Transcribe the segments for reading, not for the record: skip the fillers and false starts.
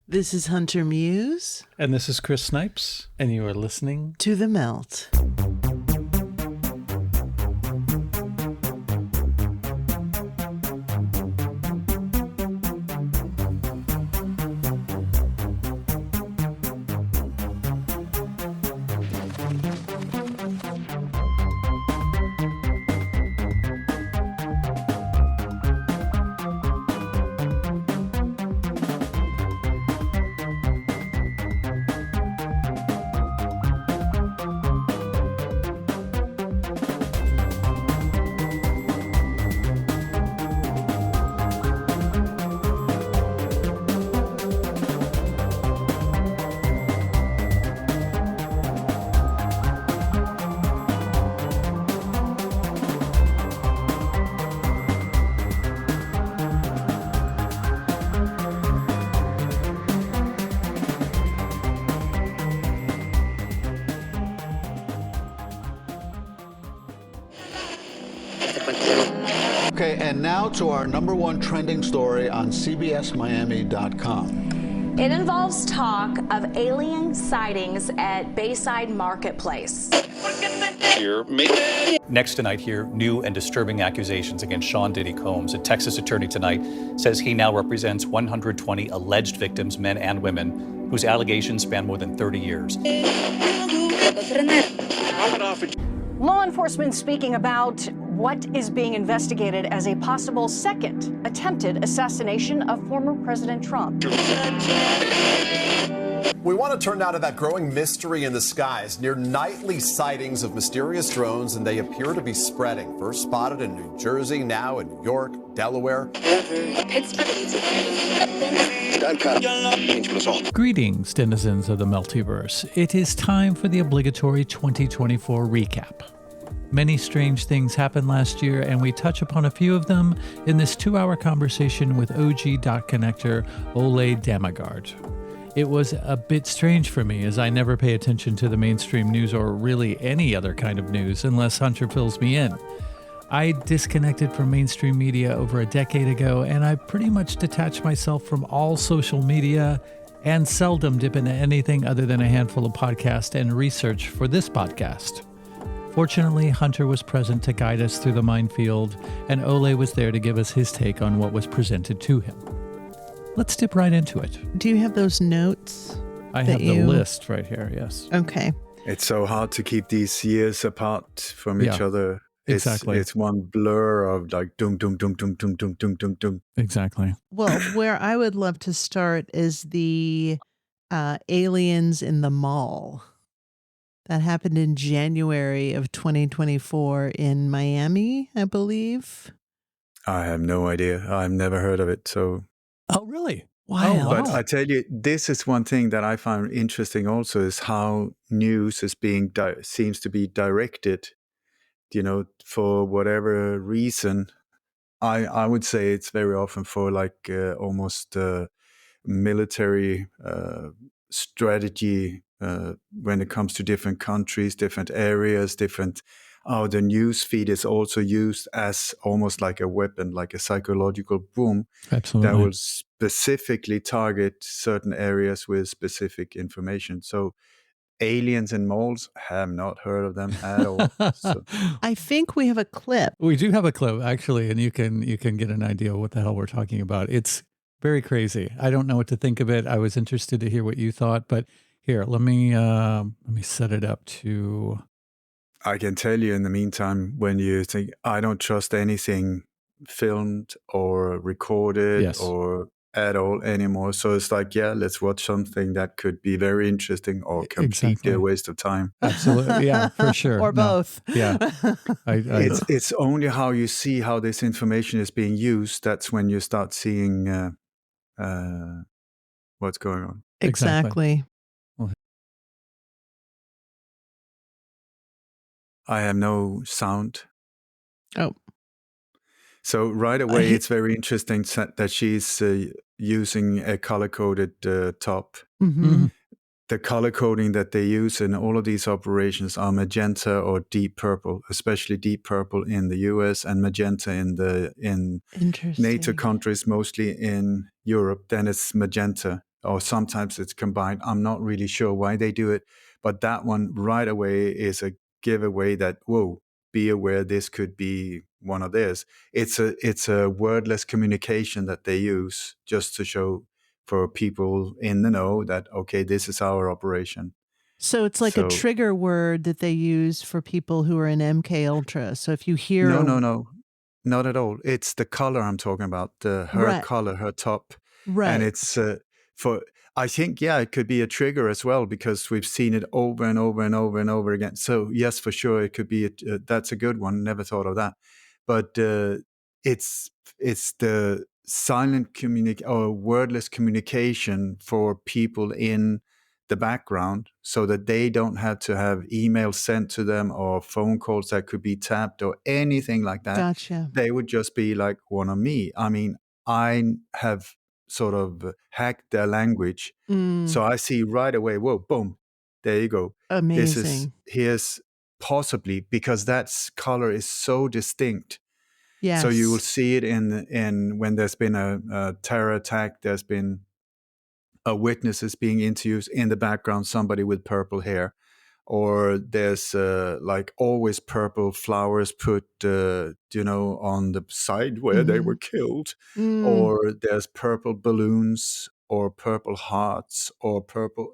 This is Hunter Muse. And this is Chris Snipes, and you are listening to The Melt. Okay, and now to our number one trending story on CBSMiami.com. It involves talk of alien sightings at Bayside Marketplace. Next tonight here, new and disturbing accusations against Sean Diddy Combs. A Texas attorney tonight says he now represents 120 alleged victims, men and women, whose allegations span more than 30 years. Law enforcement speaking about what is being investigated as a possible second attempted assassination of former President Trump. We want to turn now to that growing mystery in the skies. Near nightly sightings of mysterious drones, and they appear to be spreading. First spotted in New Jersey, now in New York, Delaware. Greetings, denizens of the Multiverse. It is time for the obligatory 2024 recap. Many strange things happened last year, and we touch upon a few of them in this 2-hour conversation with OG dot connector Ole Dammegard. It was a bit strange for me, as I never pay attention to the mainstream news or really any other kind of news unless Hunter fills me in. I disconnected from mainstream media over a decade ago, and I pretty much detached myself from all social media and seldom dip into anything other than a handful of podcasts and research for this podcast. Fortunately, Hunter was present to guide us through the minefield, and Ole was there to give us his take on what was presented to him. Let's dip right into it. Do you have those notes? I have the list right here, yes. Okay. It's so hard to keep these years apart from each other. Exactly. It's one blur of like dum dum dum dum dum dum dum dum dum. Exactly. Well, where I would love to start is the aliens in the mall. That happened in January of 2024 in Miami, I believe. I have no idea. I've never heard of it. So. Oh, really? Wow. But I tell you, this is one thing that I find interesting also is how news is being seems to be directed, for whatever reason. I would say it's very often for like almost military strategy when it comes to different countries, different areas, the news feed is also used as almost like a weapon, like a psychological boom. Absolutely. That will specifically target certain areas with specific information. So aliens in malls, have not heard of them at all. So. I think we have a clip. We do have a clip, actually, and you can get an idea of what the hell we're talking about. It's very crazy. I don't know what to think of it. I was interested to hear what you thought, but here, let me set it up to... I can tell you in the meantime, when you think, I don't trust anything filmed or recorded or at all anymore. So it's like, let's watch something that could be very interesting or completely a waste of time. Absolutely. Yeah, for sure. Or both. Yeah. It's only how you see how this information is being used. That's when you start seeing what's going on. Exactly. I have no sound. Oh. So right away, it's very interesting that she's using a color-coded top. Mm-hmm. The color coding that they use in all of these operations are magenta or deep purple, especially deep purple in the US and magenta in NATO countries, mostly in Europe. Then it's magenta. or sometimes it's combined. I'm not really sure why they do it, but that one right away is a giveaway that, whoa, be aware this could be one of theirs. It's a wordless communication that they use just to show for people in the know that, okay, this is our operation. So it's like a So trigger word that they use for people who are in MK Ultra. So if you hear no, not at all. It's the color I'm talking about, her right, color, her top. And right. it's for, I think, yeah, it could be a trigger as well because we've seen it over and over and over and over again. So yes, for sure, it could be, that's a good one. Never thought of that. But it's the silent or wordless communication for people in the background so that they don't have to have emails sent to them or phone calls that could be tapped or anything like that. Gotcha. They would just be like one of me. I mean, I have sort of hacked their language. So I see right away, whoa, boom, there you go. Amazing. Here's possibly because that color is so distinct. So you will Yes. see it in when there's been a terror attack, there's been witnesses being interviewed in the background, somebody with purple hair, or there's like always purple flowers put, on the side where they were killed, Mm. or there's purple balloons or purple hearts or purple,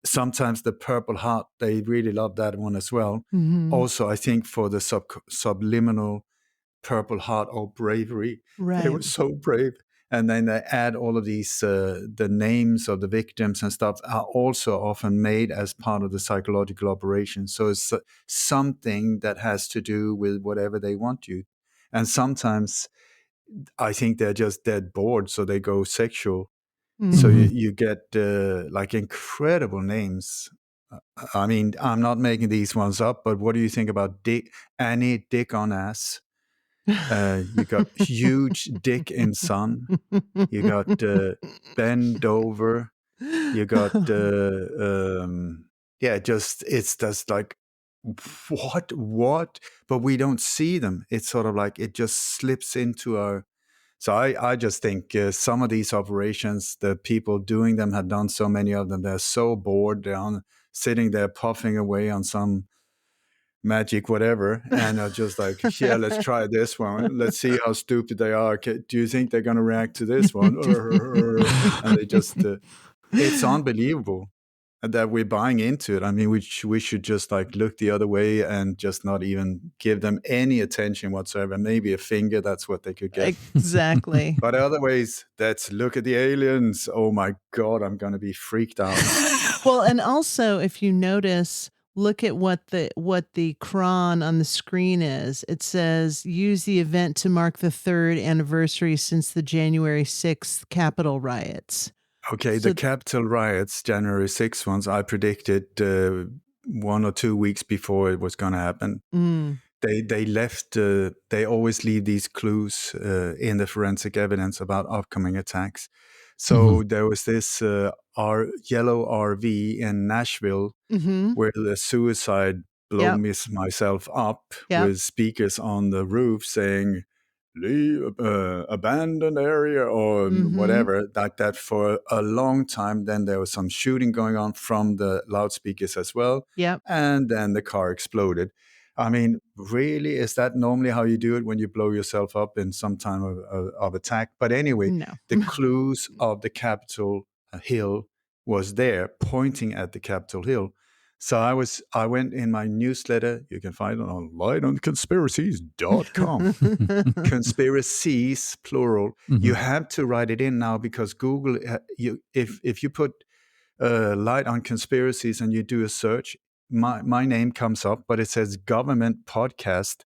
sometimes the purple heart, they really love that one as well. Mhm. Also, I think for the subliminal purple heart or bravery, they Right. were so brave. And then they add all of these, the names of the victims and stuff are also often made as part of the psychological operation. So it's something that has to do with whatever they want you. And sometimes I think they're just dead bored, so they go sexual. So Mhm. you get like incredible names. I mean, I'm not making these ones up, but what do you think about Annie Dick on Ass? You got huge dick in sun. You got bend over. You got it's just like what? But we don't see them. It's sort of like it just slips into our. So I just think some of these operations, the people doing them have done so many of them. They're so bored. They're sitting there puffing away on some magic whatever and are just like, yeah, let's try this one, let's see how stupid they are. Do you think they're going to react to this one? And they just it's unbelievable that we're buying into it. I mean, we should just like look the other way and just not even give them any attention whatsoever. Maybe a finger, that's what they could get. Exactly. But otherwise, let's look at the aliens. Oh my God, I'm going to be freaked out. Well, and also if you notice, look at what the cron on the screen is. It says use the event to mark the 3rd anniversary since the January 6th Capitol riots. Okay, So the Capitol riots, January 6th ones, I predicted 1 or 2 weeks before it was going to happen. They left, they always leave these clues in the forensic evidence about upcoming attacks. So there was this yellow RV in Nashville where the suicide blow Yep. myself up Yep. with speakers on the roof saying, leave abandoned area or whatever like that for a long time. Then there was some shooting going on from the loudspeakers as well. Yep. And then the car exploded. I mean, really, is that normally how you do it when you blow yourself up in some time of attack? But anyway, No. the clues of the Capitol Hill was there pointing at the Capitol Hill. So I went in my newsletter. You can find it on lightonconspiracies.com. Conspiracies, plural. You have to write it in now because Google, if you put light on conspiracies and you do a search, my name comes up, but it says government podcast.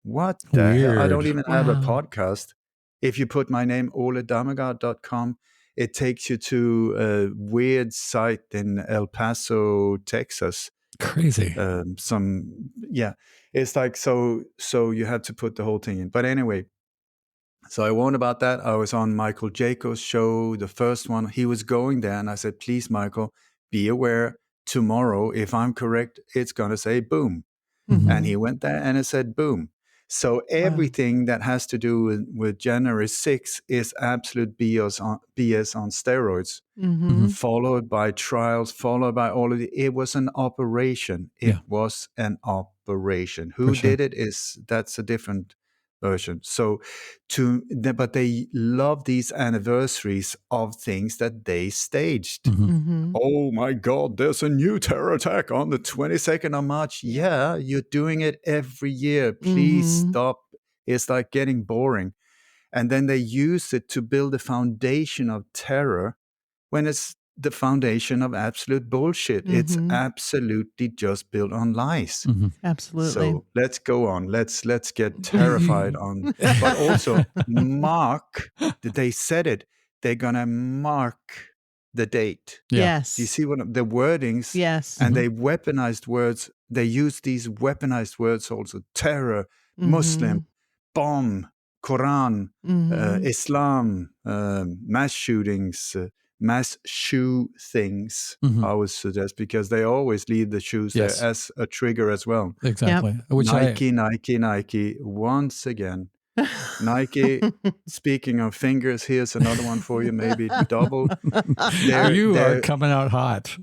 What the hell? I don't Weird. even have a podcast. If you put my name, oledammegard.com, it takes you to a weird site in El Paso, Texas. Crazy. It's like, so you have to put the whole thing in. But anyway, so I warned about that. I was on Michael Jacob's show, the first one. He was going there, and I said, please, Michael, be aware. Tomorrow, if I'm correct, it's going to say boom. And he went there and it said boom. So everything that has to do with January 6th is absolute BS on steroids, followed by trials, followed by all of it. It was an operation. It was an operation. Who did it that's a different version. So but they love these anniversaries of things that they staged. Oh my God, there's a new terror attack on the 22nd of March. Yeah, you're doing it every year. Please stop. It's like getting boring. And then they use it to build a foundation of terror when it's the foundation of absolute bullshit. It's absolutely just built on lies. Absolutely. So let's go on. Let's get terrified on, but also mark. They said it. They're gonna mark the date. Yes. Do you see what the wordings? Yes. And they weaponized words. They use these weaponized words also: terror, Muslim, bomb, Quran, Islam, mass shootings. Mass shoe things, I would suggest, because they always leave the shoes there as a trigger as well. Exactly. Yep. Nike, once again. Nike, speaking of fingers, here's another one for you, maybe double. You are coming out hot.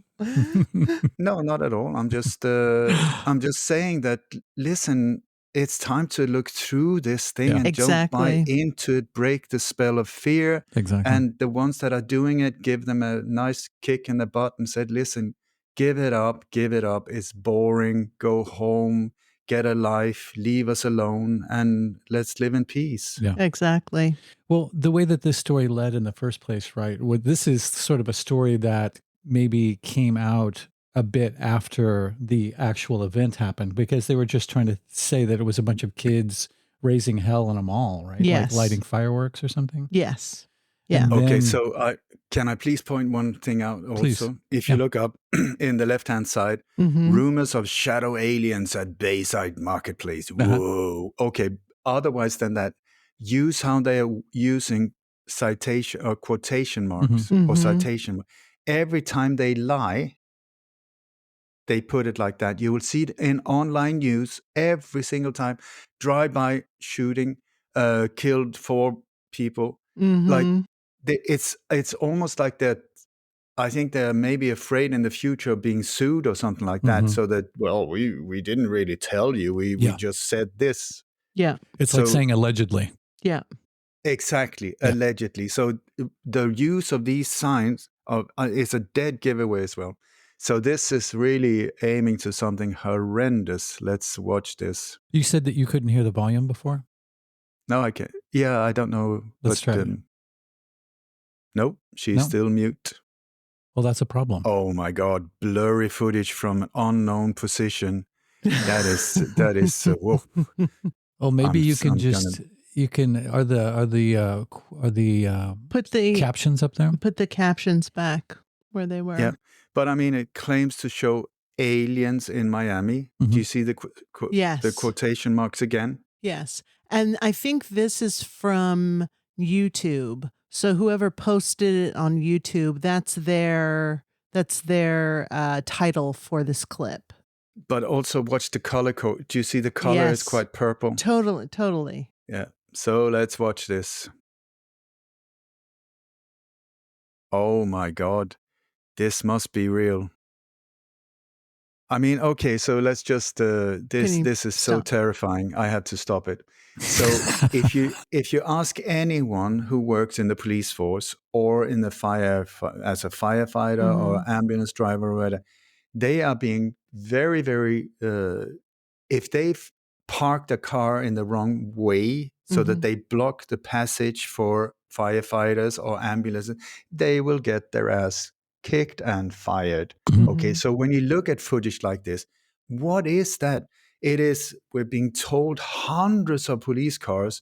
No, not at all. I'm just saying that, listen, it's time to look through this thing and don't buy into it, break the spell of fear. Exactly. And the ones that are doing it, give them a nice kick in the butt and said, listen, give it up. It's boring. Go home, get a life, leave us alone, and let's live in peace. Yeah, exactly. Well, the way that this story led in the first place, right? This is sort of a story that maybe came out a bit after the actual event happened, because they were just trying to say that it was a bunch of kids raising hell in a mall, right? Yes. Like lighting fireworks or something. Yes. Yeah. Okay, so can I please point one thing out also? Please. If you look up in the left-hand side, rumors of shadow aliens at Bayside Marketplace. Whoa. Okay, otherwise than that, use how they are using citation or quotation marks or citation marks. Every time they lie, they put it like that. You will see it in online news every single time. Drive-by shooting, killed 4 people. Like it's almost like that. I think they're maybe afraid in the future of being sued or something like that. So that, well, we didn't really tell you. We just said this. Yeah. It's like saying allegedly. Yeah. Exactly. Yeah. Allegedly. So the use of these signs is a dead giveaway as well. So this is really aiming to something horrendous. Let's watch this. You said that you couldn't hear the volume before? No, I can't. Yeah, I don't know. Let's try it. Nope, she's still mute. Well, that's a problem. Oh my God, blurry footage from an unknown position. That is whoa. Well, maybe you can are the put the captions up there? Put the captions back where they were. Yeah. But I mean, it claims to show aliens in Miami. Do you see the quotation marks again? Yes. And I think this is from YouTube. So whoever posted it on YouTube, that's their title for this clip. But also watch the color code. Do you see the color is quite purple? Totally. Yeah. So let's watch this. Oh my God. This must be real. I mean, okay, so let's just this is so terrifying. I had to stop it. So if you ask anyone who works in the police force or in the fire as a firefighter or ambulance driver or whatever, they are being very, very if they've parked a car in the wrong way so that they block the passage for firefighters or ambulances, they will get their ass kicked and fired. Okay, so when you look at footage like this, what is that? We're being told hundreds of police cars.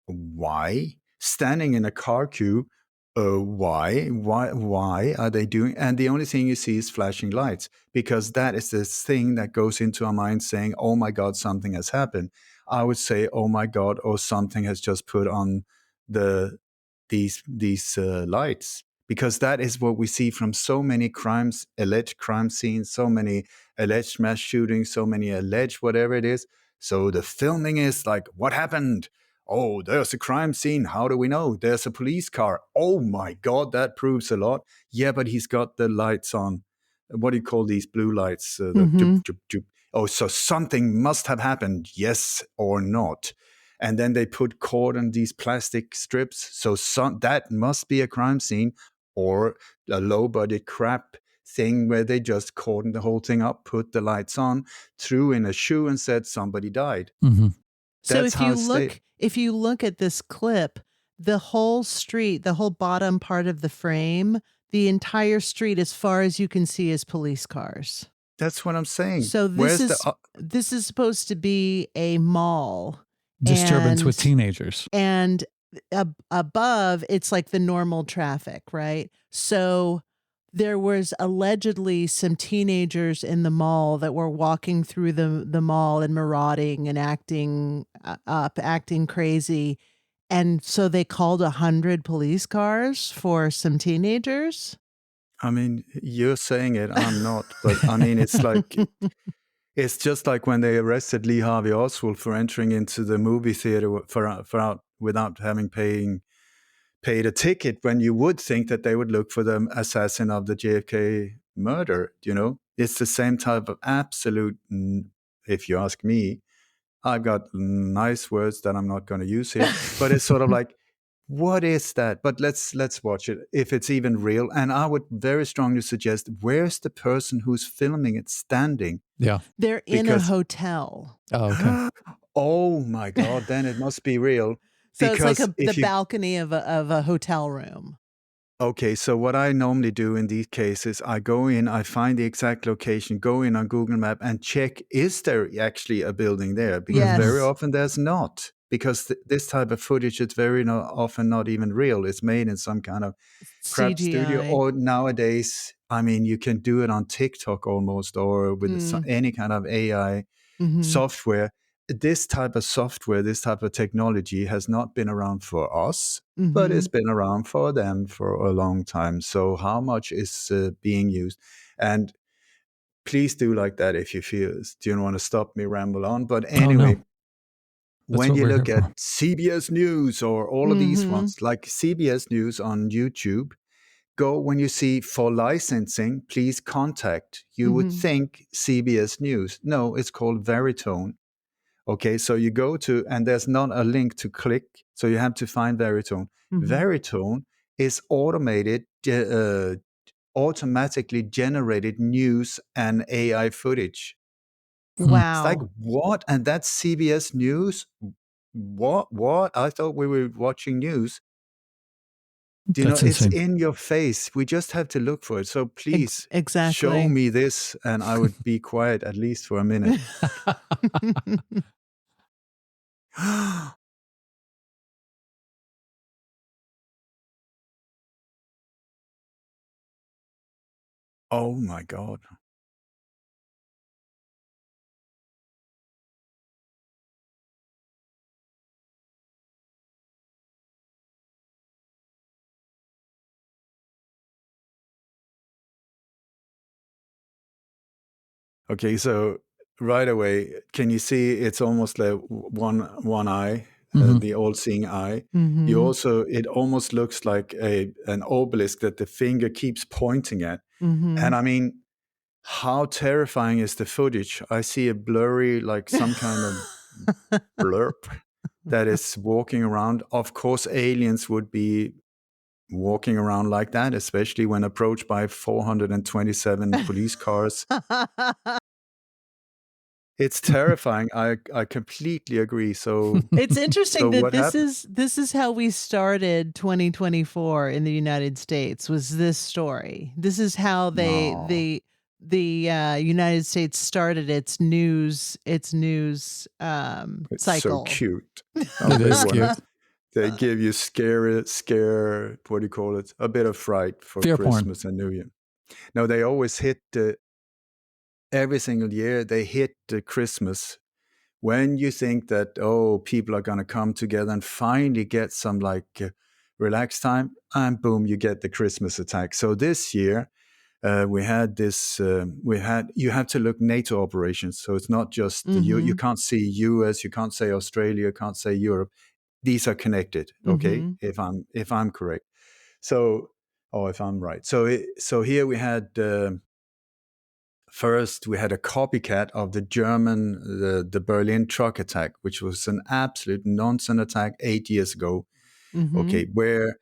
Why? Standing in a car queue. Why are they doing? And the only thing you see is flashing lights, because that is the thing that goes into our mind saying, oh my God, something has happened. I would say, oh my God, or something has just put on these lights. Because that is what we see from so many crimes, alleged crime scenes, so many alleged mass shootings, so many alleged whatever it is. So the filming is like, what happened? Oh, there's a crime scene. How do we know? There's a police car. Oh my God, that proves a lot. Yeah, but he's got the lights on. What do you call these blue lights? The Mm-hmm. jup, jup, jup. Oh, so something must have happened, yes or not. And then they put cord on these plastic strips. So that must be a crime scene or a low-budget crap thing where they just cordoned the whole thing up, put the lights on, threw in a shoe and said somebody died. Mm-hmm. So That's how it's if you look at this clip, the whole street, the whole bottom part of the frame, the entire street, as far as you can see, is police cars. That's what I'm saying. So Where's this is supposed to be a mall. Disturbance with teenagers. And above, it's like the normal traffic, right? So there was allegedly some teenagers in the mall that were walking through the mall and marauding and acting crazy. And so they called 100 police cars for some teenagers. I mean, you're saying it, I'm not. But I mean, it's like, it's just like when they arrested Lee Harvey Oswald for entering into the movie theater without having paid a ticket, when you would think that they would look for the assassin of the JFK murder. It's the same type of absolute, if you ask me, I've got nice words that I'm not going to use here, but it's sort of like, what is that? But let's watch it if it's even real. And I would very strongly suggest, where's the person who's filming it standing? Yeah. They're in a hotel. Oh, okay. Oh my God, then it must be real. So it's like the balcony of a hotel room. Okay, so what I normally do in these cases, I go in, I find the exact location, go in on Google Map and check, is there actually a building there? Because very often there's not. Because this type of footage, it's very often not even real. It's made in some kind of crap studio. Or nowadays, I mean, you can do it on TikTok almost, or with any kind of AI software. This type of software, this type of technology has not been around for us, but it's been around for them for a long time. So how much is being used? And please do like that if you feel. Do you want to stop me ramble on? But anyway, when you look at CBS News or all of these ones, like CBS News on YouTube, go when you see for licensing, please contact. You would think CBS News. No, it's called Veritone. Okay, so you go to, and there's not a link to click, so you have to find Veritone. Veritone is automatically generated news and AI footage. Wow. It's like, what? And that's CBS News? What? I thought we were watching news. It's in your face. We just have to look for it. So please show me this, and I would be quiet at least for a minute. Oh my God. Okay, so right away, can you see it's almost like one eye, the all-seeing eye. You also, it almost looks like an obelisk that the finger keeps pointing at. And I mean, how terrifying is the footage? I see a blurry, like some kind of blurb that is walking around. Of course, aliens would be walking around like that, especially when approached by 427 police cars. It's terrifying. I completely agree. So it's interesting that this is how we started 2024 in the United States. Was this story? This is how the United States started its news cycle. It's so cute. It is cute. They give you scare. What do you call it? A bit of fright for Fear Christmas porn. and New Year. No, they always hit every single year. They hit the Christmas when you think that people are going to come together and finally get some relaxed time, and boom, you get the Christmas attack. So this year, We had this. You have to look NATO operations, so it's not just you can't see US, you can't say Australia, you can't say Europe. These are connected. Okay, if I'm correct. So, or if I'm right. So here we had. First, we had a copycat of the German, the Berlin truck attack, which was an absolute nonsense attack 8 years ago. Okay, where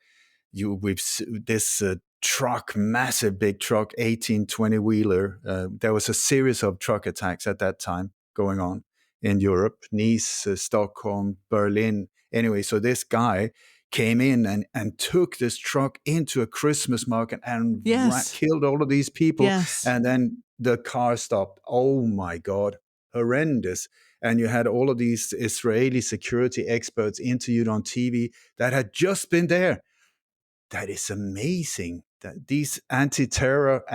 this truck, massive big truck, 18, 20-wheeler. There was a series of truck attacks at that time going on in Europe, Nice, Stockholm, Berlin. Anyway, so this guy came in and took this truck into a Christmas market and killed all of these people. Yes. And then the car stopped. Oh my God, horrendous. And you had all of these Israeli security experts interviewed on TV that had just been there. That is amazing. That these anti-terror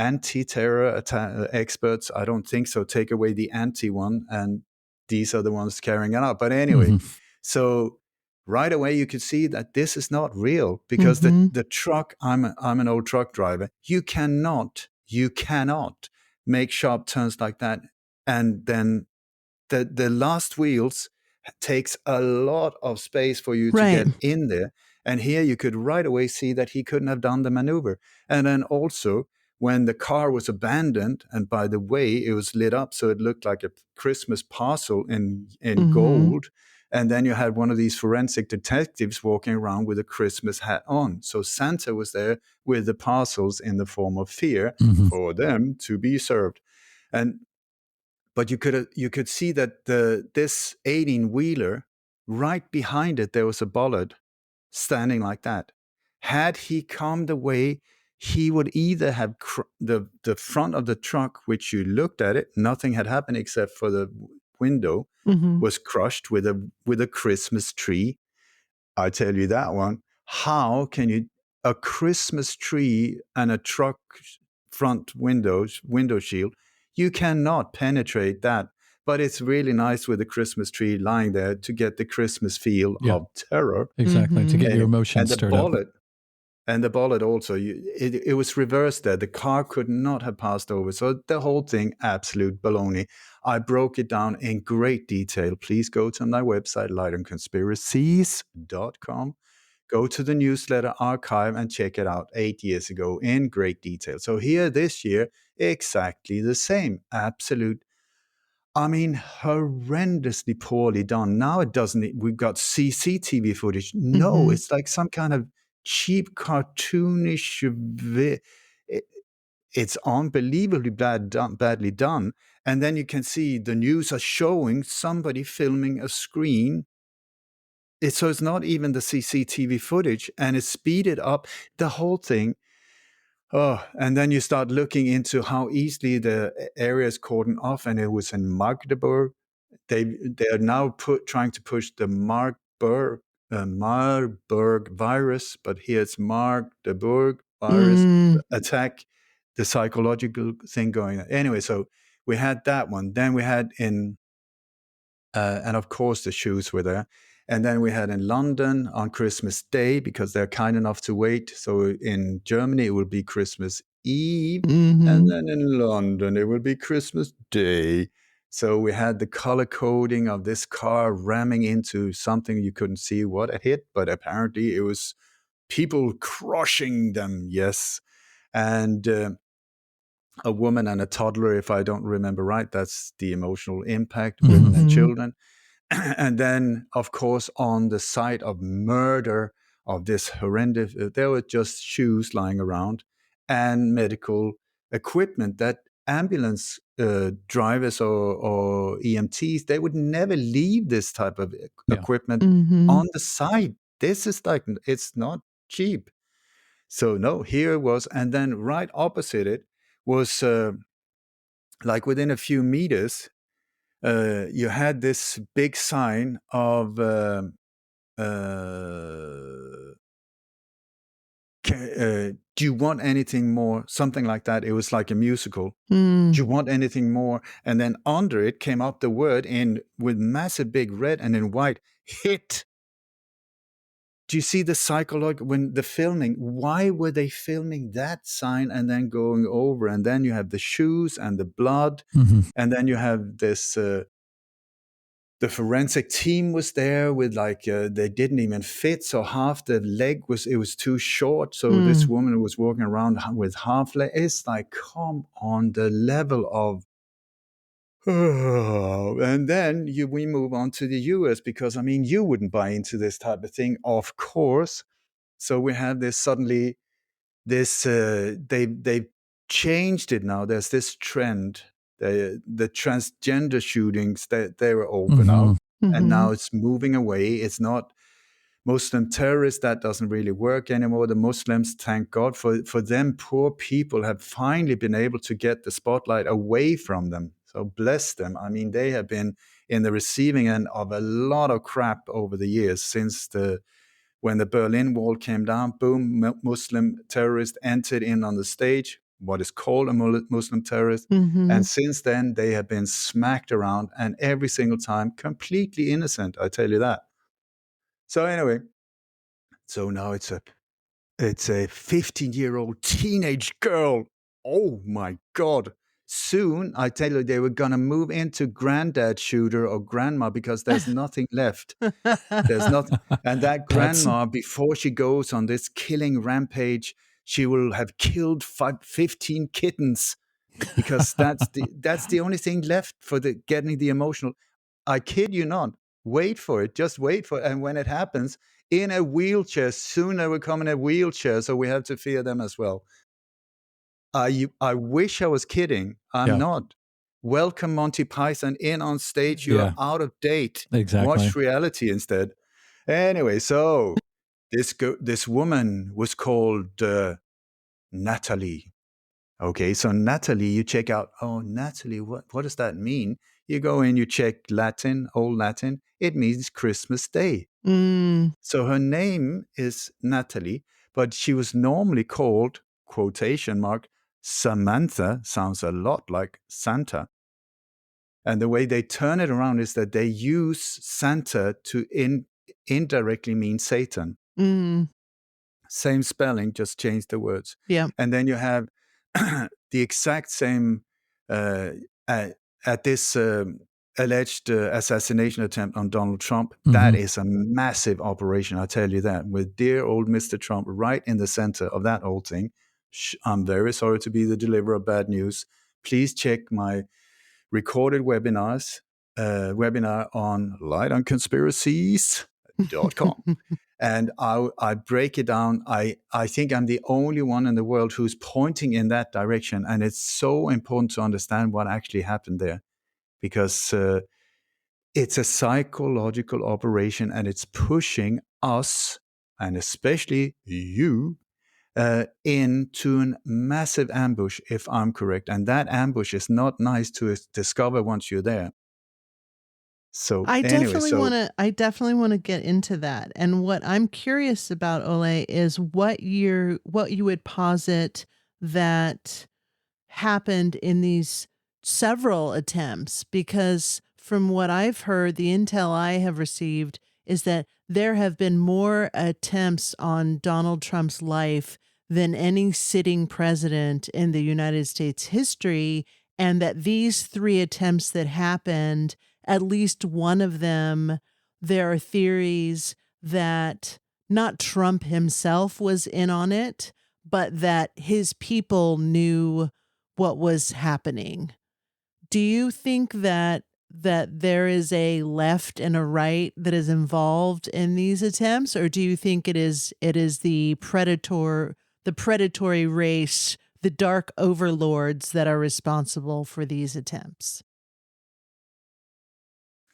experts, I don't think so. Take away the anti one, and these are the ones carrying it out. But anyway, so right away you could see that this is not real because the truck. I'm an old truck driver. You cannot make sharp turns like that, and then the last wheels takes a lot of space for you to get in there. And here you could right away see that he couldn't have done the maneuver. And then also when the car was abandoned, and by the way, it was lit up so it looked like a Christmas parcel in gold. And then you had one of these forensic detectives walking around with a Christmas hat on. So Santa was there with the parcels in the form of fear for them to be served. But you could see that this 18-wheeler, right behind it, there was a bollard standing like that. Had he come the way, he would either have the front of the truck, which you looked at it, nothing had happened except for the window, was crushed with a Christmas tree. I tell you that one. How can a Christmas tree and a truck front window shield? You cannot penetrate that. But it's really nice with the Christmas tree lying there to get the Christmas feel of terror. Exactly, to get your emotions stirred up. And the bullet also, it was reversed there. The car could not have passed over. So the whole thing, absolute baloney. I broke it down in great detail. Please go to my website, lightonconspiracies.com. Go to the newsletter archive and check it out 8 years ago in great detail. So here this year, exactly the same. Absolute, horrendously poorly done. Now it doesn't, we've got CCTV footage. No, it's like some kind of cheap cartoonish, it's unbelievably badly done. And then you can see the news are showing somebody filming a screen. So it's not even the CCTV footage, and it's speeded up the whole thing. Oh, and then you start looking into how easily the area is cordoned off, and it was in Magdeburg. They are now trying to push the Marburg virus, but here it's Magdeburg virus attack, the psychological thing going on. Anyway, so we had that one. Then we had and of course the shoes were there. And then we had in London on Christmas Day, because they're kind enough to wait. So in Germany, it will be Christmas Eve. And then in London, it will be Christmas Day. So we had the color coding of this car ramming into something you couldn't see what it hit, but apparently it was people crushing them, yes. And a woman and a toddler, if I don't remember right, that's the emotional impact, women and children. And then, of course, on the site of murder of this horrendous, there were just shoes lying around and medical equipment that ambulance drivers or EMTs, they would never leave this type of equipment on the site. This is like, it's not cheap. So no, here it was. And then right opposite it was like within a few meters, you had this big sign of do you want anything more? Something like that. It was like a musical. Do you want anything more? And then under it came up the word in with massive big red and in white, hit. do you see the psychological when the filming? Why were they filming that sign and then going over? And then you have the shoes and the blood, and then you have this. The forensic team was there with they didn't even fit, so half the leg was too short. So this woman was walking around with half leg. It's like, come on, the level of. And then we move on to the US because you wouldn't buy into this type of thing, of course. So we have this suddenly they changed it now. There's this trend. The transgender shootings they were open up, and now it's moving away. It's not Muslim terrorists. That doesn't really work anymore. The Muslims, thank God for them, poor people have finally been able to get the spotlight away from them. So bless them. They have been in the receiving end of a lot of crap over the years since when the Berlin Wall came down, boom, Muslim terrorists entered in on the stage, what is called a Muslim terrorist. And since then, they have been smacked around, and every single time, completely innocent, I tell you that. So anyway, now it's a 15-year-old teenage girl. Oh my God. Soon, I tell you, they were going to move into granddad shooter or grandma because there's nothing left. There's nothing. And that grandma, before she goes on this killing rampage, she will have killed 15 kittens because that's the only thing left for getting the emotional. I kid you not. Wait for it. Just wait for it. And when it happens, in a wheelchair, soon they will come in a wheelchair, so we have to fear them as well. I wish I was kidding. I'm not. Welcome Monty Python in on stage. You're out of date. Exactly. Watch reality instead. Anyway, so this woman was called Natalie. Okay, so Natalie, you check out, Natalie, what does that mean? You go in, you check Latin, Old Latin. It means Christmas Day. So her name is Natalie, but she was normally called, quotation mark, Samantha. Sounds a lot like Santa. And the way they turn it around is that they use Santa to indirectly mean Satan. Same spelling, just change the words. Yeah. And then you have the exact same at this alleged assassination attempt on Donald Trump. That is a massive operation, I tell you that, with dear old Mr. Trump right in the center of that whole thing. I'm very sorry to be the deliverer of bad news. Please check my recorded webinar on lightonconspiracies.com. And I break it down. I think I'm the only one in the world who's pointing in that direction. And it's so important to understand what actually happened there, because it's a psychological operation, and it's pushing us, and especially you, into a massive ambush, if I'm correct. And that ambush is not nice to discover once you're there. So I anyway, definitely want to get into that. And what I'm curious about, Ole, is what you would posit that happened in these several attempts, because from what I've heard, the intel I have received is that there have been more attempts on Donald Trump's life than any sitting president in the United States history, and that these 3 attempts that happened, at least one of them, there are theories that not Trump himself was in on it, but that his people knew what was happening. Do you think that there is a left and a right that is involved in these attempts, or do you think it is the predatory race, the dark overlords that are responsible for these attempts?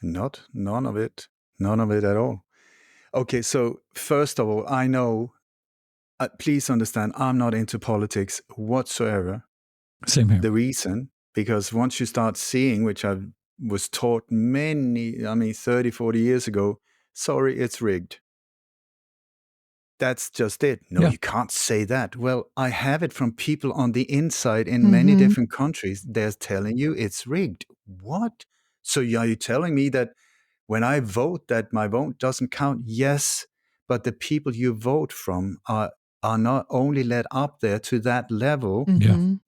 None of it at all. Okay, so first of all, I know, please understand, I'm not into politics whatsoever. Same here. The reason, because once you start seeing, which I was taught 30, 40 years ago, sorry, it's rigged. That's just it. No, you can't say that. Well, I have it from people on the inside in many different countries. They're telling you it's rigged. What? So are you telling me that when I vote, that my vote doesn't count? Yes, but the people you vote from are not only led up there to that level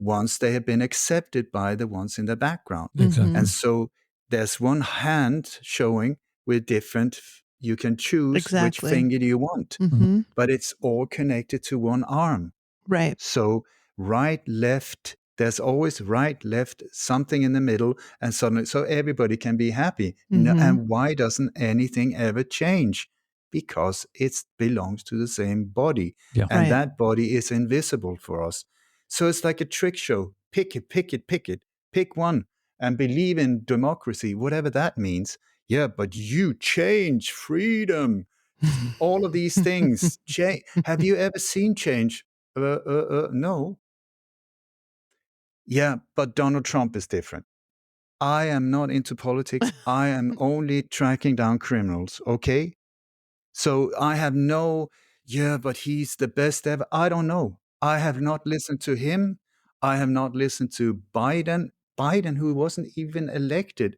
once they have been accepted by the ones in the background. Exactly. And so there's one hand showing with different, you can choose which finger you want, but it's all connected to one arm. Right. So right, left, there's always right, left, something in the middle, and suddenly, so everybody can be happy. No, and why doesn't anything ever change? Because it belongs to the same body, and that body is invisible for us. So it's like a trick show. Pick it, pick it, pick it. Pick one and believe in democracy, whatever that means. Yeah, but you change, freedom, all of these things. Have you ever seen change? No. Yeah, but Donald Trump is different. I am not into politics. I am only tracking down criminals, okay? So I have no, but he's the best ever. I don't know. I have not listened to him. I have not listened to Biden. Biden, who wasn't even elected.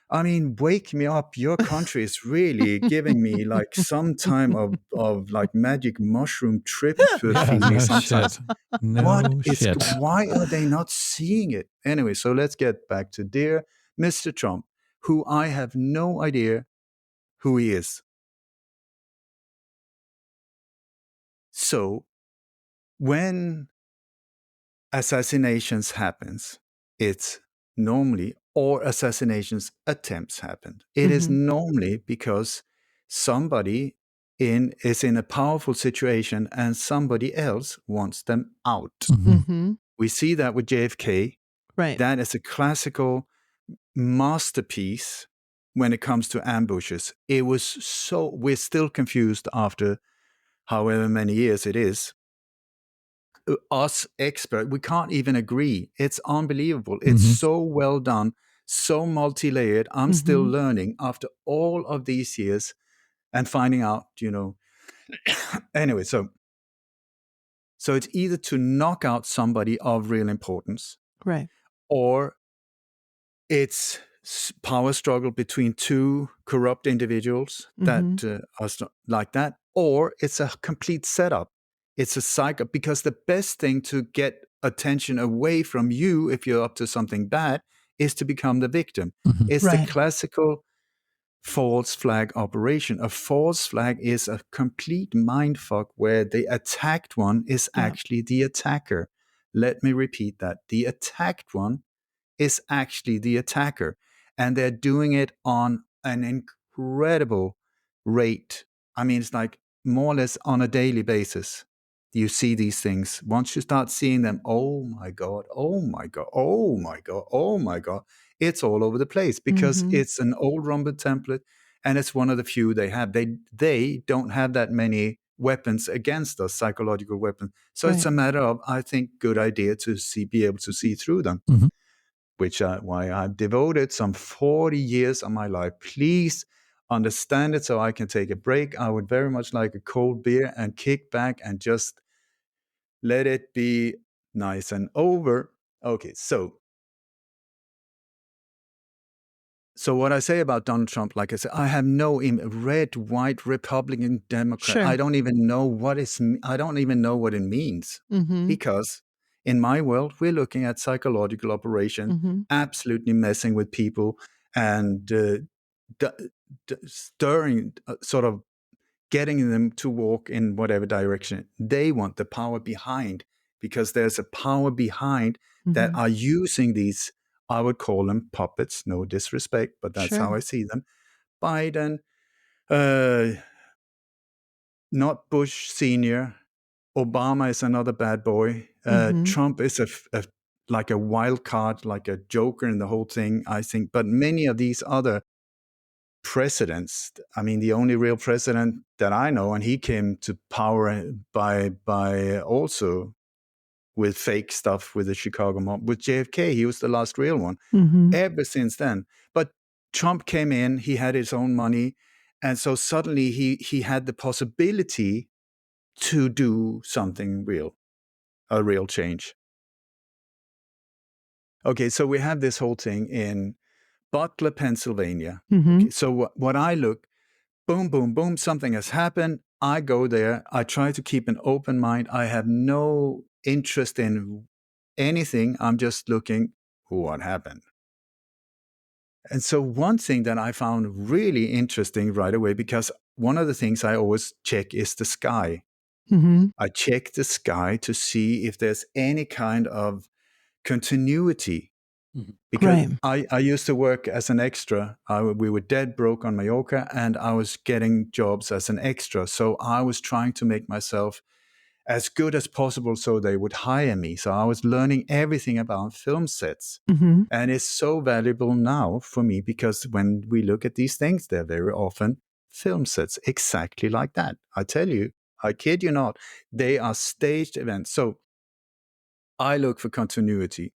I mean, wake me up. Your country is really giving me like some time of like magic mushroom trip feeling sometimes. Why are they not seeing it? Anyway, so let's get back to dear Mr. Trump, who I have no idea who he is. So when assassinations happens, it's normally, or assassinations attempts happen. It is normally because somebody is in a powerful situation and somebody else wants them out. We see that with JFK. Right. That is a classical masterpiece when it comes to ambushes. It was so, we're still confused after however many years it is. Us expert, we can't even agree. It's unbelievable. It's so well done, so multi-layered. I'm still learning after all of these years and finding out, anyway, so it's either to knock out somebody of real importance, right, or it's power struggle between two corrupt individuals that are like that, or it's a complete setup. It's a cycle, because the best thing to get attention away from you if you're up to something bad is to become the victim. It's the classical false flag operation. A false flag is a complete mindfuck where the attacked one is actually the attacker. Let me repeat that. The attacked one is actually the attacker, and they're doing it on an incredible rate. I mean, it's like more or less on a daily basis. You see these things. Once you start seeing them, oh my God, oh my God, oh my God, oh my God, it's all over the place because it's an old rumble template, and it's one of the few they have. They don't have that many weapons against us, psychological weapons. So it's a matter of, I think, good idea to be able to see through them. Which why I've devoted some 40 years of my life. Please understand it so I can take a break. I would very much like a cold beer and kick back and just let it be nice and over. Okay, so what I say about Donald Trump, like I said, I have no red, white, Republican, Democrat. Sure. I don't even know what it means, because in my world, we're looking at psychological operation, absolutely messing with people and stirring, sort of getting them to walk in whatever direction they want. The power behind, because there's a power behind that are using these, I would call them puppets, no disrespect, but that's how I see them. Biden, not Bush Sr., Obama is another bad boy. Trump is like a wild card, like a joker in the whole thing, I think. But many of these other presidents, I mean, the only real president that I know, and he came to power by also with fake stuff with the Chicago mob. With JFK, he was the last real one. Ever since then. But Trump came in, he had his own money, and so suddenly he had the possibility to do something real, a real change. Okay, so we have this whole thing in Butler, Pennsylvania. Okay, so what I look, boom, boom, boom, something has happened. I go there. I try to keep an open mind. I have no interest in anything. I'm just looking what happened. And so one thing that I found really interesting right away, because one of the things I always check is the sky. Mm-hmm. I check the sky to see if there's any kind of continuity. Because Right. I used to work as an extra. We were dead broke on Mallorca, and I was getting jobs as an extra. So I was trying to make myself as good as possible so they would hire me. So I was learning everything about film sets. Mm-hmm. And it's so valuable now for me because when we look at these things, they're very often film sets exactly like that. I tell you, I kid you not, they are staged events. So I look for continuity.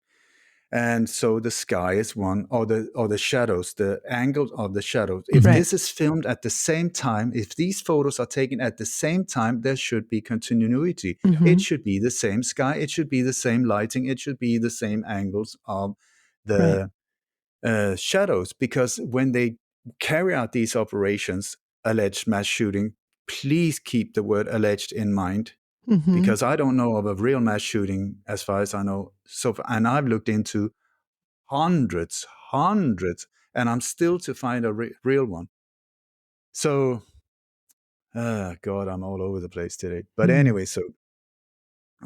And so the sky is one, or the shadows, the angle of the shadows. If Right. this is filmed at the same time, if these photos are taken at the same time, there should be continuity. Mm-hmm. It should be the same sky. It should be the same lighting. It should be the same angles of Right. the shadows. Because when they carry out these operations, alleged mass shooting, please keep the word alleged in mind. Mm-hmm. Because I don't know of a real mass shooting as far as I know. So, and I've looked into hundreds, and I'm still to find a real one. So, God, I'm all over the place today. But anyway, so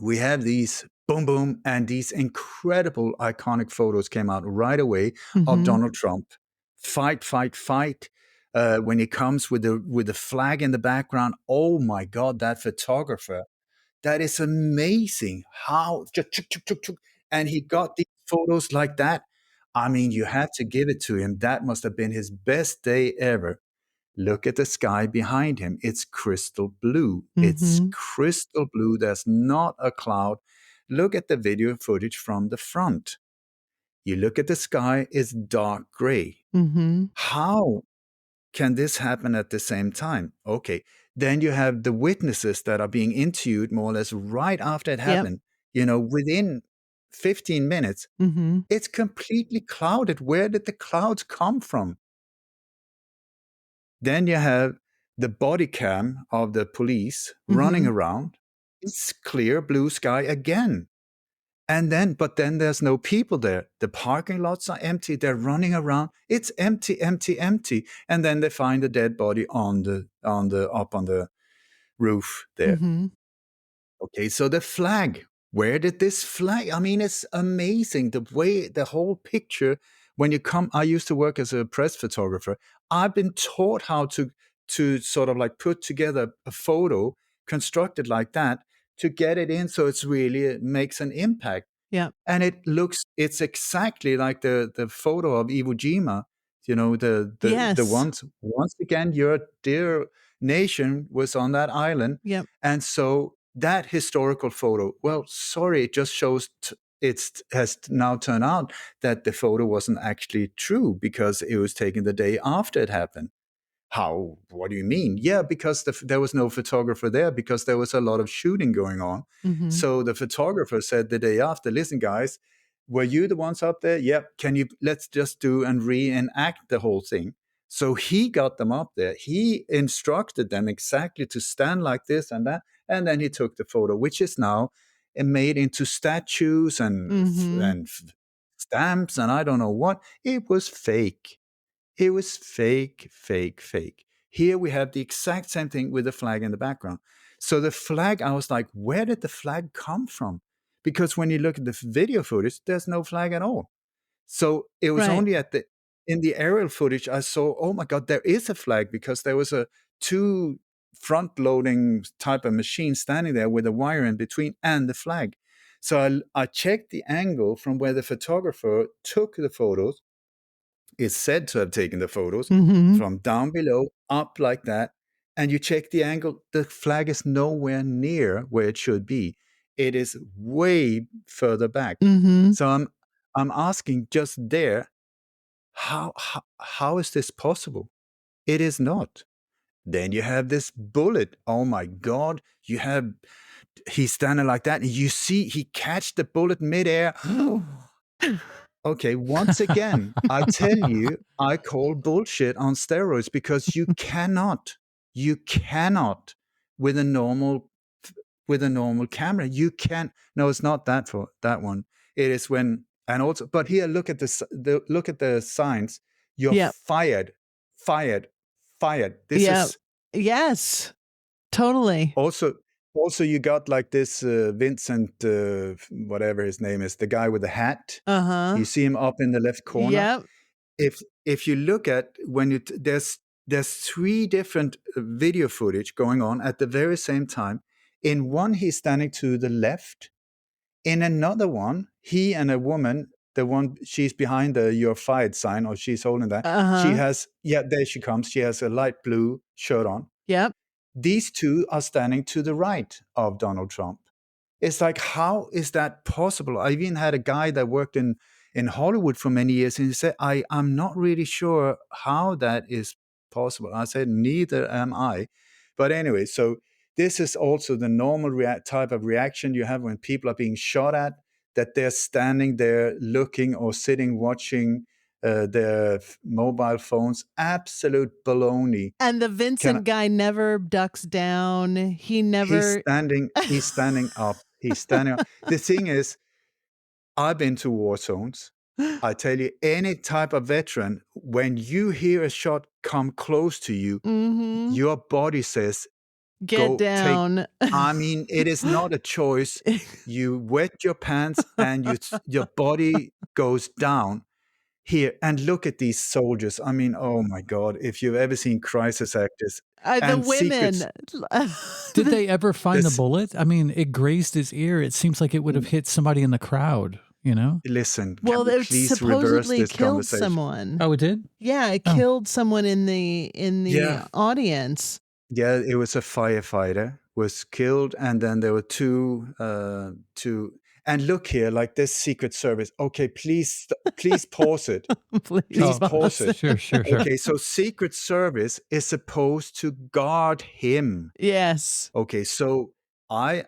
we have these boom, boom, and these incredible iconic photos came out right away of Donald Trump. Fight, fight, fight. When he comes with the flag in the background, oh my God, that photographer. That is amazing how, and he got these photos like that. I mean, you have to give it to him. That must have been his best day ever. Look at the sky behind him. It's crystal blue. It's Mm-hmm. crystal blue. There's not a cloud. Look at the video footage from the front. You look at the sky, it's dark gray. Mm-hmm. How can this happen at the same time? Okay. Then you have the witnesses that are being interviewed more or less right after it happened. Within 15 minutes, Mm-hmm. it's completely clouded. Where did the clouds come from? Then you have the body cam of the police running around. It's clear blue sky again. But then there's no people there. The parking lots are empty. They're running around. It's empty, empty, empty. And then they find a dead body up on the roof there. Mm-hmm. Okay, so the flag. Where did this flag? I mean, it's amazing the way the whole picture. When you come, I used to work as a press photographer. I've been taught how to sort of like put together a photo constructed like that to get it in so it's really it makes an impact. Yeah. And it's exactly like the photo of Iwo Jima, the Yes. once again, your dear nation was on that island. Yep. And so that historical photo, well, sorry, it just shows it has now turned out that the photo wasn't actually true because it was taken the day after it happened. How? What do you mean? Yeah, because there was no photographer there because there was a lot of shooting going on. Mm-hmm. So the photographer said the day after, listen, guys, were you the ones up there? Yep. Let's just do and reenact the whole thing. So he got them up there. He instructed them exactly to stand like this and that. And then he took the photo, which is now made into statues and stamps and I don't know what. It was fake. It was fake, fake, fake. Here we have the exact same thing with the flag in the background. So the flag, I was like, where did the flag come from? Because when you look at the video footage, there's no flag at all. So it was Right. only in the aerial footage, I saw, oh my God, there is a flag because there was a two front loading type of machine standing there with a wire in between and the flag. So I checked the angle from where the photographer took the photos is said to have taken the photos from down below up like that. And you check the angle, the flag is nowhere near where it should be. It is way further back. Mm-hmm. So I'm asking just there, how is this possible? It is not. Then you have this bullet. Oh my God. He's standing like that and you see he catch the bullet midair. Okay, once again, I tell you, I call bullshit on steroids because you cannot with a normal camera. You can't. No, it's not that for that one. It is when, and also, but here, look at look at the signs. You're Yep. fired. This Yep. is Yes. Totally. also you got like this Vincent, whatever his name is, the guy with the hat. Uh-huh. You see him up in the left corner. Yep. If you look at when you there's 3 different video footage going on at the very same time. In one, he's standing to the left. In another one, he and a woman, the one she's behind the "You're fired" sign, or she's holding that. She has, there she comes. She has a light blue shirt on. Yep. These 2 are standing to the right of Donald Trump. It's like, how is that possible? I even had a guy that worked in Hollywood for many years, and he said, I'm not really sure how that is possible. I said, neither am I. But anyway, so this is also the normal type of reaction you have when people are being shot at, that they're standing there looking or sitting watching their mobile phones. Absolute baloney. And the Vincent guy never ducks down. He never. He's standing up. He's standing up. The thing is, I've been to war zones. I tell you, any type of veteran, when you hear a shot come close to you, your body says, get down. I mean, it is not a choice. You wet your pants and your body goes down. Here, and look at these soldiers. I mean, oh my God, if you've ever seen crisis actors. The women. Did they ever find the bullet? I mean, it grazed his ear. It seems like it would have hit somebody in the crowd, you know? Listen, well, it please supposedly reverse this killed conversation. someone. Oh, it did? Yeah, it killed someone in the audience. Yeah, it was a firefighter was killed, and then there were two. And look here, like this Secret Service. Okay, please pause it. Please pause it. Sure. Okay, so Secret Service is supposed to guard him. Yes. Okay, so I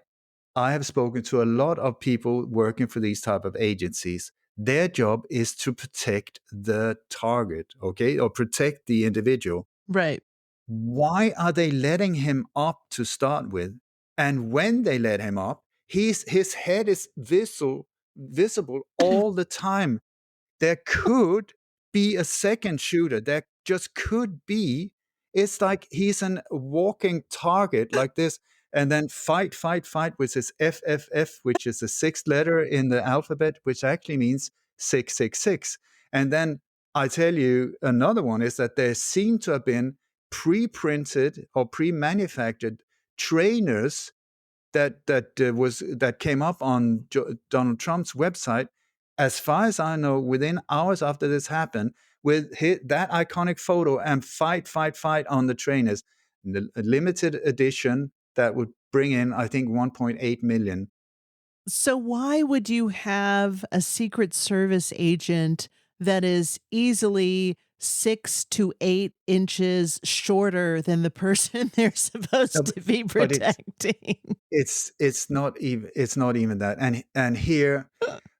have spoken to a lot of people working for these type of agencies. Their job is to protect the target, okay, or protect the individual. Right. Why are they letting him up to start with? And when they let him up, his head is visible all the time. There could be a second shooter. There just could be. It's like he's a walking target like this. And then fight, which is FFF, which is the 6th letter in the alphabet, which actually means 666. And then I tell you, another one is that there seem to have been pre-printed or pre-manufactured trainers that came up on Donald Trump's website, as far as I know, within hours after this happened, with that iconic photo and fight on the trainers, a limited edition that would bring in, I think, 1.8 million. So why would you have a Secret Service agent that is easily 6 to 8 inches shorter than the person they're supposed to be protecting? It's not even that. And here,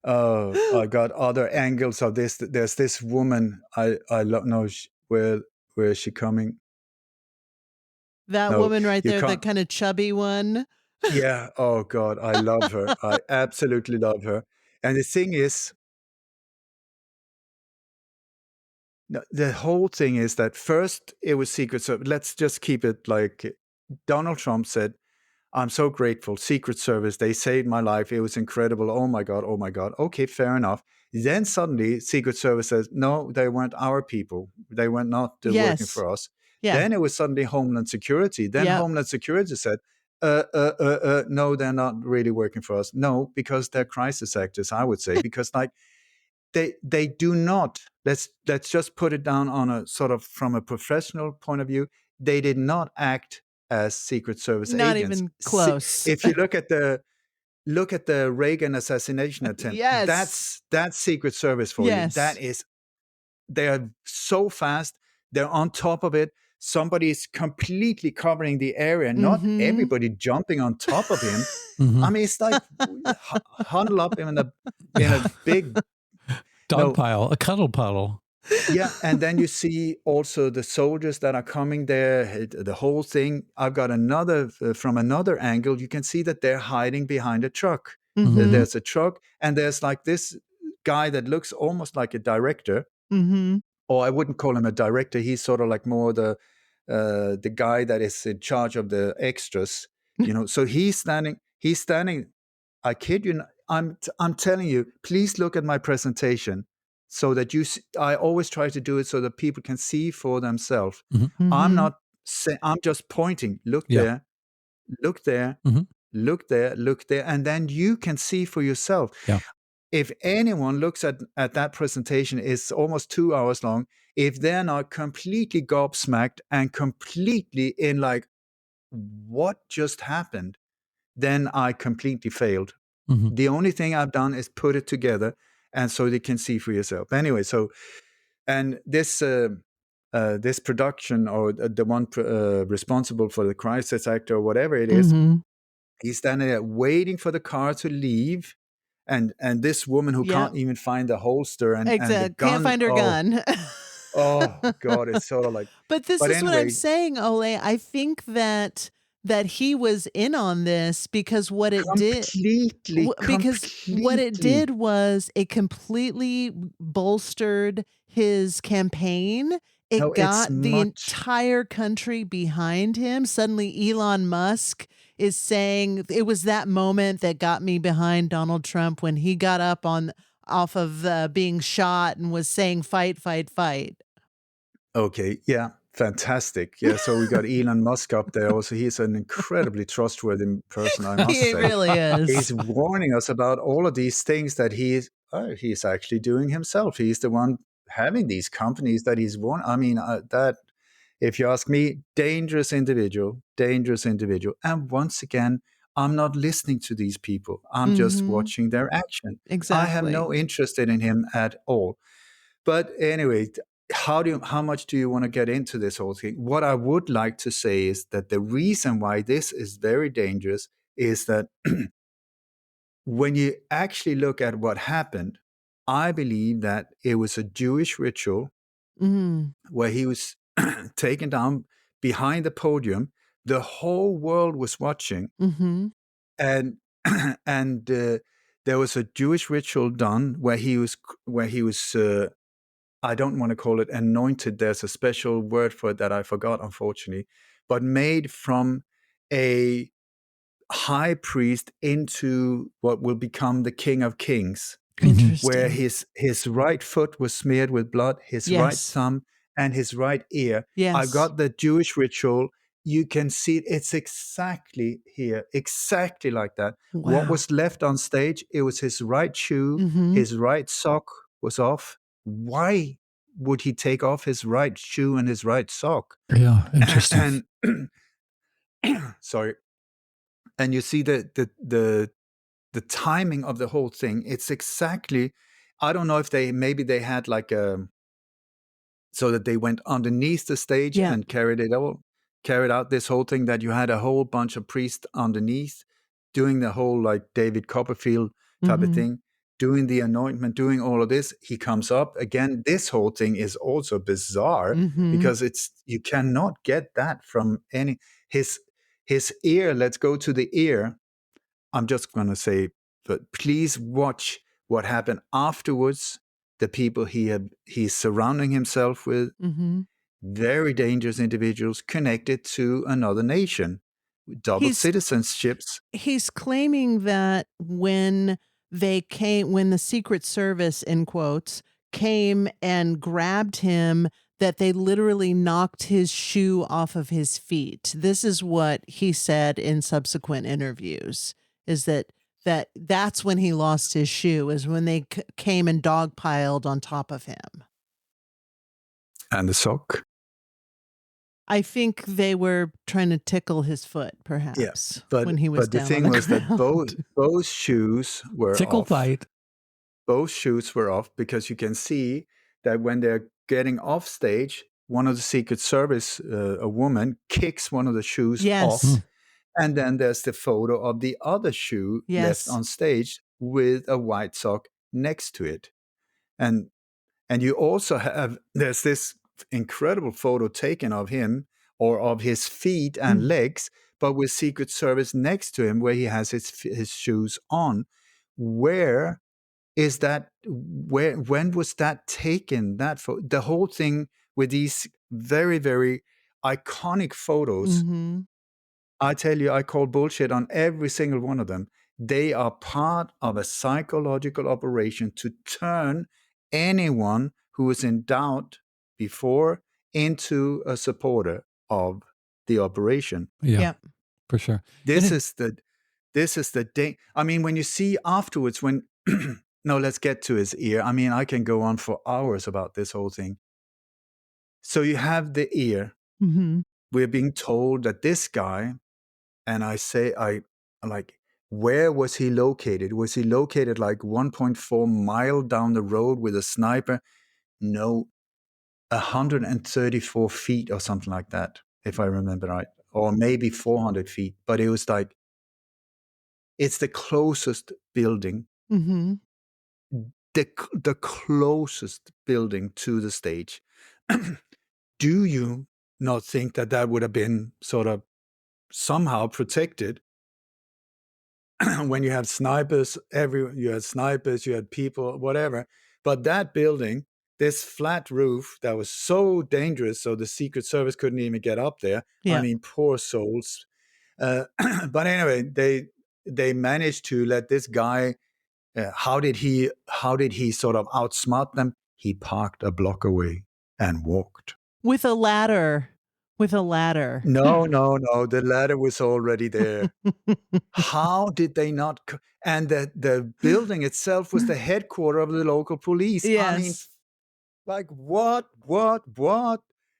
I got other angles of this. There's this woman I know. Where is she coming? That woman right there, the kind of chubby one. Yeah. Oh God, I love her. I absolutely love her. And the thing is, the whole thing is that first it was Secret Service. Let's just keep it like Donald Trump said, I'm so grateful. Secret Service, they saved my life. It was incredible. Oh my God. Okay, fair enough. Then suddenly Secret Service says, no, they weren't our people. They were not working for us. Yeah. Then it was suddenly Homeland Security. Then Homeland Security said, no, they're not really working for us. No, because they're crisis actors, I would say, because like they do not, let's just put it down on a sort of from a professional point of view, they did not act as Secret Service not agents. Even close. If you look at the Reagan assassination attempt, yes. that's Secret Service for you. That is, they are so fast. They're on top of it. Somebody is completely covering the area, not everybody jumping on top of him. I mean, it's like huddle up in a big dog pile, a cuddle puddle. Yeah, and then you see also the soldiers that are coming there, the whole thing. I've got another, from another angle, you can see that they're hiding behind a truck. Mhm. There's a truck, and there's like this guy that looks almost like a director, Mhm. or I wouldn't call him a director. He's sort of like more the guy that is in charge of the extras, So he's standing. I kid you not, I'm telling you, please look at my presentation so that I always try to do it so that people can see for themselves. Mhm. I'm Mhm. not saying, I'm just pointing, look Yeah. there, look there, Mhm. look there, look there, and then you can see for yourself. Yeah. If anyone looks at that presentation, it's almost 2 hours long. If they're not completely gobsmacked and completely in like, what just happened? Then I completely failed. Mhm. The only thing I've done is put it together, and so you can see for yourself. Anyway, and this production, or the one responsible for the crisis actor or whatever it is, Mhm. he's standing there waiting for the car to leave, and this woman who Yep. can't even find the holster and the Can't gun. find her gun. Oh God, it's sort of like. But this But is what I'm anyway, saying, Ole. I think that he was in on this because what it did completely, because what it did completely. was it completely bolstered his campaign. No, It it's got the much. entire country behind him. Suddenly, Elon Musk is saying it was that moment that got me behind Donald Trump when he got up on off of being shot and was saying fight, fight, fight. Okay, yeah, fantastic. Yeah, so we got Elon Musk up there also. He's an incredibly trustworthy person, I must He say. really is. He's warning us about all of these things that he's actually doing himself. He's the one having these companies that he's warned. I mean, that, if you ask me, dangerous individual, dangerous individual. And once again, I'm not listening to these people. I'm just Mhm. watching their action. I have Exactly. no interest in him at all. But anyway, how much do you want to get into this whole thing? What I would like to say is that the reason why this is very dangerous is that when you actually look at what happened, I believe that it was a Jewish ritual Mhm. where he was taken down behind the podium. The whole world was watching, Mhm. and and there was a Jewish ritual done where he was. I don't want to call it anointed. There's a special word for it that I forgot, unfortunately, but made from a high priest into what will become the King of Kings, Mhm. where Interesting. his right foot was smeared with blood, his right Yes. thumb, and his right ear. I've Yes. got the Jewish ritual. You can see it's exactly here, exactly like that. What Wow. was left on stage, it was his right shoe, Mhm. his right sock was off. Why would he take off his right shoe and his right sock? Yeah. Interesting. And sorry, and you see the timing of the whole thing. It's exactly. I don't know if maybe they had like a, so that they went underneath the stage Yeah. and carried out this whole thing, that you had a whole bunch of priests underneath doing the whole like David Copperfield type of Mhm. thing, doing the anointment, doing all of this. He comes up again. This whole thing is also bizarre Mhm. because you cannot get that from any his his ear. Let's go to the ear. I'm just going to say, but please watch what happened afterwards. The people he's surrounding himself with, Mhm. very dangerous individuals connected to another nation, double He's citizenships. he's claiming that when the Secret Service, in quotes, came and grabbed him, that they literally knocked his shoe off of his feet. This is what he said in subsequent interviews, is that's when he lost his shoe, is when they came and dogpiled on top of him. And the sock. I think they were trying to tickle his foot, Yeah, perhaps, but when he was but the down on thing the was that both ground. both shoes were Tickle off. fight. Both shoes were off because you can see that when they're getting off stage, one of the Secret Service, a woman, kicks one of the shoes Yes. off. And then there's the photo of the other shoe left Yes. on stage with a white sock next to it. And And you also there's this incredible photo taken of him or of his feet and legs, but with Secret Service next to him where he has his shoes on. Where is that? When was that taken? The whole thing with these very, very iconic photos. I tell you, I call bullshit on every single one of them. They are part of a psychological operation to turn anyone who is in doubt before into a supporter of the operation. Yeah, for sure. This is the day. I mean, when you see afterwards, when no, let's get to his ear. I mean, I can go on for hours about this whole thing. So you have the ear. We're being told that this guy, and I like, where was he located? Was he located like 1.4 mile down the road with a sniper? No, 134 feet or something like that, if I remember right, or maybe 400 feet. But it was like, it's the closest building, the closest building to the stage. Do you not think that would have been sort of somehow protected? When you have snipers, you had snipers, you had people, whatever. But that building, this flat roof that was so dangerous, so the Secret Service couldn't even get up there. I mean, poor souls. But anyway, they managed to let this guy. How did he sort of outsmart them? He parked a block away and walked. With a ladder. No. The ladder was already there. How did they not? And the building itself was the headquarters of the local police. Yes. I mean, like what?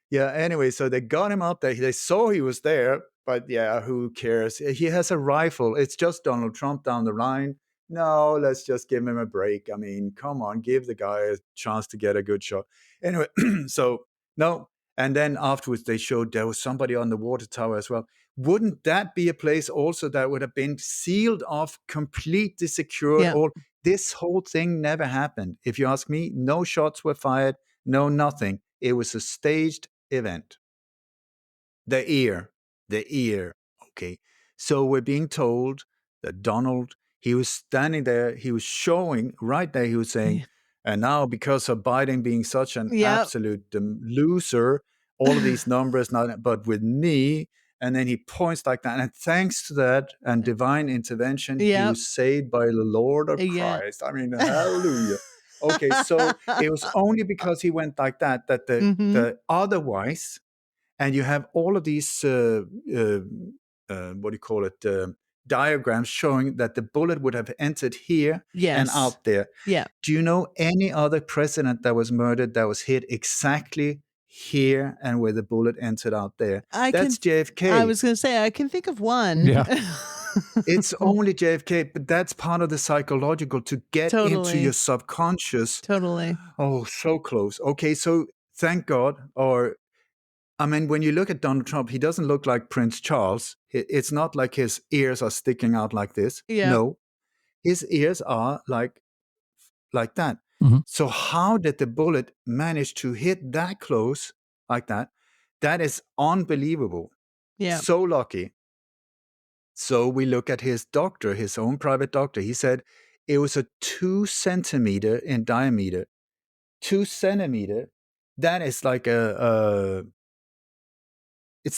Yeah, anyway, so they got him up there. They saw he was there, but yeah, who cares? He has a rifle. It's just Donald Trump down the line. No, let's just give him a break. I mean, come on, give the guy a chance to get a good shot. Anyway, so no. And then afterwards, they showed there was somebody on the water tower as well. Wouldn't that be a place also that would have been sealed off, completely secure? Yeah. Or this whole thing never happened. If you ask me, no shots were fired, no nothing. It was a staged event. The ear. Okay. So we're being told that Donald, he was standing there, he was showing right there, he was saying, and now because of Biden being such an absolute loser, all of these numbers, but with me, and then he points like that. And thanks to that and divine intervention, he was saved by the Lord of Christ. I mean, hallelujah. Okay, so it was only because he went like that the otherwise, and you have all of these, what do you call it, diagrams showing that the bullet would have entered here and out there. Yeah. Do you know any other president that was murdered that was hit exactly here and where the bullet entered out there? That's JFK. I was going to say, I can think of one. Yeah. It's only JFK, but that's part of the psychological to get into your subconscious. Totally. Oh, so close. Okay, so thank God. Or, I mean, when you look at Donald Trump, he doesn't look like Prince Charles. It's not like his ears are sticking out like this. Yeah. No, his ears are like that. So how did the bullet manage to hit that close like that? That is unbelievable. Yeah. So lucky. So we look at his doctor, his own private doctor. He said it was a 2 centimeter in diameter. 2 centimeter. That is like it's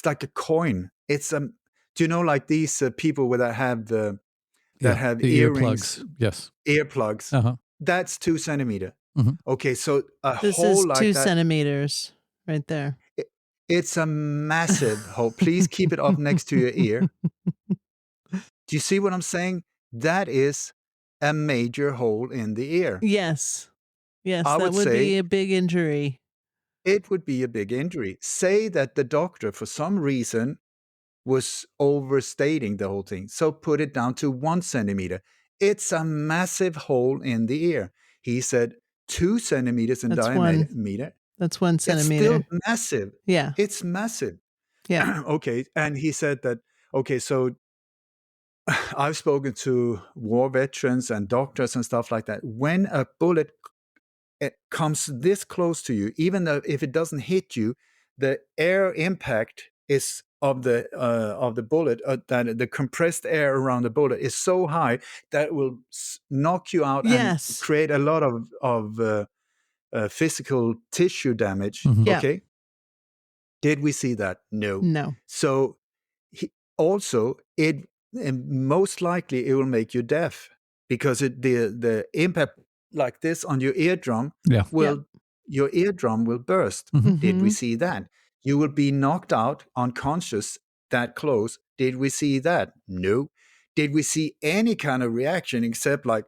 like a coin. It's do you know, like these people that have the earrings, earplugs. Yes, earplugs. That's 2 centimeter. Okay, so this hole is like 2 that, centimeters right there. It's a massive hole. Please keep it up next to your ear. Do you see what I'm saying? That is a major hole in the ear. Yes. Yes, I that would would be say a big injury. it would be a big injury. Say that the doctor, for some reason, was overstating the whole thing. So put it down to 1 centimeter. It's a massive hole in the ear. He said 2 centimeters in diameter. That's 1 centimeter. It's still massive. Yeah. It's massive. Yeah. Okay. And he said that, okay, so I've spoken to war veterans and doctors and stuff like that. When a bullet it comes this close to you, even though if it doesn't hit you, the air impact is of the bullet, that the compressed air around the bullet is so high that it will knock you out and Yes. create a lot of physical tissue damage. Yeah. Okay. Did we see that? No. No. So also, most likely it will make you deaf, because the impact like this on your eardrum your eardrum will burst. Did we see that? You will be knocked out unconscious that close. Did we see that? No. Did we see any kind of reaction except like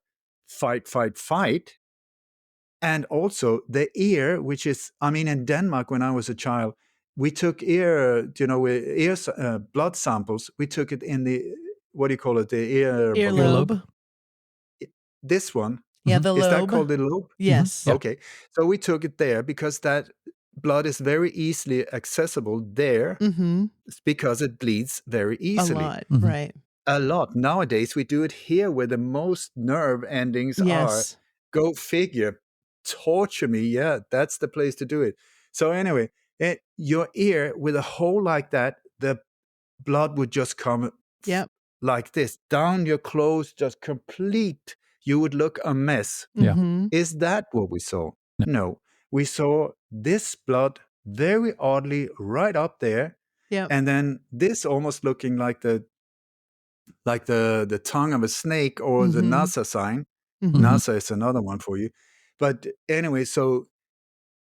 fight, fight, fight? And also the ear, which is, I mean, in Denmark when I was a child, we took blood samples. We took it in the, what do you call it? The earlobe. This one. Yeah, the lobe. Is that called the lobe? Yes. Okay. So we took it there because that blood is very easily accessible there, because it bleeds very easily. A lot, right. A lot. Nowadays, we do it here where the most nerve endings are. Go figure. Torture me. Yeah, that's the place to do it. So anyway, your ear with a hole like that, the blood would just come like this down your clothes, just complete. You would look a mess. Is that what we saw? No. We saw this blood very oddly right up there. And then this almost looking like the tongue of a snake, or the NASA sign. NASA is another one for you. But anyway, so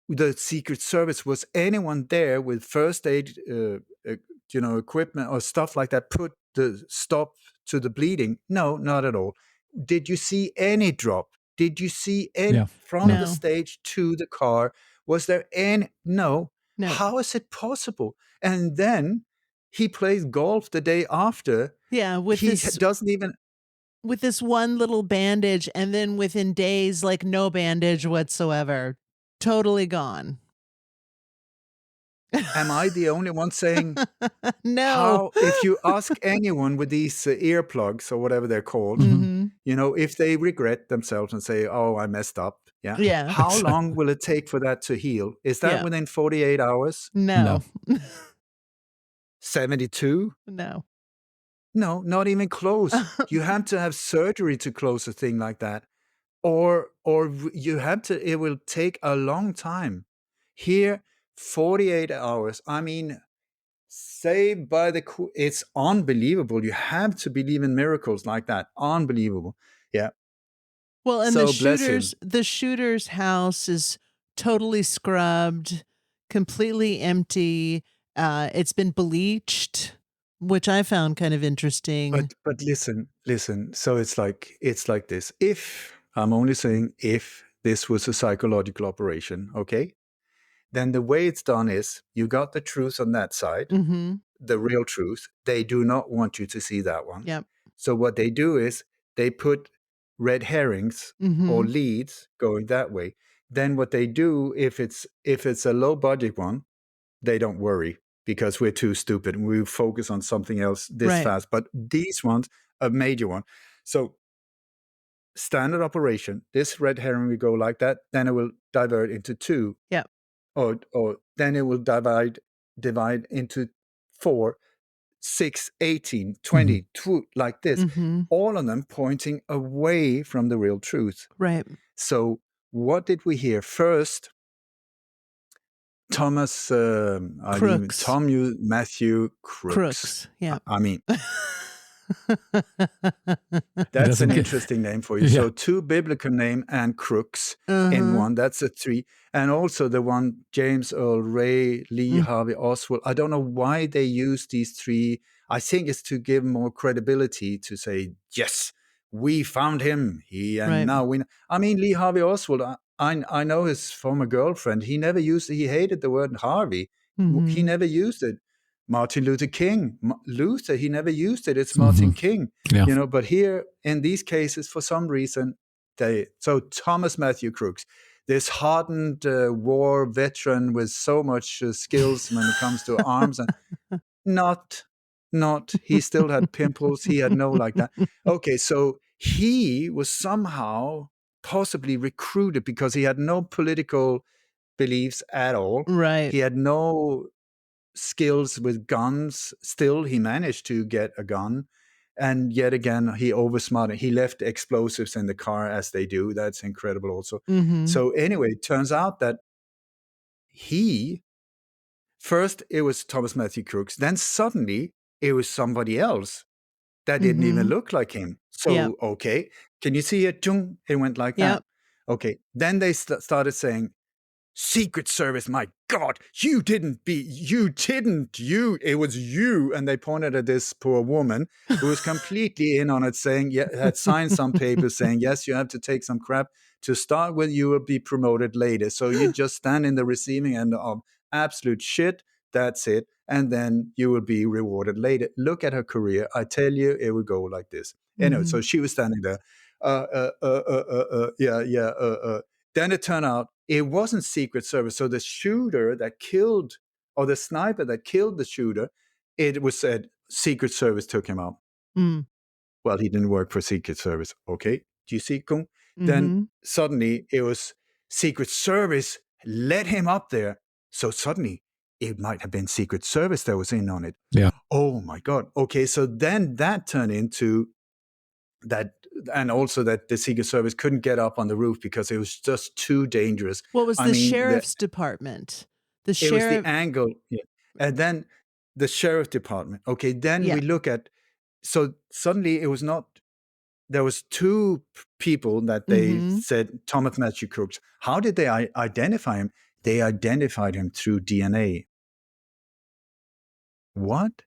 the Secret Service, was anyone there with first aid equipment or stuff like that, put the stop to the bleeding? No, not at all. Did you see any drop? Did you see any from the stage to the car? Was there any? No. How is it possible? And then he plays golf the day after. Yeah, with this one little bandage, and then within days, like no bandage whatsoever. Totally gone. Am I the only one saying no? If you ask anyone with these earplugs or whatever they're called, if they regret themselves and say, "Oh, I messed up," how long will it take for that to heal? Is that within 48 hours? No. 72? No. No, not even close. You have to have surgery to close a thing like that. Or you have to, it will take a long time. Here, 48 hours. I mean, saved by it's unbelievable. You have to believe in miracles like that. Unbelievable. Yeah. Well, and the shooter's house is totally scrubbed, completely empty. It's been bleached, which I found kind of interesting. But listen. So it's like this. I'm only saying if this was a psychological operation, okay? Then the way it's done is you got the truth on that side, the real truth. They do not want you to see that one. Yep. So what they do is they put red herrings or leads going that way. Then what they do, if it's a low budget one, they don't worry because we're too stupid and we focus on something else fast. But these ones, a major one. So standard operation, this red herring will go like that, then it will divert into 2. Yeah. Or then it will divide into 4, 6, 18, 20, 2, like this. All of them pointing away from the real truth. Right. So what did we hear? First, Matthew Crooks. Yeah. I mean... That's an interesting name for you. Yeah. So 2 biblical name and Crooks in one. That's a 3. And also the one James Earl Ray, Lee Harvey Oswald. I don't know why they use these 3. I think it's to give more credibility to say, yes, we found him. Now we know. I mean, Lee Harvey Oswald, I know his former girlfriend. He hated the word Harvey. He never used it. Martin Luther King, he never used it. It's Martin King, but here in these cases, for some reason, so Thomas Matthew Crooks, this hardened war veteran with so much skills when it comes to arms, and not, he still had pimples. He had no like that. Okay. So he was somehow possibly recruited because he had no political beliefs at all. Right. He had no skills with guns. Still, he managed to get a gun. And yet again, he oversmarted. He left explosives in the car, as they do. That's incredible also. So anyway, it turns out that first it was Thomas Matthew Crooks. Then suddenly it was somebody else that didn't even look like him. Yep. So, okay, can you see it? Chung, it went like Yep. that. Okay, then they started saying, Secret Service, my God, it was you. And they pointed at this poor woman who was completely in on it, saying, yeah, had signed some papers saying, yes, you have to take some crap to start with, you will be promoted later. So you just stand in the receiving end of absolute shit. That's it. And then you will be rewarded later. Look at her career. I tell you, it will go like this. Anyway, so she was standing there. Then it turned out it wasn't Secret Service. So the shooter that killed, or the sniper that killed the shooter, it was said Secret Service took him out. Well, he didn't work for Secret Service. Okay, do you see, Kung? Then suddenly it was Secret Service led him up there. So suddenly it might have been Secret Service that was in on it. Yeah. Oh my God. Okay, so then that turned into that, and also that the Secret Service couldn't get up on the roof because it was just too dangerous. What was the sheriff's department? It was the angle. Yeah. And then the sheriff department. Okay, then we look at, so suddenly it was not, there was two people that they said Thomas Matthew Crooks. How did they identify him? They identified him through DNA. What?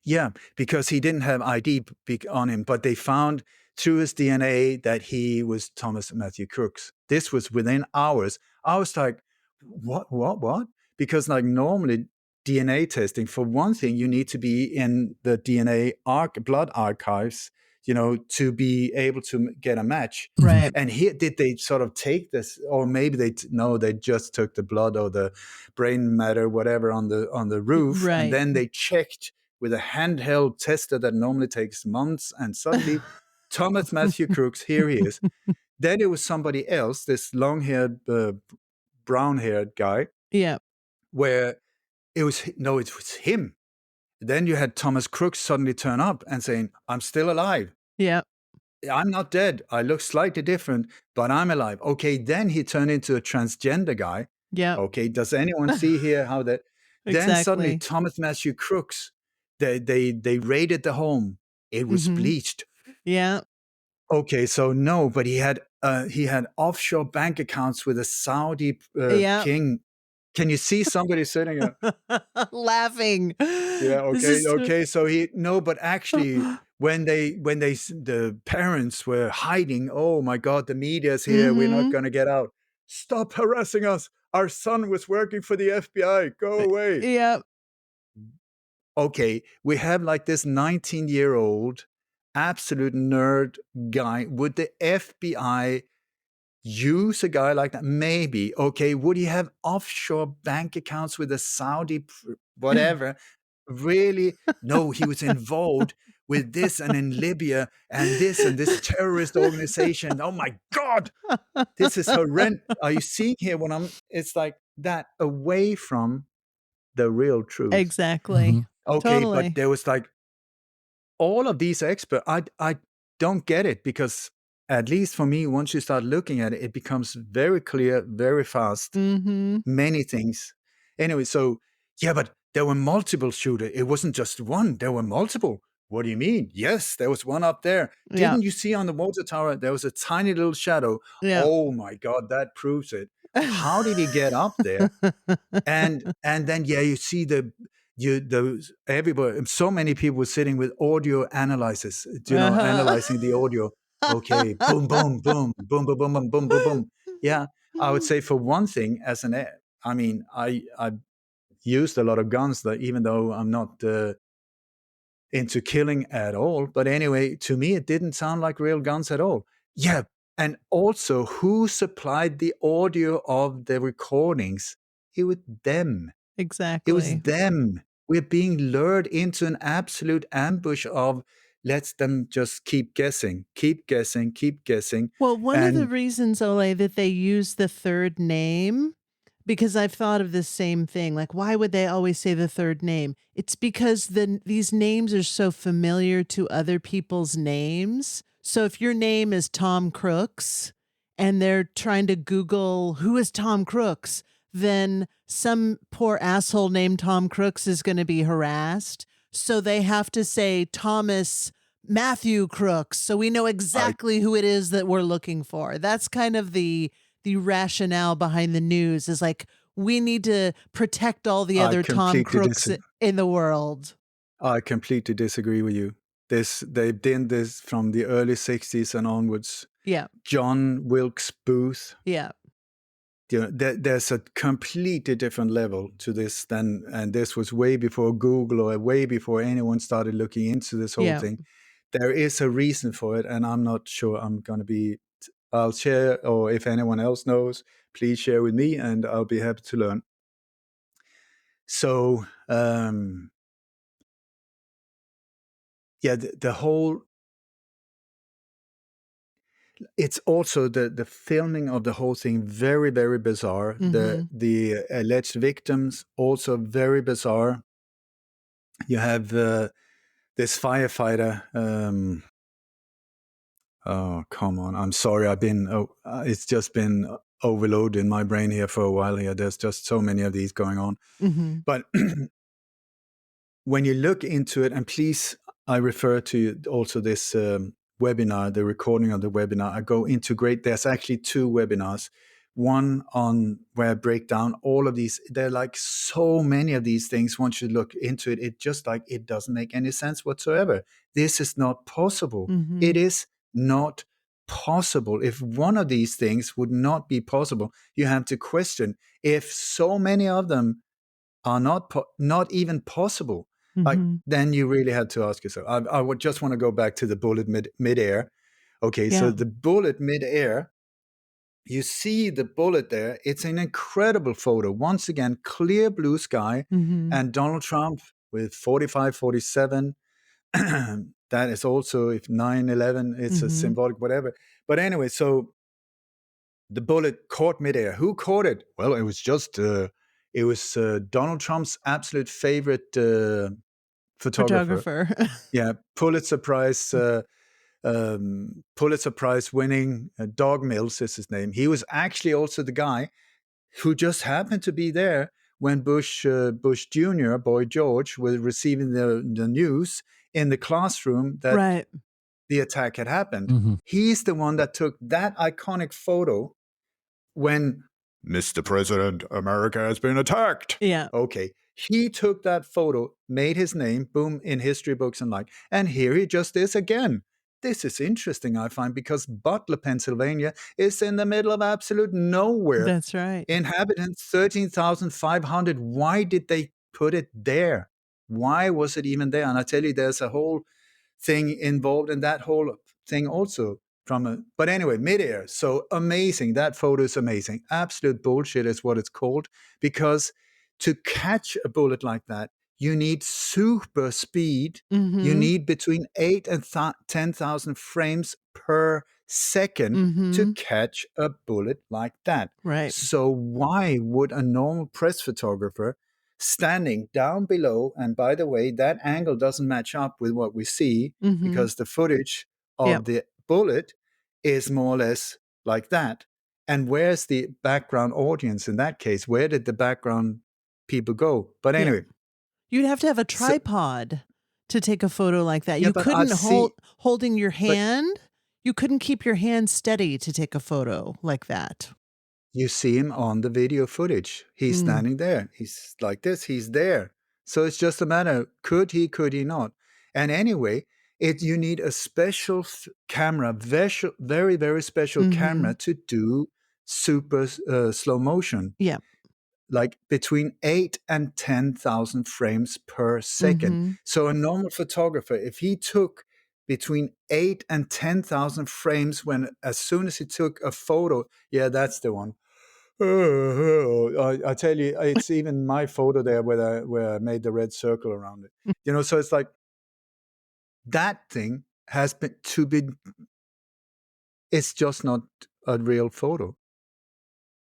Yeah, because he didn't have ID on him, but they found through his DNA that he was Thomas Matthew Crooks. This was within hours. I was like, what? Because like normally DNA testing, for one thing, you need to be in the DNA blood archives, to be able to get a match. Right. And here, did they sort of take this, or maybe they just took the blood or the brain matter, whatever, on the roof, Right. and then they checked with a handheld tester that normally takes months, and suddenly Thomas Matthew Crooks, here he is. Then it was somebody else, this long-haired, brown-haired guy. Yeah. Where it was him. Then you had Thomas Crooks suddenly turn up and saying, I'm still alive. Yeah. I'm not dead. I look slightly different, but I'm alive. Okay, then he turned into a transgender guy. Yeah. Okay, does anyone see here how that? Exactly. Then suddenly Thomas Matthew Crooks, they raided the home. It was bleached. Yeah. Okay, so no, but he had offshore bank accounts with a Saudi king. Can you see somebody sitting there laughing? Yeah. Okay. So but actually, when the parents were hiding, oh my God, the media's here. We're not going to get out. Stop harassing us. Our son was working for the FBI. Go away. Yeah. Okay. We have like this 19-year-old absolute nerd guy. Would the FBI use a guy like that? Maybe. Okay, would he have offshore bank accounts with a Saudi whatever? Really? No, he was involved with this and in Libya and this terrorist organization. Oh my God, this is horrendous. Are you seeing here it's like that, away from the real truth. Exactly. Okay, Totally. but there was like all of these experts. I don't get it, because at least for me, once you start looking at it, it becomes very clear, very fast, many things. Anyway, so, yeah, but there were multiple shooters. It wasn't just one. There were multiple. What do you mean? Yes, there was one up there. Yeah. Didn't you see on the water tower, there was a tiny little shadow? Yeah. Oh, my God, that proves it. How did he get up there? And then, yeah, you see everybody, so many people were sitting with audio analyzers, analyzing the audio. Okay, boom, boom, boom, boom, boom, boom, boom, boom, boom, boom. Yeah, I would say for one thing, I used a lot of guns, even though I'm not into killing at all. But anyway, to me, it didn't sound like real guns at all. Yeah, and also, who supplied the audio of the recordings? It was them. Exactly. It was them. We're being lured into an absolute ambush of lets them just keep guessing. Well, one of the And reasons, Ole, that they use the third name, because I've thought of the same thing. Like, why would they always say the third name? It's because these names are so familiar to other people's names. So if your name is Tom Crooks and they're trying to Google who is Tom Crooks, then some poor asshole named Tom Crooks is going to be harassed. So they have to say Thomas Matthew Crooks, so we know I exactly who it is that we're looking for. That's kind of the rationale behind the news, is like, we need to protect all the I other Tom completely Crooks in the world. I completely disagree with you. They've done this from the early 60s and onwards. Yeah. John Wilkes Booth. Yeah. There's a completely different level to this and this was way before Google or way before anyone started looking into this whole Yeah. thing. There is a reason for it, and I'm not sure I'm going to be. I'll share, or if anyone else knows, please share with me, and I'll be happy to learn. So, yeah, the whole. It's also the filming of the whole thing very, very bizarre. Mm-hmm. The alleged victims also very bizarre. You have this firefighter. Oh, come on! I'm sorry. It's just been overload in my brain here for a while. Here, there's just so many of these going on. Mm-hmm. But when you look into it, and please, I refer to also this webinar, the recording of the webinar. I go into there's actually two webinars. One on where I break down all of these. There are like so many of these things. Once you look into it, it just like, it doesn't make any sense whatsoever. This is not possible. Mm-hmm. It is not possible. If one of these things would not be possible, you have to question if so many of them are not even possible. Like, Mm-hmm. then you really had to ask yourself. I would just want to go back to the bullet midair. Okay, so Yeah. the bullet midair, you see the bullet there. It's an incredible photo. Once again, clear blue sky, Mm-hmm. and Donald Trump with 45, 47. That is also, if 9/11, it's a Mm-hmm. symbolic whatever. But anyway, so the bullet caught midair. Who caught it? Well, it was just Donald Trump's absolute favorite photographer. Photographer. Yeah, Pulitzer Prize winning Dog Mills is his name. He was actually also the guy who just happened to be there when Bush Jr., Boy George, was receiving the news in the classroom that Right. the attack had happened. Mm-hmm. He's the one that took that iconic photo when Mr. President, America has been attacked. Yeah. Okay. He took that photo, made his name, boom, in history books and like, and here he just is again. This is interesting, I find, because Butler, Pennsylvania is in the middle of absolute nowhere. That's right. Inhabitants, 13,500. Why did they put it there? Why was it even there? And I tell you, there's a whole thing involved in that whole thing also. But anyway, midair. So amazing. That photo is amazing. Absolute bullshit is what it's called, because to catch a bullet like that, you need super speed. Mm-hmm. You need between 8 and 10,000 frames per second Mm-hmm. to catch a bullet like that. Right. So why would a normal press photographer standing down below, and by the way, that angle doesn't match up with what we see, Mm-hmm. because the footage of Yep. the bullet is more or less like that. And where's the background audience in that case? Where did the background people go? But Yeah. anyway, You'd have to have a tripod to take a photo like that. Yeah, You but couldn't I've holding your hand. You couldn't keep your hand steady to take a photo like that. you see him on the video footage. He's standing there. He's like this. He's there. So it's just a matter, could he not? And anyway, you need a special camera, very, very special camera to do super slow motion. Yeah. Like between 8 and 10,000 frames per second. Mm-hmm. So a normal photographer, if he took between 8 and 10,000 frames as soon as he took a photo, yeah, that's the one. I tell you, it's even my photo there where I made the red circle around it. So it's like, that thing has been to be. It's just not a real photo.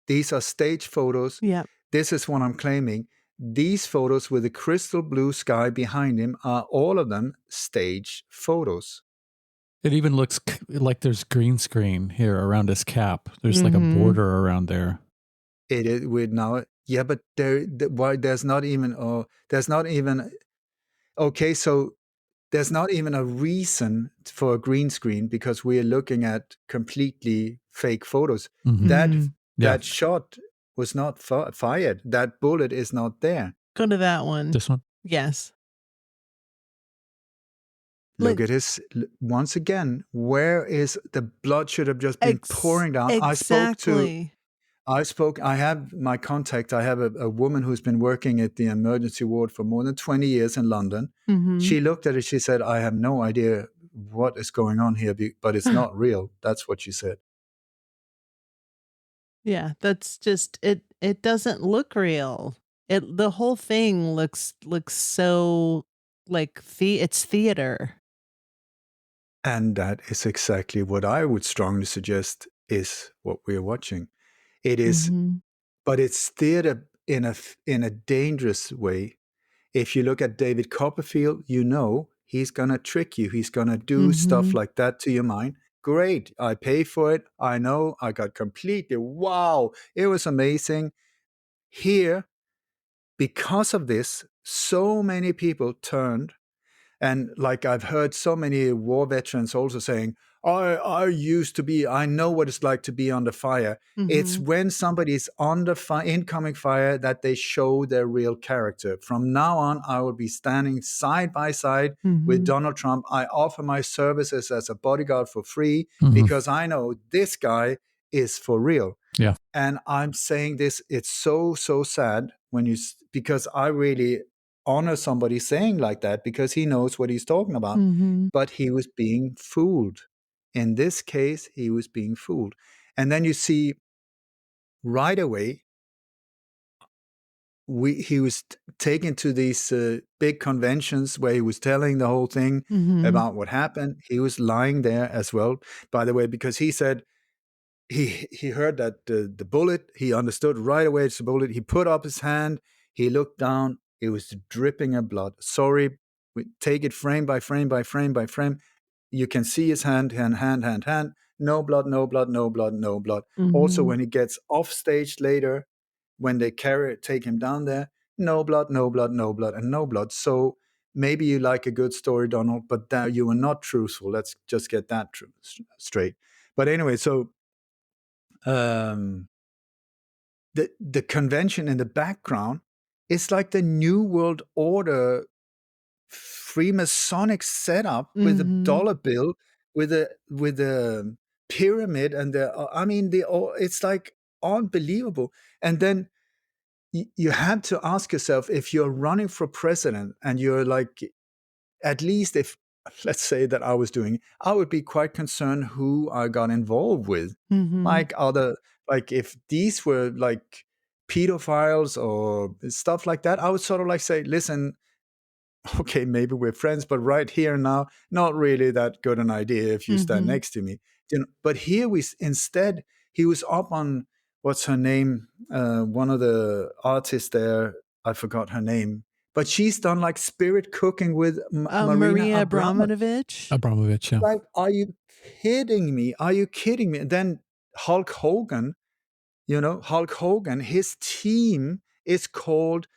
These are stage photos. Yeah. This is what I'm claiming. These photos with the crystal blue sky behind him are all of them stage photos. It even looks like there's green screen here around his cap. There's like a Mm-hmm. border around there. It is with now, yeah, but why there's not even okay. So there's not even a reason for a green screen because we are looking at completely fake photos. Mhm. That Mhm. Yeah. that shot was not fired. That bullet is not there. Go to that one. This one? Yes. Look at his once again. Where is the blood? Should have just been pouring down. Exactly. I have my contact. I have a woman who's been working at the emergency ward for more than 20 years in London. Mm-hmm. She looked at it. She said, I have no idea what is going on here, but it's not real. That's what she said. Yeah, that's just it. It doesn't look real. The whole thing looks so like it's theater. And that is exactly what I would strongly suggest is what we're watching. It is, Mm-hmm. but it's theater in a dangerous way. If you look at David Copperfield, you know he's gonna trick you. He's gonna do stuff Mm-hmm. like that to your mind. Great, I pay for it. I know I got completely wow. It was amazing. Here, because of this, so many people turned. And like I've heard so many war veterans also saying, I used to be, I know what it's like to be under fire. It's Mm-hmm. when somebody's under incoming fire that they show their real character. From now on, I will be standing side by side with Mm-hmm. Donald Trump. I offer my services as a bodyguard for free Mhm. because I know this guy is for real. Yeah. And I'm saying this, it's so sad when because I really honor somebody saying like that because he knows what he's talking about. Mm-hmm. But he was being fooled. In this case, he was being fooled. And then you see right away, he was taken to these big conventions where he was telling the whole thing Mm-hmm. about what happened. He was lying there as well, by the way, because he said he heard that the bullet, he understood right away it's a bullet. He put up his hand, he looked down, it was dripping of blood. Sorry, we take it frame by frame by frame by frame. You can see his hand. No blood, no blood, no blood, no blood. Also, Mm-hmm. when he gets off stage later, when they take him down there, no blood, no blood, no blood, and no blood. So maybe you like a good story, Donald, but that you were not truthful. Let's just get that straight. But anyway, so the convention in the background is like the New World Order Freemasonic setup with a Mm-hmm. dollar bill, with a pyramid, and it's like unbelievable. And then you have to ask yourself, if you're running for president and you're like, at least if let's say that I was doing, I would be quite concerned who I got involved with. Mm-hmm. Like if these were like pedophiles or stuff like that, I would sort of like say, listen, okay, maybe we're friends, but right here now, not really that good an idea if you stand Mm-hmm. next to me. But here instead, he was up on, what's her name? One of the artists there, I forgot her name, but she's done like spirit cooking with Marina Maria Abramovic. Abramovich, yeah. Like, are you kidding me? Are you kidding me? And then Hulk Hogan, his team is called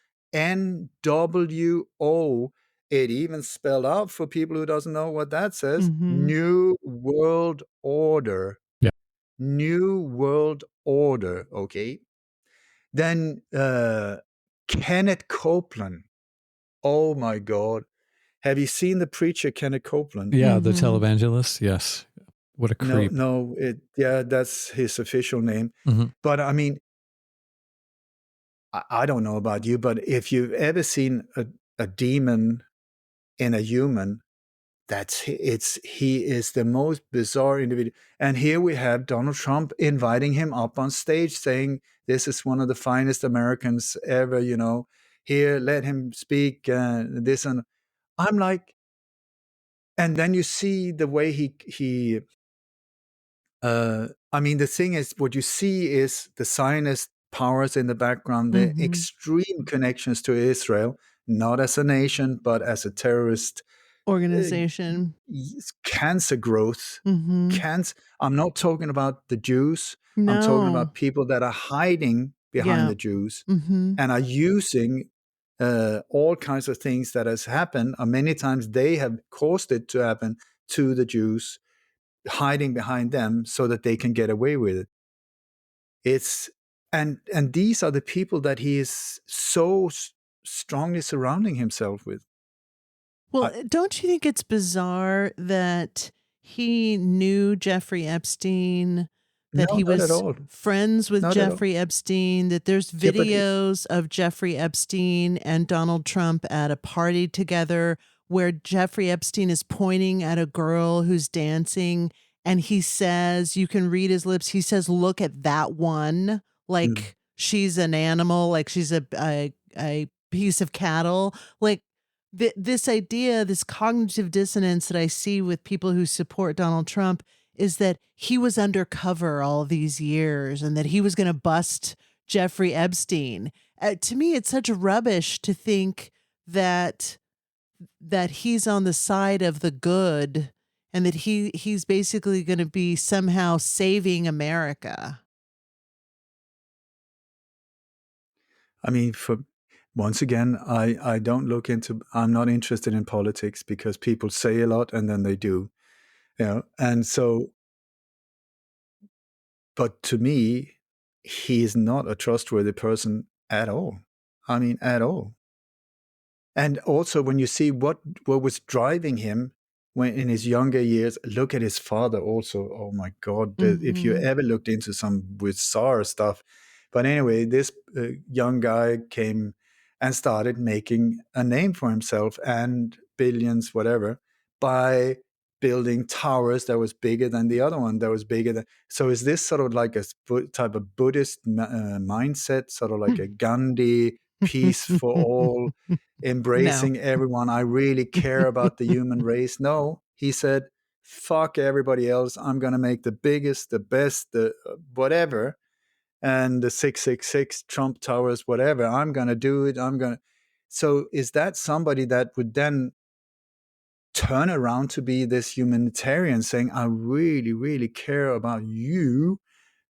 NWO. It even spelled out for people who doesn't know what that says. Mm-hmm. New World Order. Yeah. New World Order. Okay. Then Kenneth Copeland. Oh my God. Have you seen the preacher Kenneth Copeland? Yeah, the Mm-hmm. televangelist. Yes. What a creep. No, that's his official name. Mhm. But I mean, I don't know about you, but if you've ever seen a demon in a human, he is the most bizarre individual. And here we have Donald Trump inviting him up on stage, saying, "This is one of the finest Americans ever." Here, let him speak. This and I'm like, and then you see the way he I mean, the thing is, what you see is the Zionist powers in the background, the Mm-hmm. extreme connections to Israel, not as a nation, but as a terrorist uh, Organization. cancer growth. Mm-hmm. Cancer. I'm not talking about the Jews. I'm talking No. about people that are hiding behind Yeah. the Jews Mm-hmm. and are using all kinds of things that has happened. And many times they have caused it to happen to the Jews, hiding behind them so that they can get away with it. It's and these are the people that he is so strongly surrounding himself with. Well, I, don't you think it's bizarre that he knew Jeffrey Epstein, that no, he not at was all. friends with Not at all. Jeffrey Epstein, that there's Yeah, but videos of Jeffrey Epstein and Donald Trump at a party together where Jeffrey Epstein is pointing at a girl who's dancing and he says, you can read his lips, he says, look at that one, mm, like she's an animal, like she's a piece of cattle. Like, this idea, this cognitive dissonance that I see with people who support Donald Trump is that he was undercover all these years and that he was going to bust Jeffrey Epstein. To me, it's such rubbish to think that he's on the side of the good and that he's basically going to be somehow saving America. I mean, for once again, I don't look into. I'm not interested in politics because people say a lot and then they do, And so, but to me, he is not a trustworthy person at all. I mean, at all. And also, when you see what was driving him when in his younger years, look at his father. Also, oh my God, if you Mm-hmm. ever looked into some bizarre stuff. But anyway, this young guy came and started making a name for himself and billions, whatever, by building towers that was bigger than the other one that was bigger than. So is this sort of like a type of Buddhist mindset, sort of like a Gandhi peace for all, No. embracing everyone? I really care about the human race. No, he said, fuck everybody else. I'm going to make the biggest, the best, the whatever. And the 666 Trump Towers, whatever. I'm going to do it. I'm going to. So is that somebody that would then turn around to be this humanitarian saying, I really, really care about you,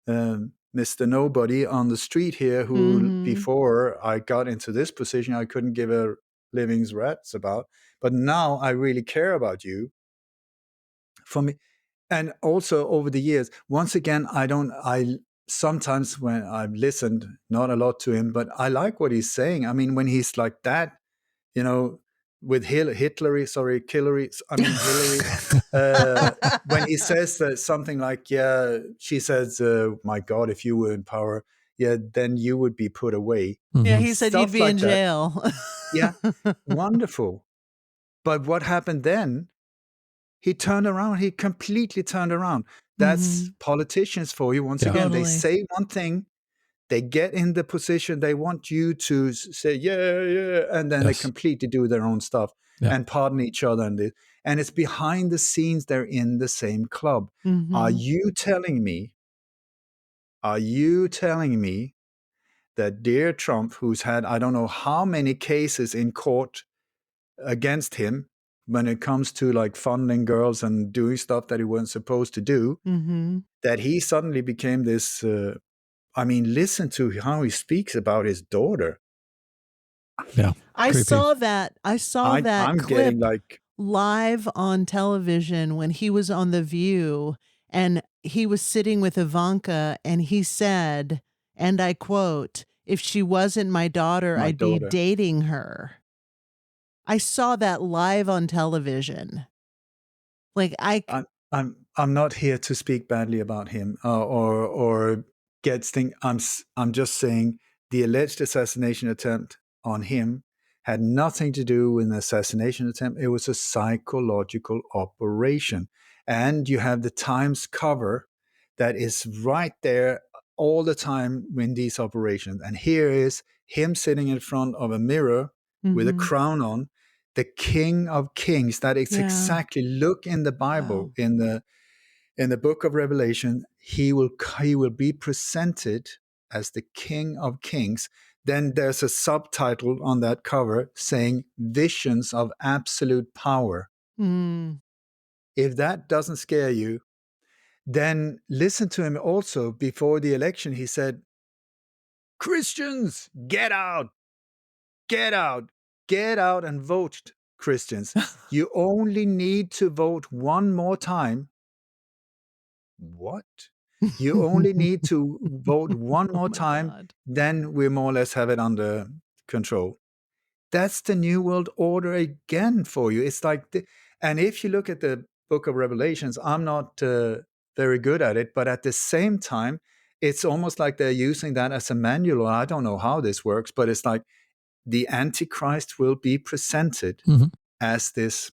Mr. Nobody on the street here, who Mm-hmm. before I got into this position, I couldn't give a living's rats about. But now I really care about you. For me, and also over the years, once again, I sometimes when I've listened, not a lot to him, but I like what he's saying. I mean, when he's like that, you know, with Hillary, I mean Hillary, when he says something like, yeah, she says, my God, if you were in power, yeah, then you would be put away. Yeah, Mm-hmm. he said you'd Stuff be in like that. jail. Yeah, wonderful. But what happened then? He turned around. He completely turned around. Mm-hmm. That's politicians for you. Once Yeah. again, they Totally. say one thing, they get in the position, they want you to say, yeah, yeah, and then they Yes. completely do their own stuff Yeah. and pardon each other. And it's behind the scenes, they're in the same club. Are Mm-hmm. you telling me, that dear Trump, who's had, I don't know how many cases in court against him when it comes to like funding girls and doing stuff that he wasn't supposed to do, Mm-hmm. that he suddenly became this. I mean, listen to how he speaks about his daughter. Yeah. I Creepy. saw that. I saw that I'm getting clip like, live on television when he was on The View and he was sitting with Ivanka and he said, and I quote, if she wasn't my daughter, my I'd be daughter. dating her. I saw that live on television. Like I'm not here to speak badly about him or get thing. I'm just saying the alleged assassination attempt on him had nothing to do with an assassination attempt. It was a psychological operation, and you have the Times cover that is right there all the time in these operations. And here is him sitting in front of a mirror with a mm-hmm. crown on, the King of Kings. That is Yeah. exactly, look in the Bible, Wow. in the book of Revelation, he will be presented as the King of Kings. Then there's a subtitle on that cover saying visions of absolute power. Mm. If that doesn't scare you, then listen to him also before the election. He said, Christians, get out, get out, get out and vote, Christians. You only need to vote one more time. What? You only need to vote one Oh more my time, God. then we more or less have it under control. That's the New World Order again for you. It's like, and if you look at the book of Revelations, I'm not very good at it, but at the same time, it's almost like they're using that as a manual. I don't know how this works, but it's like the Antichrist will be presented as this.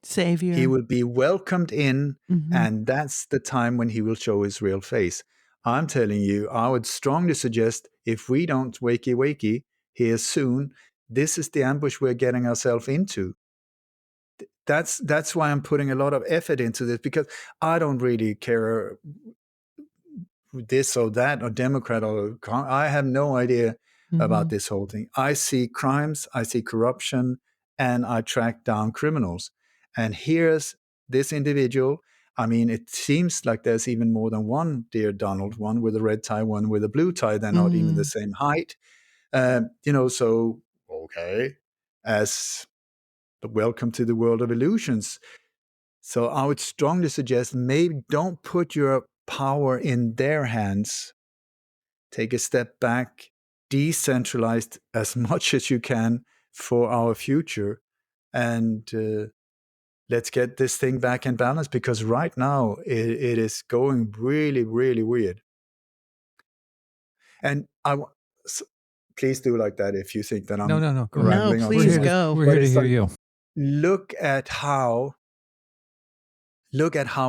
Savior. He will be welcomed in, Mhm. and that's the time when he will show his real face. I'm telling you, I would strongly suggest if we don't wakey here soon, this is the ambush we're getting ourselves into. That's why I'm putting a lot of effort into this, because I don't really care this or that or Democrat or I have no idea about this whole thing. I see crimes, I see corruption, and I track down criminals. And here's this individual. I mean, it seems like there's even more than one Dear Donald, one with a red tie, one with a blue tie. They're not even the same height. So, okay, as welcome to the world of illusions. So I would strongly suggest maybe don't put your power in their hands. Take a step back, decentralize as much as you can for our future, and let's get this thing back in balance, because right now it is going really, really weird. And please do like that if you think that I'm No. Go ahead. rambling No, on too please much. go. We're But here to it's hear like, you. look at how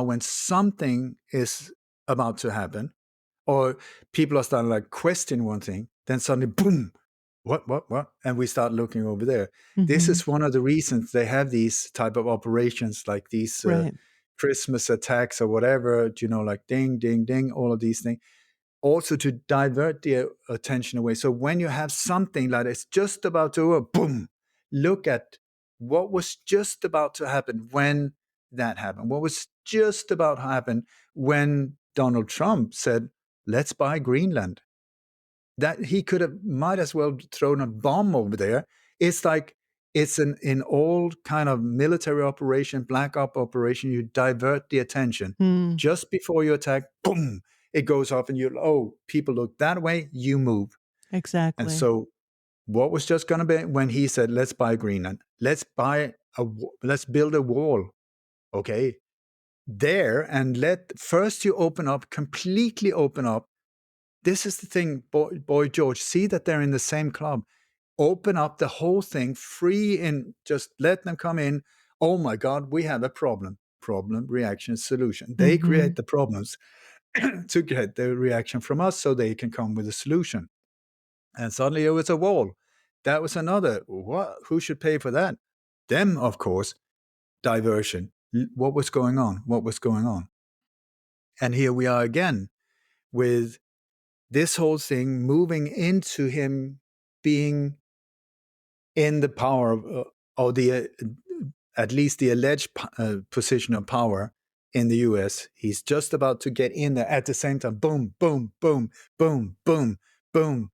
when something is about to happen, or people are starting like question one thing, then suddenly boom, what, and we start looking over there. This is one of the reasons they have these type of operations, like these Right. Christmas attacks or whatever, like ding, ding, ding, all of these things, also to divert the attention away. So when you have something like it's just about to boom, look at what was just about to happen when that happened. What was just about to happen when Donald Trump said, let's buy Greenland. That he might as well thrown a bomb over there. It's like it's an old kind of military operation, black op operation. You divert the attention just before you attack. Boom! It goes off, and people look that way. You move, Exactly. and so what was just going to be when he said, "Let's buy Greenland. Let's build a wall." Okay, there, and first you completely open up. This is the thing, boy George, see that they're in the same club. Open up the whole thing free and just let them come in. Oh my God, we have a problem. Problem, reaction, solution. They create the problems to get the reaction from us so they can come with a solution. And suddenly it was a wall. That was another. What? Who should pay for that? Them, of course. Diversion. What was going on? What was going on? And here we are again with this whole thing moving into him being in the power of the at least the alleged position of power in the US. He's just about to get in there at the same time. Boom, boom, boom, boom, boom, boom,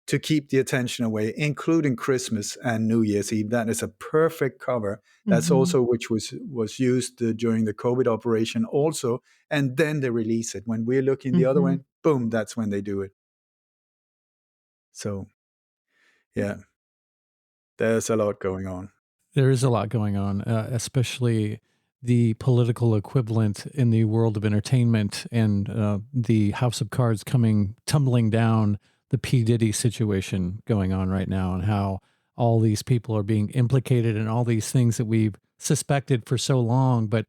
to keep the attention away, including Christmas and New Year's Eve. That is a perfect cover. That's also which was used during the COVID operation also. And then they release it. When we're looking the other way, boom, that's when they do it. So, yeah, there's a lot going on. There is a lot going on, especially the political equivalent in the world of entertainment and the House of Cards tumbling down, the P. Diddy situation going on right now, and how all these people are being implicated in all these things that we've suspected for so long. But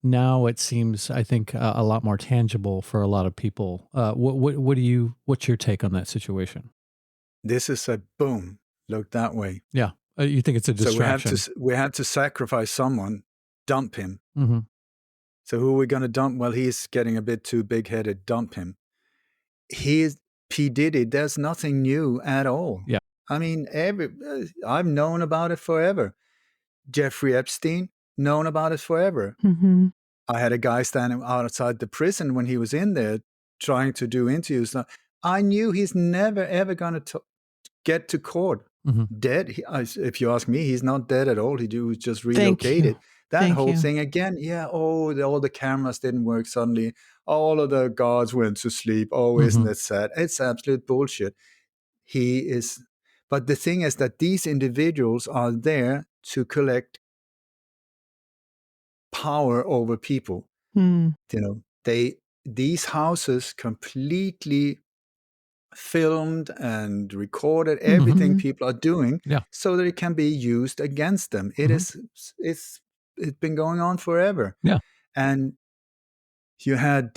now it seems, I think, a lot more tangible for a lot of people. What's your take on that situation? This is a boom. Look that way. Yeah. You think it's a So distraction? we have to sacrifice someone, dump him. Mm-hmm. So who are we going to dump? Well, he's getting a bit too big-headed. Dump him. He's P. Diddy. There's nothing new at all. Yeah. I mean, I've known about it forever. Jeffrey Epstein, known about it forever. Mm-hmm. I had a guy standing outside the prison when he was in there trying to do interviews. I knew he's never, ever going to get to court. Mm-hmm. Dead. If you ask me, he's not dead at all. He was just Thank you. relocated. That Thank whole you. thing again. Yeah. Oh, all the cameras didn't work suddenly. All of the guards went to sleep. Oh, isn't it sad? It's absolute bullshit. He is. But the thing is that these individuals are there to collect power over people. Mm. You know, these houses completely filmed and recorded everything people are doing, so that it can be used against them. It's been going on forever. Yeah. And you had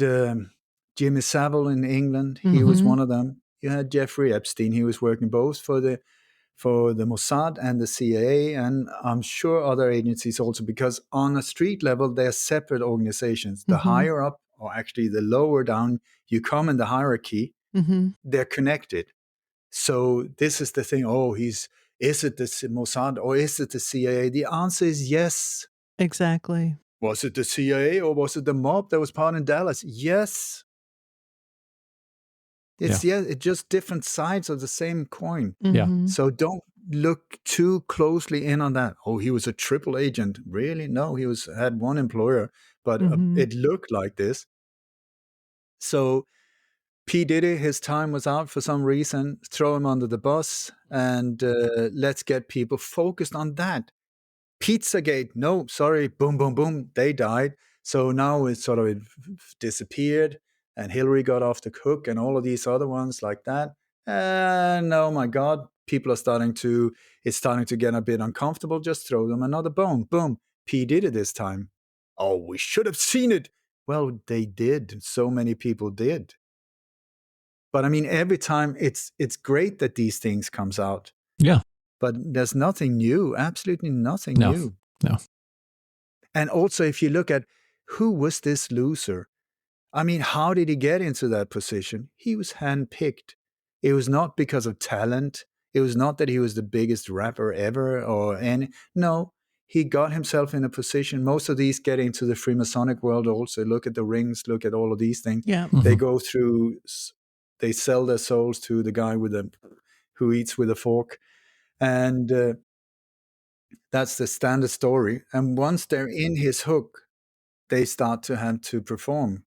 Jimmy Savile in England. He was one of them. You had Jeffrey Epstein. He was working both for the Mossad and the CIA, and I'm sure other agencies also, because on a street level, they're separate organizations. The higher up, or actually the lower down you come in the hierarchy, they're connected. So this is the thing. Oh, is it the Mossad or is it the CIA? The answer is yes. Exactly. Was it the CIA or was it the mob that was part in Dallas? Yes. It's just different sides of the same coin. Yeah. So don't look too closely in on that. Oh, he was a triple agent. Really? No, he had one employer, but it looked like this. So P. Diddy, his time was out for some reason. Throw him under the bus and let's get people focused on that. Pizzagate, no, sorry, boom, boom, boom, they died. So now it sort of disappeared, and Hillary got off the hook, and all of these other ones like that. And oh my God, people are starting to get a bit uncomfortable. Just throw them another bone. Boom, P. Diddy this time. Oh, we should have seen it. Well, they did. So many people did. But I mean, every time it's great that these things comes out. Yeah. But there's nothing new, absolutely nothing new. No. And also, if you look at who was this loser, I mean, how did he get into that position? He was handpicked. It was not because of talent. It was not that he was the biggest rapper ever no, he got himself in a position. Most of these get into the Freemasonic world also. Look at the rings, look at all of these things. Yeah. They go through, they sell their souls to the guy who eats with a fork. And that's the standard story. And once they're in his hook, they start to have to perform.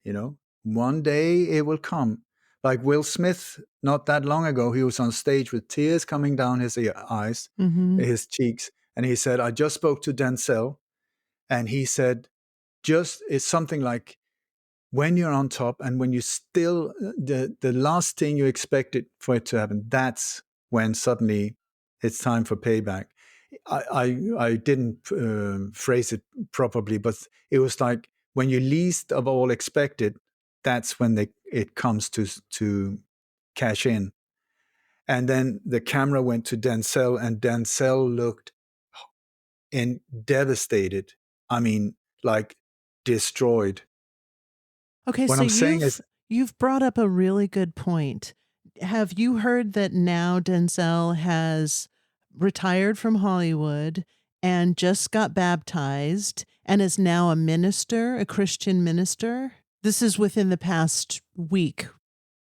You know, one day it will come. Like Will Smith, not that long ago, he was on stage with tears coming down his eyes, his cheeks. And he said, I just spoke to Denzel. And he said, it's something like, when you're on top and when you still, the last thing you expected for it to happen, that's when suddenly it's time for payback. I didn't phrase it properly, but it was like when you least of all expected, that's when it comes to cash in. And then the camera went to Denzel, and Denzel looked devastated. I mean, like destroyed. Okay, What so I'm saying is, you've brought up a really good point. Have you heard that now Denzel has retired from Hollywood and just got baptized and is now a minister, a Christian minister? This is within the past week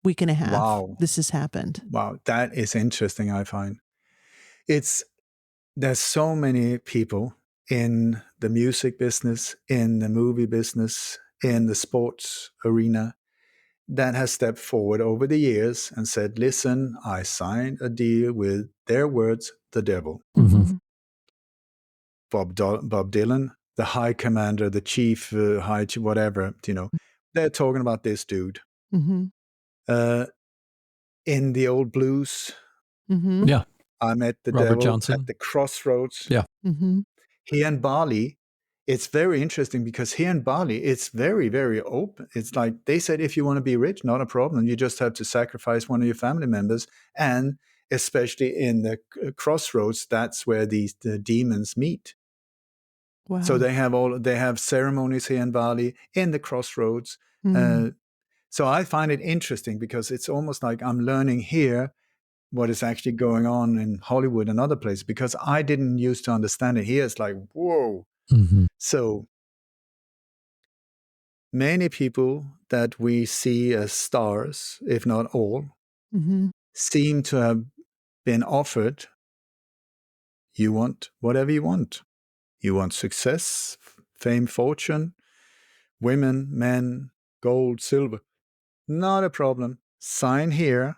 and a half. Wow. This has happened. Wow, that is interesting, I find. There's so many people in the music business, in the movie business, in the sports arena that has stepped forward over the years and said, listen, I signed a deal with, their words, the devil. Bob Dylan, the high commander, the chief, whatever, they're talking about this dude. In the old blues, Yeah. I met the Robert devil Johnson. at the crossroads. Yeah. Here in Bali, it's very interesting because here in Bali, it's very, very open. It's like they said, if you want to be rich, not a problem. You just have to sacrifice one of your family members. And especially in the crossroads. That's where the demons meet. Wow. So they have ceremonies here in Bali in the crossroads. So I find it interesting because it's almost like I'm learning here what is actually going on in Hollywood and other places, because I didn't used to understand it. Here it's like, whoa. So many people that we see as stars, if not all, seem to have been offered, you want whatever you want. You want success, fame, fortune, women, men, gold, silver. Not a problem. Sign here,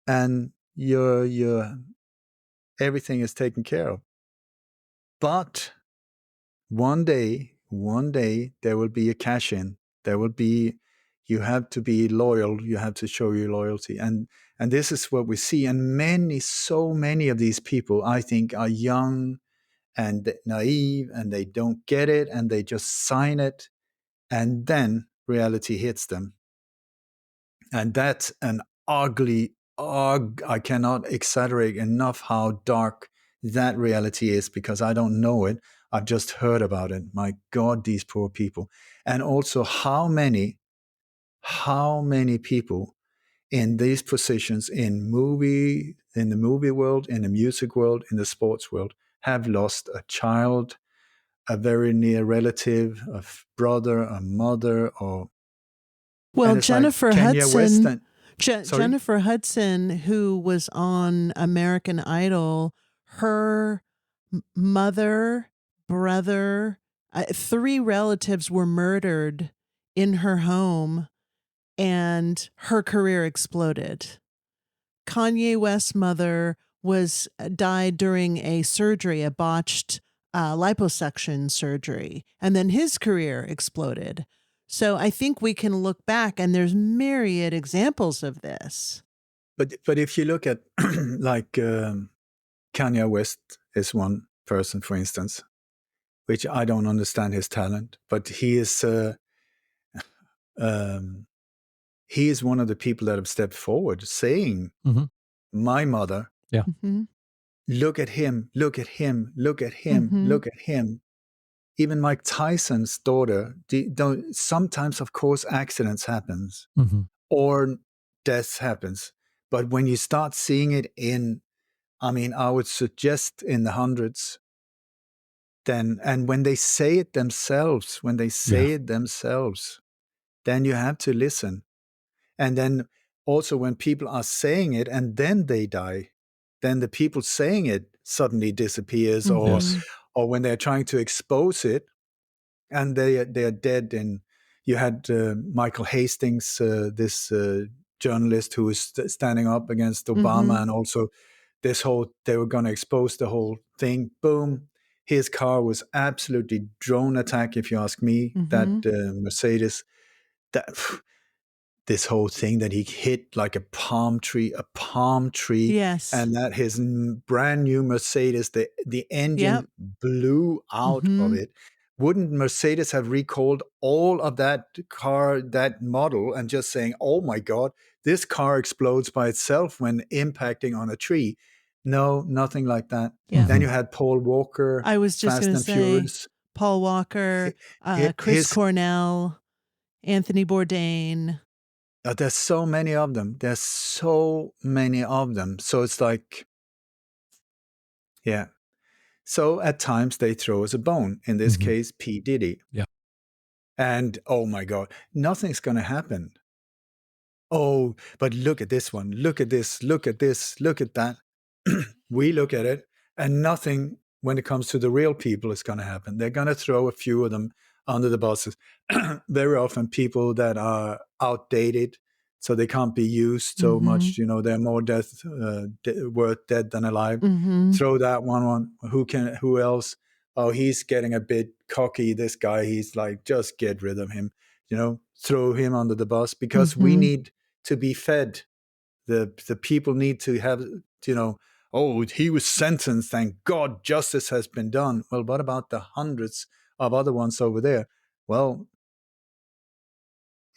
and your everything is taken care of. But one day there will be a cash in. There will be, you have to be loyal. You have to show your loyalty, and this is what we see. And so many of these people, I think, are young and naive, and they don't get it, and they just sign it, and then reality hits them. And that's an I cannot exaggerate enough how dark that reality is, because I don't know it. I've just heard about it. My God, these poor people. And also how many people in these positions in the movie world, in the music world, in the sports world, have lost a child, a very near relative, a brother, a mother, or well, Jennifer Hudson. Jennifer Hudson, who was on American Idol, her mother, brother, 3 relatives were murdered in her home, and her career exploded. Kanye West's mother died during a surgery, a botched liposuction surgery, and then his career exploded. So I think we can look back, and there's myriad examples of this. But if you look at like Kanye West is one person, for instance, which I don't understand his talent, but he is one of the people that have stepped forward, saying, "My mother, look at him, look at him, look at him, look at him." Even Mike Tyson's daughter. Sometimes, of course, accidents happens or death happens, but when you start seeing it I would suggest in the hundreds. And when they say it themselves, then you have to listen. And then also when people are saying it and then they die, then the people saying it suddenly disappears, or when they're trying to expose it and they are dead. And you had Michael Hastings, this journalist who was standing up against Obama, and also they were going to expose the whole thing. Boom. His car was absolutely drone attack, if you ask me. That Mercedes, this whole thing that he hit like a palm tree, Yes. and that his brand new Mercedes, the engine blew out of it. Wouldn't Mercedes have recalled all of that car, that model, and just saying, "Oh my God, this car explodes by itself when impacting on a tree"? No, nothing like that. Then you had Paul Walker. I was just going to say Furious. Paul Walker, Chris Cornell, Anthony Bourdain. There's so many of them. So it's like, yeah. So at times they throw us a bone. In this case, P. Diddy. Yeah. And oh my God, nothing's going to happen. Oh, but look at this one. Look at this. Look at this. Look at that. We look at it, and nothing when it comes to the real people is going to happen. They're going to throw a few of them under the buses. Very often people that are outdated, so they can't be used so much. They're more worth dead than alive. Throw that one on. Who else? Oh, he's getting a bit cocky, this guy. He's like, just get rid of him. Throw him under the bus, because we need to be fed. The people need to have, oh, he was sentenced, thank God justice has been done. Well, what about the hundreds of other ones over there? Well,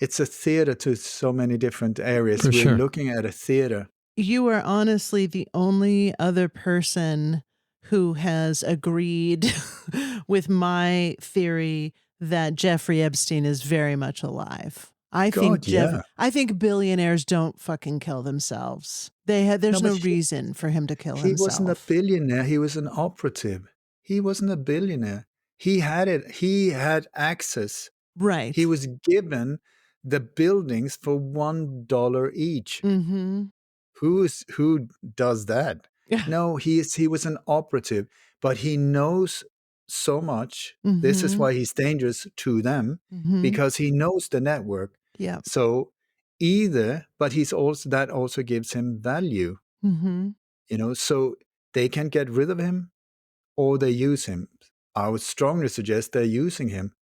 it's a theater to so many different areas. For We're sure. looking at a theater. You are honestly the only other person who has agreed with my theory that Jeffrey Epstein is very much alive. God, yeah. I think billionaires don't fucking kill themselves. There's No, but no reason for him to kill he wasn't a himself. billionaire. He was an operative. He wasn't a billionaire. He had it. He had access. Right. He was given the buildings for $1 each. Mm-hmm. Who does that? Yeah. No, he was an operative, but he knows so much. This is Mm-hmm. why he's dangerous to them, Mm-hmm. because he knows the network. Yeah. So but he's also, that also gives him value. Mm-hmm. So they can get rid of him or they use him. I would strongly suggest they're using him.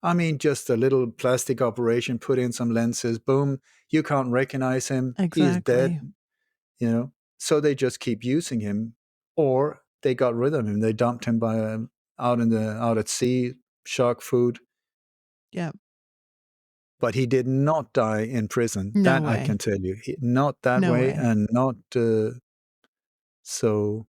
I mean, just a little plastic operation, put in some lenses, boom, you can't recognize him. Exactly. He's dead, So they just keep using him, or they got rid of him. They dumped him out at sea, shark food. Yeah. But he did not die in prison. No that way. I can tell you. Not that No way, way. and not so.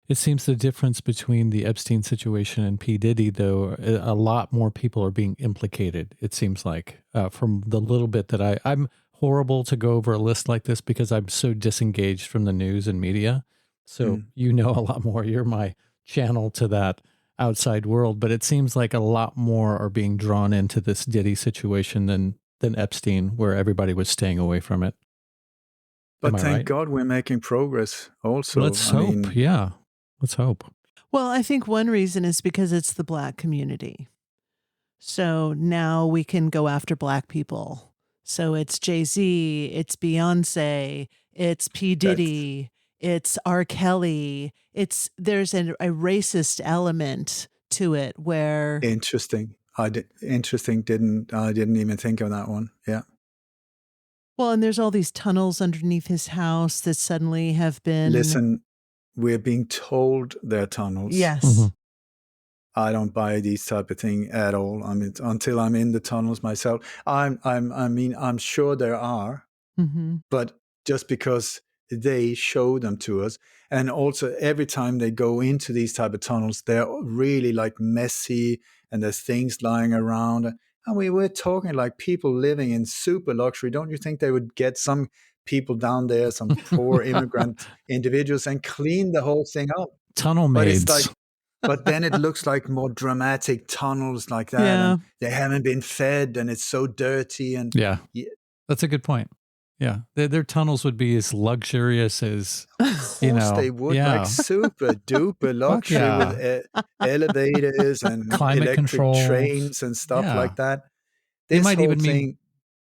It seems the difference between the Epstein situation and P. Diddy, though, a lot more people are being implicated, it seems like, from the little bit that I'm horrible to go over a list like this because I'm so disengaged from the news and media. So you know a lot more. You're my channel to that outside world. But it seems like a lot more are being drawn into this Diddy situation than Epstein, where everybody was staying away from it. But thank God we're making progress also. Let's hope. Yeah. Let's hope. Well, I think one reason is because it's the Black community. So now we can go after Black people. So it's Jay-Z, it's Beyonce, it's P. Diddy, it's R. Kelly. There's a racist element to it where... Interesting. I didn't even think of that one. Yeah. Well, and there's all these tunnels underneath his house that suddenly have been... Listen, we're being told they're tunnels. Yes. Mm-hmm. I don't buy these type of thing at all. I mean, until I'm in the tunnels myself. I'm sure there are, but just because they show them to us, and also every time they go into these type of tunnels, they're really like messy, and there's things lying around. And we're talking like people living in super luxury. Don't you think they would get some people down there, some poor immigrant individuals, and clean the whole thing up? Tunnel maids. But then it looks like more dramatic tunnels like that. Yeah. And they haven't been fed and it's so dirty. And yeah. That's a good point. Yeah. Their tunnels would be as luxurious as, they would, like super duper luxury with elevators and climate electric control trains and stuff like that. They might even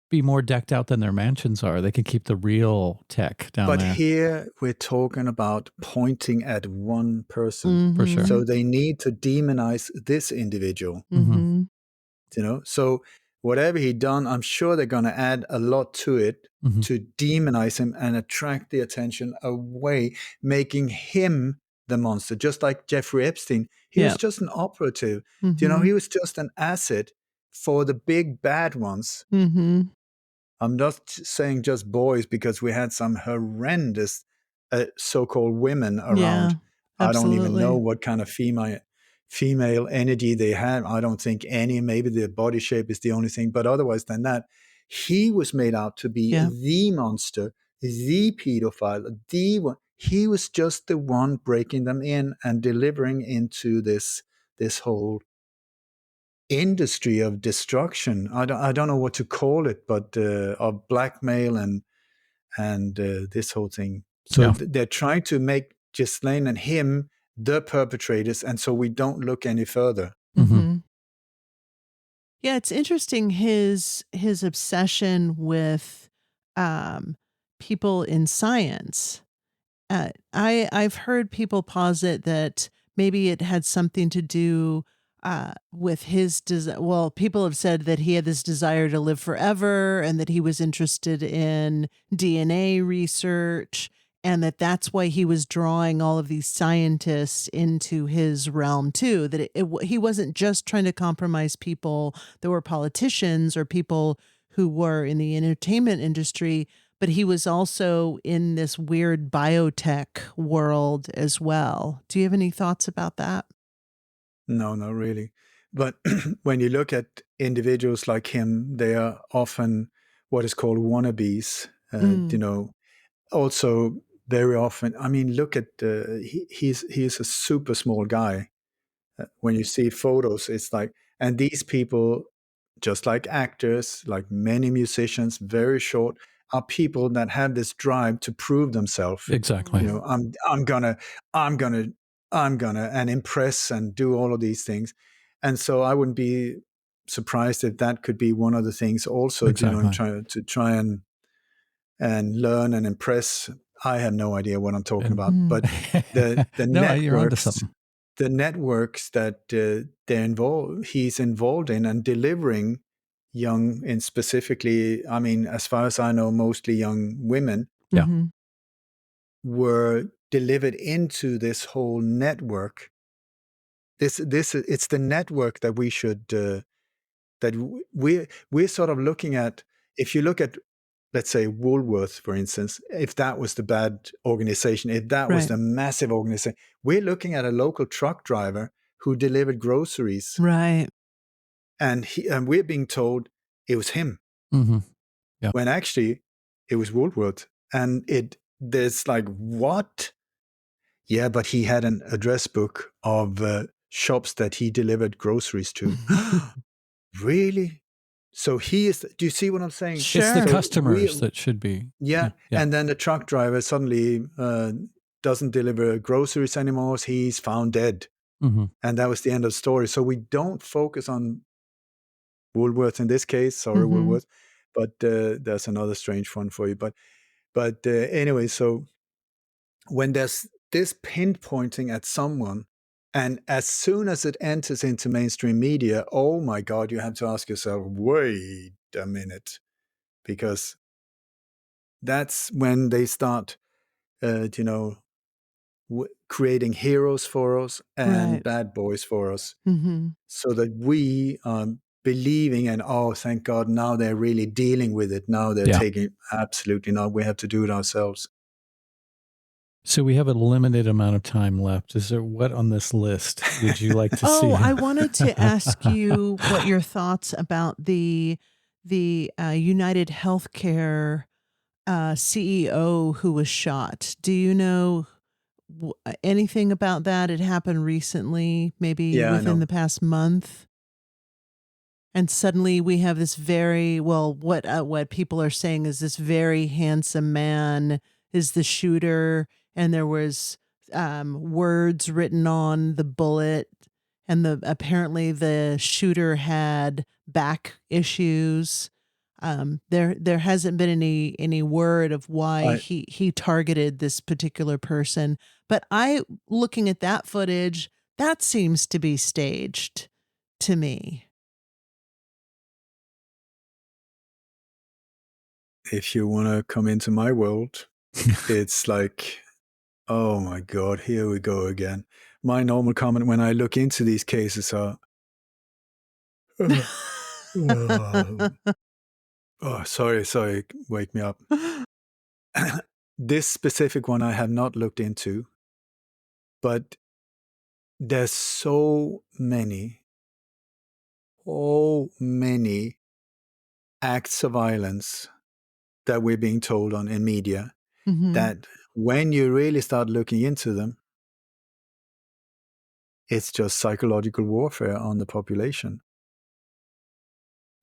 be more decked out than their mansions are. They can keep the real tech down there. But here we're talking about pointing at one person. For sure. So they need to demonize this individual. So whatever he done, I'm sure they're going to add a lot to it to demonize him and attract the attention away, making him the monster. Just like Jeffrey Epstein. He was just an operative. He was just an asset for the big bad ones. I'm not saying just boys, because we had some horrendous so-called women around. Yeah, I don't even know what kind of female energy they had. I don't think any. Maybe their body shape is the only thing. But otherwise than that, he was made out to be the monster, the pedophile, the one. He was just the one breaking them in and delivering into this whole industry of destruction. I don't know what to call it, but of blackmail and this whole thing. So they're trying to make Ghislaine and him the perpetrators, and so we don't look any further. Yeah, it's interesting his obsession with people in science. I've heard people posit that maybe it had something to do with his well, people have said that he had this desire to live forever and that he was interested in DNA research and that's why he was drawing all of these scientists into his realm too, that he wasn't just trying to compromise people that were politicians or people who were in the entertainment industry, but he was also in this weird biotech world as well. Do you have any thoughts about that? No, not really. But when you look at individuals like him, they are often what is called wannabes. Mm. Also very often. I mean, look at he's a super small guy. When you see photos, it's like, and these people, just like actors, like many musicians, very short, are people that have this drive to prove themselves. Exactly. I'm gonna, and impress and do all of these things. And so I wouldn't be surprised if that could be one of the things also, Exactly. to try and learn and impress. I have no idea what I'm talking about, but the No, you're onto networks, something. the networks that he's involved in and delivering young, and specifically, I mean, as far as I know, mostly young women, Yeah. were delivered into this whole network. It's the network that we should that we're sort of looking at. If you look at, let's say, Woolworth, for instance, if that was the bad organization, if that was Right. the massive organization, we're looking at a local truck driver who delivered groceries, Right. and we're being told it was him, Mm-hmm. Yeah. when actually it was Woolworth. And there's like, what? Yeah, but he had an address book of shops that he delivered groceries to. Really? So he is. Do you see what I'm saying? Sure. It's the So customers that should be. Yeah. Yeah. And then the truck driver suddenly doesn't deliver groceries anymore. He's found dead. Mm-hmm. And that was the end of the story. So we don't focus on Woolworth in this case. Sorry, Woolworth. But there's another strange one for you. But anyway, so when there's this pinpointing at someone, and as soon as it enters into mainstream media, oh my God, you have to ask yourself, wait a minute, because that's when they start, creating heroes for us and Right. bad boys for us, Mm-hmm. so that we are believing, and oh, thank God, now they're really dealing with it. Now they're Yeah. taking, absolutely not. We have to do it ourselves. So we have a limited amount of time left. Is there what on this list would you like to see? Oh, I wanted to ask you what your thoughts about the United Healthcare CEO who was shot. Do you know anything about that? It happened recently, maybe Yeah, I within know. the past month. And suddenly we have this what people are saying is this very handsome man is the shooter, and there was words written on the bullet, and apparently the shooter had back issues. There hasn't been any word of why I, he targeted this particular person, but looking at that footage, that seems to be staged to me. if you want to come into my world, it's like, oh my God, here we go again. My normal comment when I look into these cases are, oh, sorry, wake me up. This specific one I have not looked into, but there's so many acts of violence that we're being told on in media, that when you really start looking into them, it's just psychological warfare on the population.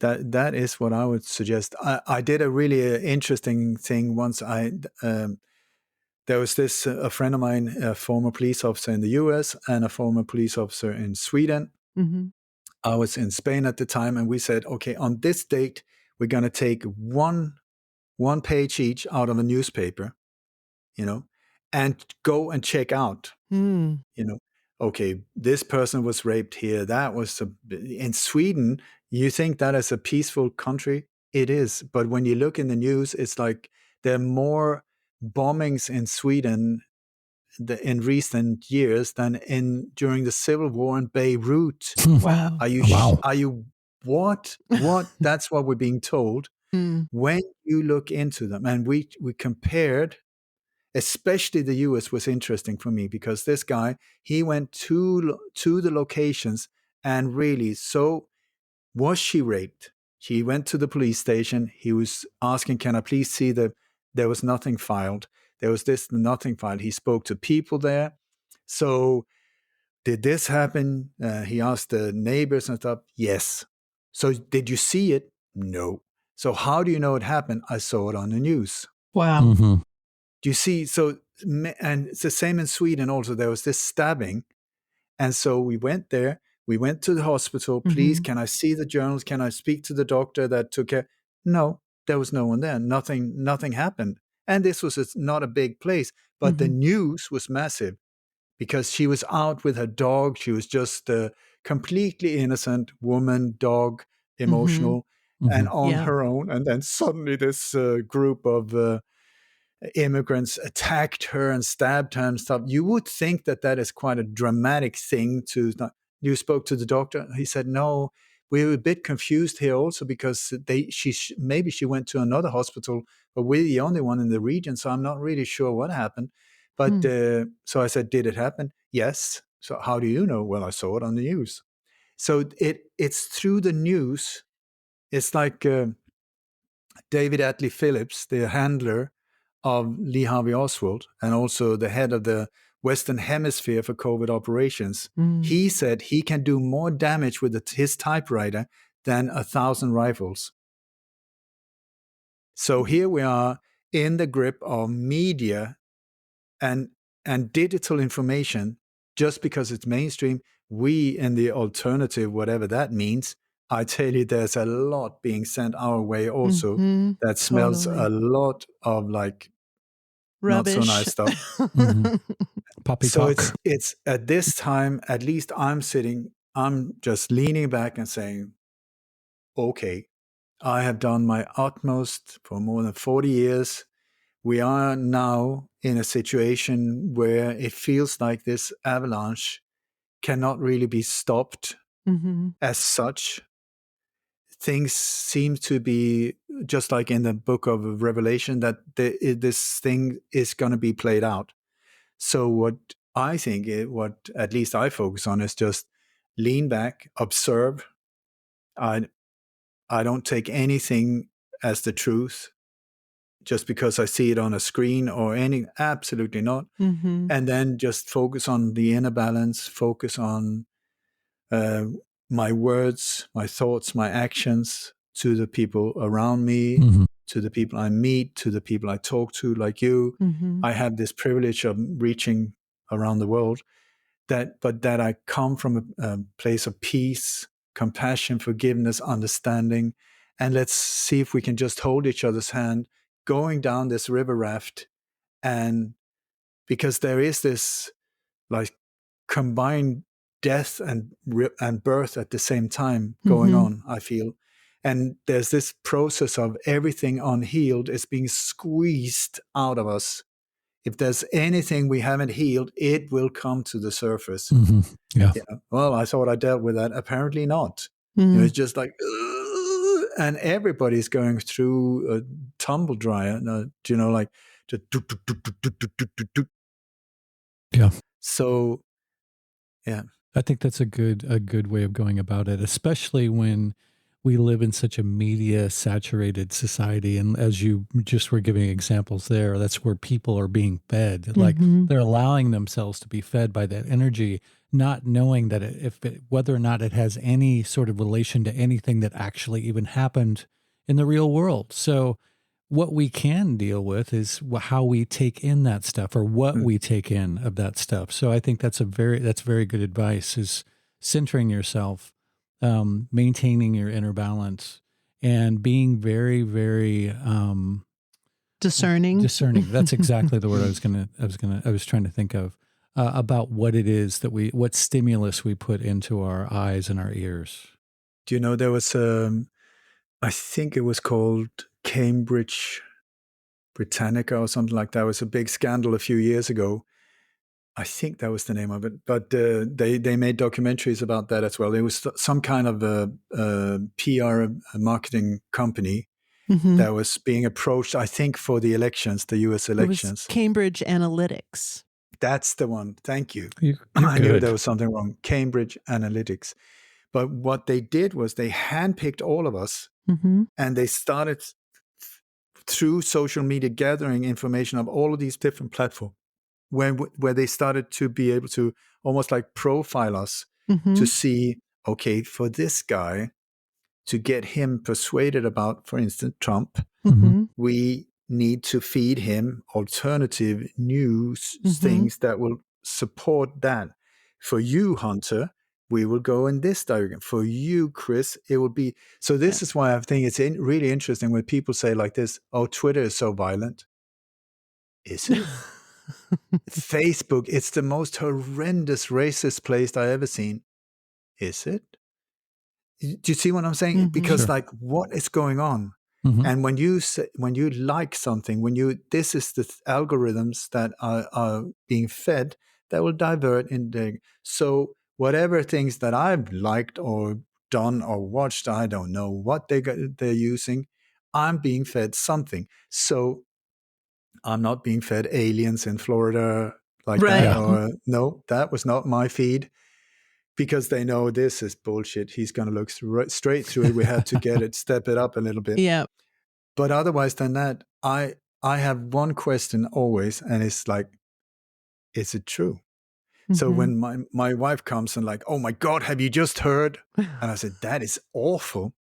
That is what I would suggest. I did a really interesting thing once. There was this a friend of mine, a former police officer in the US and a former police officer in Sweden. Mm-hmm. I was in Spain at the time, and we said, okay, on this date, we're going to take one page each out of a newspaper, and go and check out, Mm. Okay, this person was raped here. That was in Sweden. You think that is a peaceful country? It is. But when you look in the news, it's like there are more bombings in Sweden in recent years than during the civil war in Beirut. Wow. Are you what? That's what we're being told. Mm. When you look into them, and we compared, especially the US was interesting for me because this guy, he went to the locations and really, so was she raped? He went to the police station. He was asking, can I please see there was nothing filed. There was nothing filed. He spoke to people there. So did this happen? He asked the neighbors and stuff. Yes. So did you see it? No. So how do you know it happened? I saw it on the news. Wow. Mm-hmm. Do you see? So, and it's the same in Sweden also. There was this stabbing. And so we went there. We went to the hospital. Please, can I see the journals? Can I speak to the doctor that took care? No, there was no one there. Nothing happened. And this was not a big place, but the news was massive because she was out with her dog. She was just a completely innocent woman, dog, emotional, and on her own. And then suddenly this group of immigrants attacked her and stabbed her and stuff. You would think that is quite a dramatic thing to. You spoke to the doctor. He said, no, we were a bit confused here also because maybe she went to another hospital, but we're the only one in the region, so I'm not really sure what happened. But so I said, did it happen? Yes. So how do you know? Well, I saw it on the news. So it's through the news. It's like David Atlee Phillips, the handler of Lee Harvey Oswald and also the head of the Western Hemisphere for COVID operations. He said he can do more damage with his typewriter than 1,000 rifles. So here we are in the grip of media and digital information. Just because it's mainstream, we in the alternative, whatever that means, I tell you, there's a lot being sent our way also that smells a lot of like rubbish. Not so nice stuff. Poppycock. So it's at this time, at least I'm just leaning back and saying, okay, I have done my utmost for more than 40 years. We are now in a situation where it feels like this avalanche cannot really be stopped as such. Things seem to be just like in the book of Revelation that this thing is going to be played out. So what I think, what at least I focus on is just lean back, observe. I don't take anything as the truth just because I see it on a screen or absolutely not. And then just focus on the inner balance, focus on my words, my thoughts, my actions to the people around me, to the people I meet, to the people I talk to, like you. I have this privilege of reaching around the world, but that I come from a place of peace, compassion, forgiveness, understanding. And let's see if we can just hold each other's hand going down this river raft. And because there is this like combined death and birth at the same time going on, I feel. And there's this process of everything unhealed is being squeezed out of us. If there's anything we haven't healed, it will come to the surface. Yeah. Well, I thought I dealt with that. Apparently not. It's just like, and everybody's going through a tumble dryer, like just Yeah. So, yeah. I think that's a good way of going about it, especially when we live in such a media saturated society. And as you just were giving examples there, that's where people are being fed. Like they're allowing themselves to be fed by that energy, not knowing that whether or not it has any sort of relation to anything that actually even happened in the real world. So what we can deal with is how we take in that stuff or what we take in of that stuff. So I think that's very good advice, is centering yourself, maintaining your inner balance, and being very, very discerning. Discerning. That's exactly the word I was trying to think of, about what it is what stimulus we put into our eyes and our ears. Do you know there was I think it was called Cambridge Britannica or something like that. It was a big scandal a few years ago. I think that was the name of it. But they made documentaries about that as well. It was some kind of a PR marketing company that was being approached, I think, for the elections, the US It was elections. Cambridge Analytics. That's the one. Thank you. You're I knew good. there was something wrong. Cambridge Analytics. But what they did was they handpicked all of us, and they started through social media gathering information of all of these different platforms, where they started to be able to almost like profile us to see, okay, for this guy, to get him persuaded about, for instance, Trump, we need to feed him alternative news things that will support that. For you, Hunter, we will go in this direction. For you, Chris, it will be. So this is why I think it's really interesting when people say like this, oh, Twitter is so violent. Is it? Facebook, it's the most horrendous racist place I ever seen. Is it? Do you see what I'm saying? Because like, what is going on? And when you like something, this is the algorithms that are being fed that will divert in the. So whatever things that I've liked or done or watched, I don't know what they're using. I'm being fed something. So I'm not being fed aliens in Florida like that. Or no, that was not my feed. Because they know this is bullshit. He's going to look straight through it. We had to step it up a little bit. Yeah. But otherwise than that, I have one question always, and it's like, is it true? So when my wife comes and like, oh my God, have you just heard? And I said, that is awful.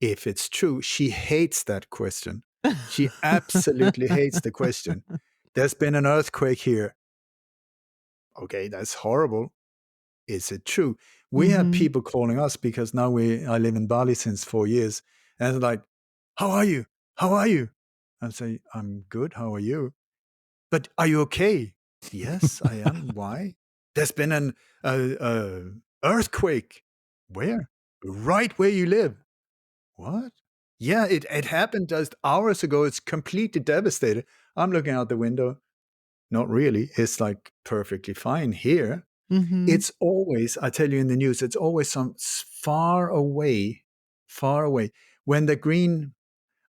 If it's true, she hates that question. She absolutely hates the question. There's been an earthquake here. Okay, that's horrible. Is it true? We have people calling us because now I live in Bali since 4 years, and they're like, how are you? How are you? I say, I'm good. How are you? But are you okay? Yes, I am. Why? There's been an earthquake. Where? Right where you live. What? Yeah, it happened just hours ago. It's completely devastated. I'm looking out the window. Not really. It's like perfectly fine here. It's always, I tell you in the news, it's always some far away. When the green,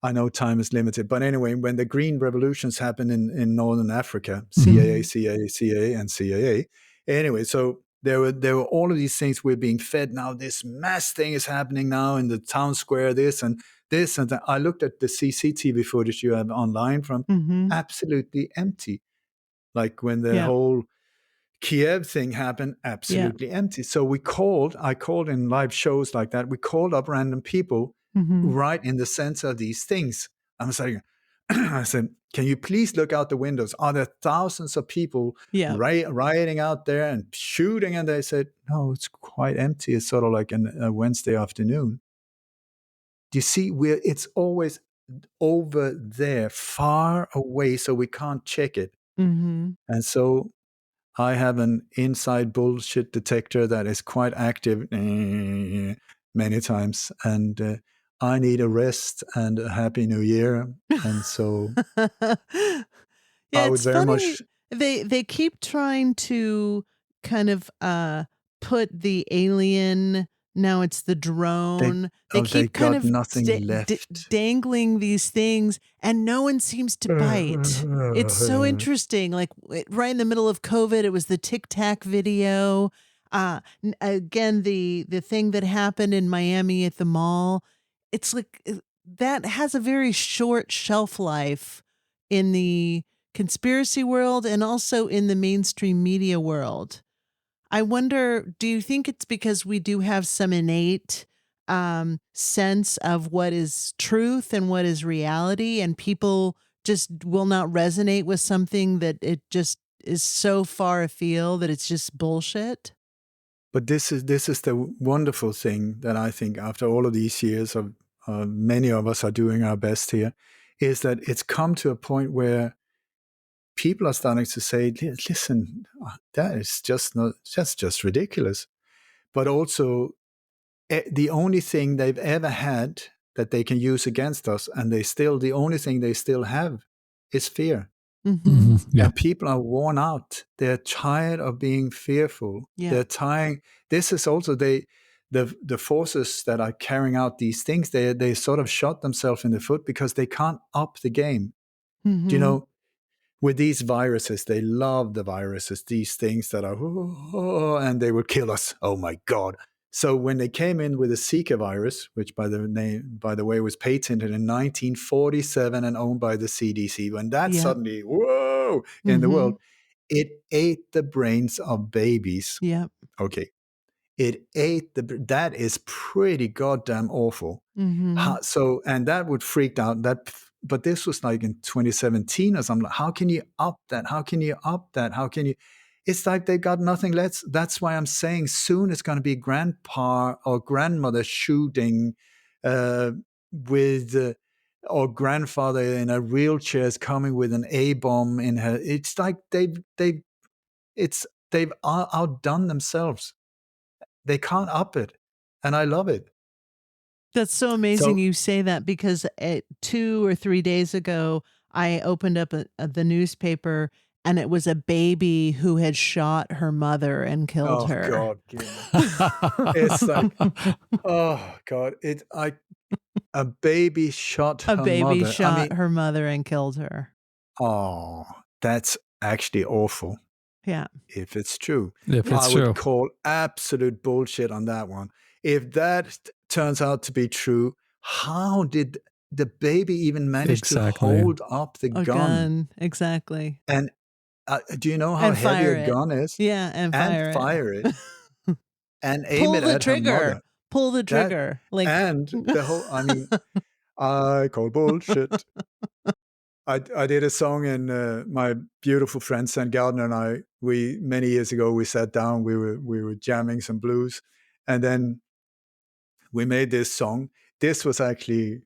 I know time is limited, but anyway, when the green revolutions happened in Northern Africa, CAA, and CAA. Anyway, so there were all of these things we're being fed now. This mass thing is happening now in the town square, this and that. I looked at the CCTV footage you have online from absolutely empty. Like when the whole Kiev thing happened, absolutely empty. So I called in live shows like that. We called up random people right in the sense of these things. I was like, I said, can you please look out the windows? Are there thousands of people rioting out there and shooting? And they said, no, it's quite empty. It's sort of like a Wednesday afternoon. Do you see, it's always over there, far away, so we can't check it. And so I have an inside bullshit detector that is quite active many times, and I need a rest and a happy new year. And so I would it's very funny. much. They keep trying to kind of put the alien. Now it's the drone. They keep kind got of nothing left. dangling these things, and no one seems to bite. It's so interesting. Like right in the middle of COVID, it was the Tic Tac video. Again, the thing that happened in Miami at the mall. It's like that has a very short shelf life in the conspiracy world and also in the mainstream media world. I wonder, do you think it's because we do have some innate sense of what is truth and what is reality, and people just will not resonate with something that it just is so far afield that it's just bullshit? But this is the wonderful thing that I think after all of these years of many of us are doing our best here, is that it's come to a point where people are starting to say, listen, that's just ridiculous. But also, the only thing they've ever had that they can use against us, and the only thing they still have is fear. Mm-hmm. Yeah. And people are worn out. They're tired of being fearful. Yeah. They're tired. This is also the forces that are carrying out these things. They sort of shot themselves in the foot because they can't up the game. Mm-hmm. You know, with these viruses, they love the viruses. These things that are and they will kill us. Oh my God! So when they came in with the Zika virus, which by the way was patented in 1947 and owned by the CDC, when that Yep. suddenly in the world, it ate the brains of babies. Yep. Okay, it ate that is pretty goddamn awful. Mm-hmm. So and that would freak out but this was like in 2017 or something. How can you up that? How can you up that? How can you? It's like they got nothing left. That's why I'm saying soon it's going to be grandpa or grandmother shooting with or grandfather in a wheelchair is coming with an A bomb in her. It's like they've outdone themselves. They can't up it, and I love it. That's so amazing So you say that, because 2 or 3 days ago, I opened up the newspaper and it was a baby who had shot her mother and killed oh her. God, it's like oh God, a baby shot A her baby mother. shot her mother and killed her. Oh, that's actually awful. Yeah. If it's true, If it's I true. would call absolute bullshit on that one. If that turns out to be true, how did the baby even manage Exactly. to hold up the A gun? gun. Exactly. And do you know how And heavy fire a it. gun is? Yeah, and fire it. And aim Pull it the at her trigger. mother. Pull the trigger. And the whole, I mean, I call bullshit. I did a song, and my beautiful friend Sam Gardner and I, many years ago, we sat down, we were jamming some blues, and then we made this song. This was actually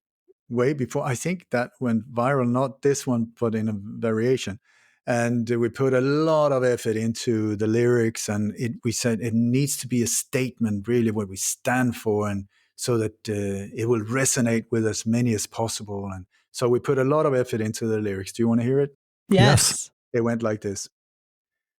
way before, I think that went viral, not this one, but in a variation. And we put a lot of effort into the lyrics, and we said it needs to be a statement, really what we stand for, and so that it will resonate with as many as possible. And so we put a lot of effort into the lyrics. Do you want to hear it? Yes. It went like this.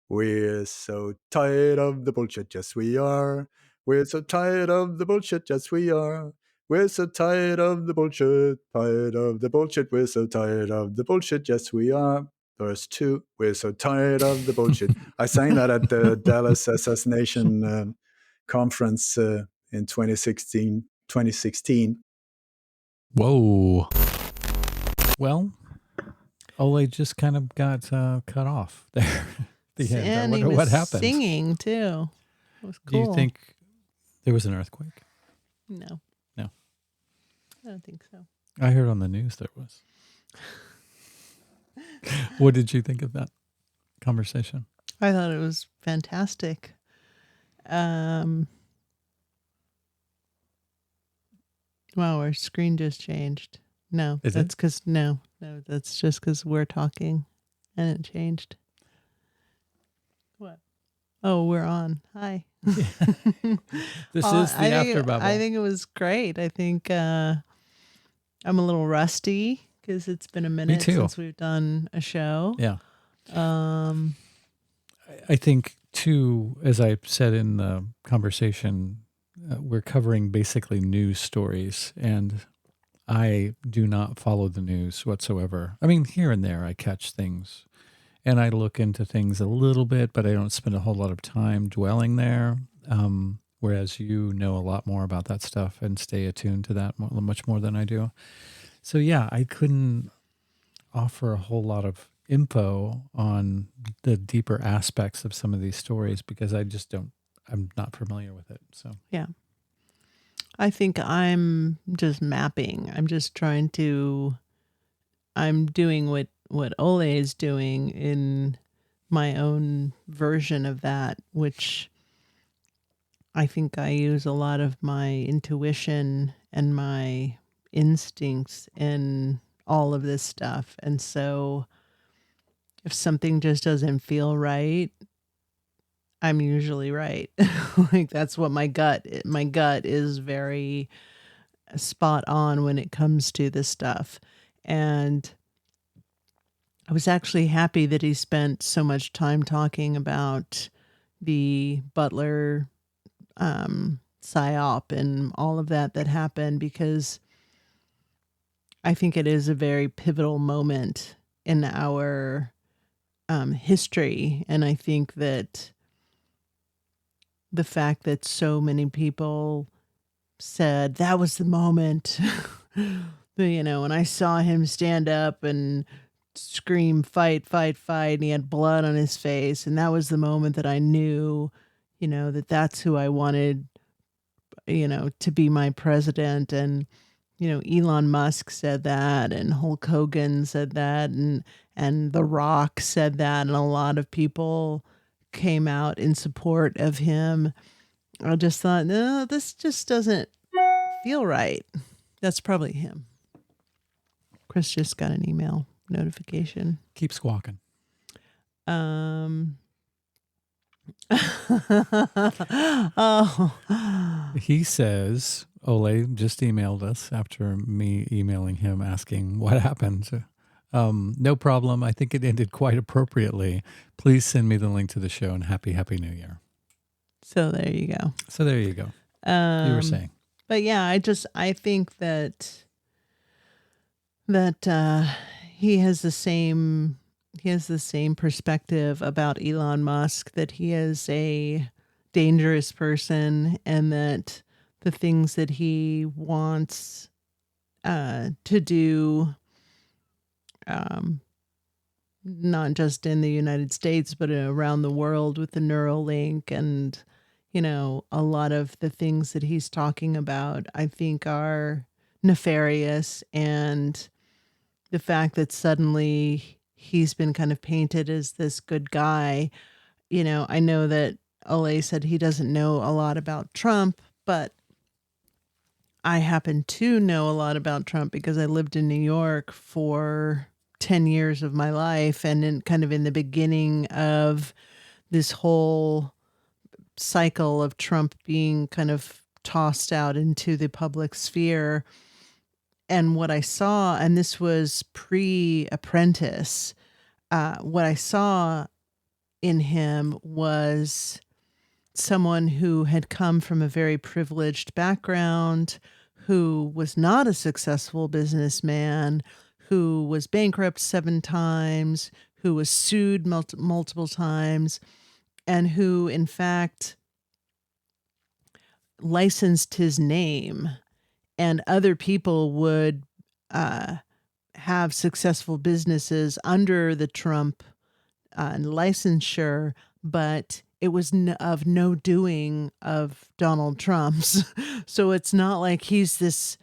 We're so tired of the bullshit, yes we are. We're so tired of the bullshit, yes we are. We're so tired of the bullshit, tired of the bullshit. We're so tired of the bullshit, yes we are. Verse 2, we're so tired of the bullshit. I sang that at the Dallas Assassination conference in 2016. Whoa. Well, Ole just kind of got cut off there. The end. And I he wonder was what happened. singing too. It was Do cool. you think there was an earthquake? No. No. I don't think so. I heard on the news there was. What did you think of that conversation? I thought it was fantastic. Wow, our screen just changed. No, Is that's it? because no, that's just because we're talking, and it changed. What? Oh, we're on. Hi. This is the after bubble. I think it was great. I think I'm a little rusty because it's been a minute too. since we've done a show. Yeah. I think, too, as I said in the conversation, we're covering basically news stories, and I do not follow the news whatsoever. I mean, here and there I catch things, and I look into things a little bit, but I don't spend a whole lot of time dwelling there, whereas you know a lot more about that stuff and stay attuned to that much more than I do. So, yeah, I couldn't offer a whole lot of info on the deeper aspects of some of these stories because I'm not familiar with it. So yeah, I think I'm just mapping. I'm doing what Ole is doing in my own version of that, which I think I use a lot of my intuition and my instincts in all of this stuff. And so if something just doesn't feel right, I'm usually right. Like that's what my gut is very spot on when it comes to this stuff. And I was actually happy that he spent so much time talking about the Butler psyop and all of that happened, because I think it is a very pivotal moment in our history. And I think that the fact that so many people said that was the moment, when I saw him stand up and scream, fight, fight, fight, and he had blood on his face. And that was the moment that I knew, that that's who I wanted, to be my president. And, Elon Musk said that, and Hulk Hogan said that, and The Rock said that, and a lot of people came out in support of him. I just thought, no, this just doesn't feel right. That's probably him. Chris just got an email notification. Keep squawking. Oh. He says, Ole just emailed us after me emailing him asking what happened. No problem. I think it ended quite appropriately. Please send me the link to the show, and happy New Year. So there you go. You were saying. But yeah, I think that he has the same perspective about Elon Musk, that he is a dangerous person, and that the things that he wants to do, not just in the United States, but around the world with the Neuralink, and a lot of the things that he's talking about, I think are nefarious. And the fact that suddenly he's been kind of painted as this good guy, I know that Ole said he doesn't know a lot about Trump, but I happen to know a lot about Trump because I lived in New York for 10 years of my life, and in the beginning of this whole cycle of Trump being kind of tossed out into the public sphere. And what I saw, and this was pre-Apprentice, what I saw in him was someone who had come from a very privileged background, who was not a successful businessman, who was bankrupt 7 times, who was sued multiple times, and who, in fact, licensed his name. And other people would have successful businesses under the Trump licensure, but it was of no doing of Donald Trump's. So it's not like he's this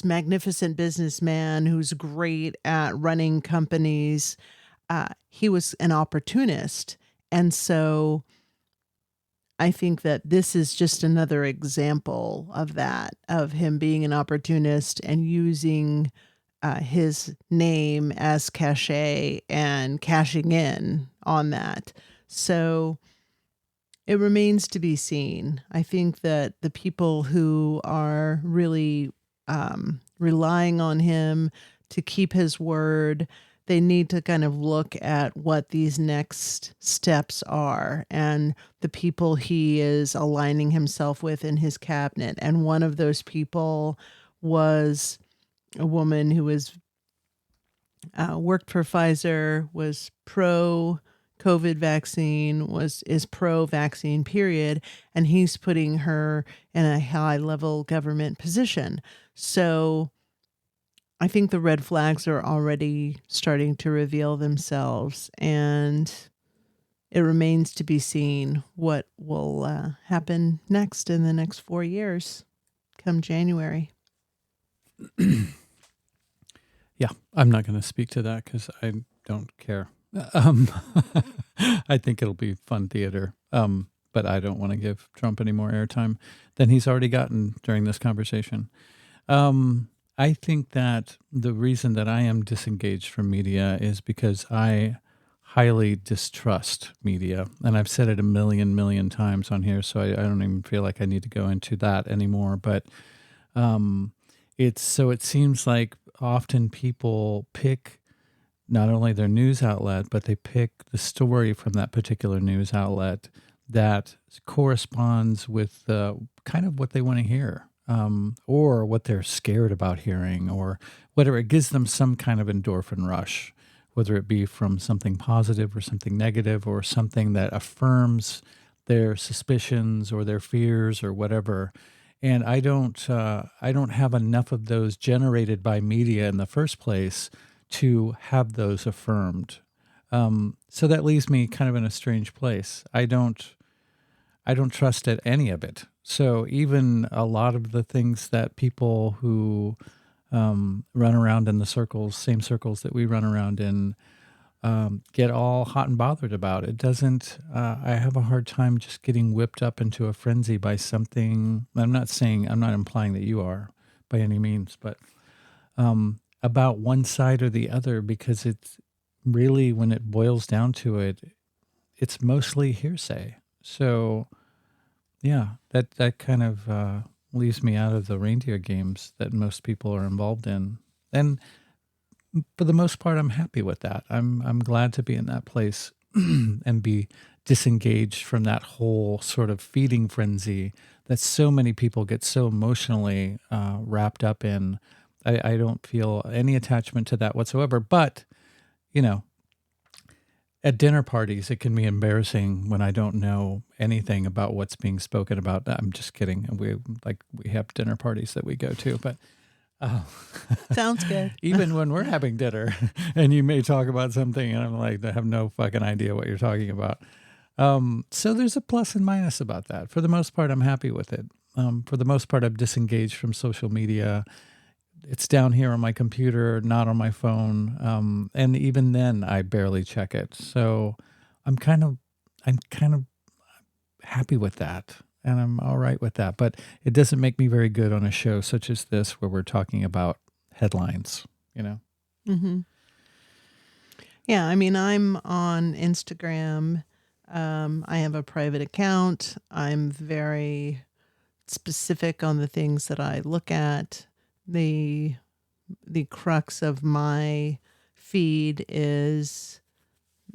magnificent businessman who's great at running companies. He was an opportunist. And so I think that this is just another example of that, of him being an opportunist and using his name as cachet and cashing in on that. So it remains to be seen. I think that the people who are really relying on him to keep his word, they need to kind of look at what these next steps are and the people he is aligning himself with in his cabinet. And one of those people was a woman who was worked for Pfizer, was pro COVID vaccine, is pro vaccine period, and he's putting her in a high level government position. So I think the red flags are already starting to reveal themselves, and it remains to be seen what will happen next in the next 4 years come January. Yeah, I'm not going to speak to that because I don't care. I think it'll be fun theater, but I don't want to give Trump any more airtime than he's already gotten during this conversation. I think that the reason that I am disengaged from media is because I highly distrust media. And I've said it a million times on here, so I don't even feel like I need to go into that anymore. But it seems like often people pick not only their news outlet, but they pick the story from that particular news outlet that corresponds with kind of what they want to hear, or what they're scared about hearing, or whatever. It gives them some kind of endorphin rush, whether it be from something positive or something negative, or something that affirms their suspicions or their fears or whatever. And I don't have enough of those generated by media in the first place to have those affirmed. So that leaves me kind of in a strange place. I don't trust any of it. So even a lot of the things that people who run around in the same circles that we run around in, get all hot and bothered about. It doesn't, I have a hard time just getting whipped up into a frenzy by something. I'm not implying that you are by any means, but about one side or the other, because it's really, when it boils down to it, it's mostly hearsay. So yeah, that kind of leaves me out of the reindeer games that most people are involved in. And for the most part, I'm happy with that. I'm glad to be in that place and be disengaged from that whole sort of feeding frenzy that so many people get so emotionally wrapped up in. I don't feel any attachment to that whatsoever. But, at dinner parties, it can be embarrassing when I don't know anything about what's being spoken about. I'm just kidding. We have dinner parties that we go to, but Sounds good. even when we're having dinner and you may talk about something and I'm like, I have no fucking idea what you're talking about. So there's a plus and minus about that. For the most part, I'm happy with it. For the most part, I've disengaged from social media. It's down here on my computer, not on my phone. And even then I barely check it. So I'm kind of happy with that. And I'm all right with that. But it doesn't make me very good on a show such as this, where we're talking about headlines, Mm-hmm. Yeah, I mean, I'm on Instagram. I have a private account. I'm very specific on the things that I look at. The crux of my feed is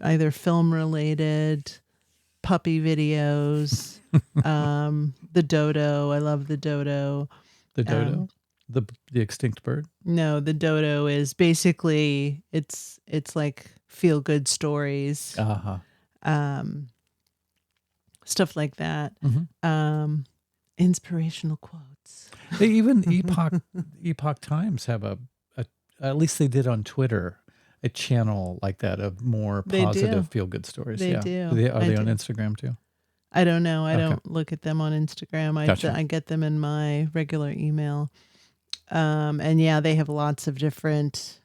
either film related, puppy videos, the dodo. I love the dodo. The dodo, the extinct bird. No, the dodo is basically it's like feel good stories, stuff like that. Mm-hmm. Inspirational quotes. They even Epoch Times have at least they did on Twitter, a channel like that of more positive feel good stories. They yeah. do. Are they on do. Instagram too? I don't know. I don't look at them on Instagram. Gotcha. I get them in my regular email. And yeah, they have lots of different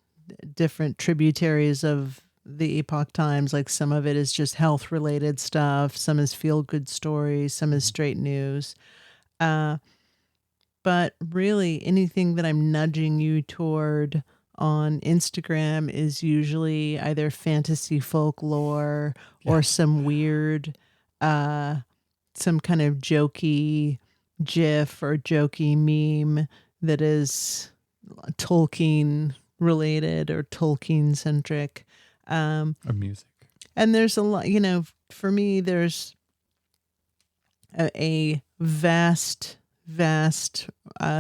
tributaries of the Epoch Times. Like some of it is just health related stuff. Some is feel good stories. Some is straight news. But really anything that I'm nudging you toward on Instagram is usually either fantasy folklore or some weird, some kind of jokey GIF or jokey meme that is Tolkien related or Tolkien centric. Or music. And there's a lot, for me, there's a vast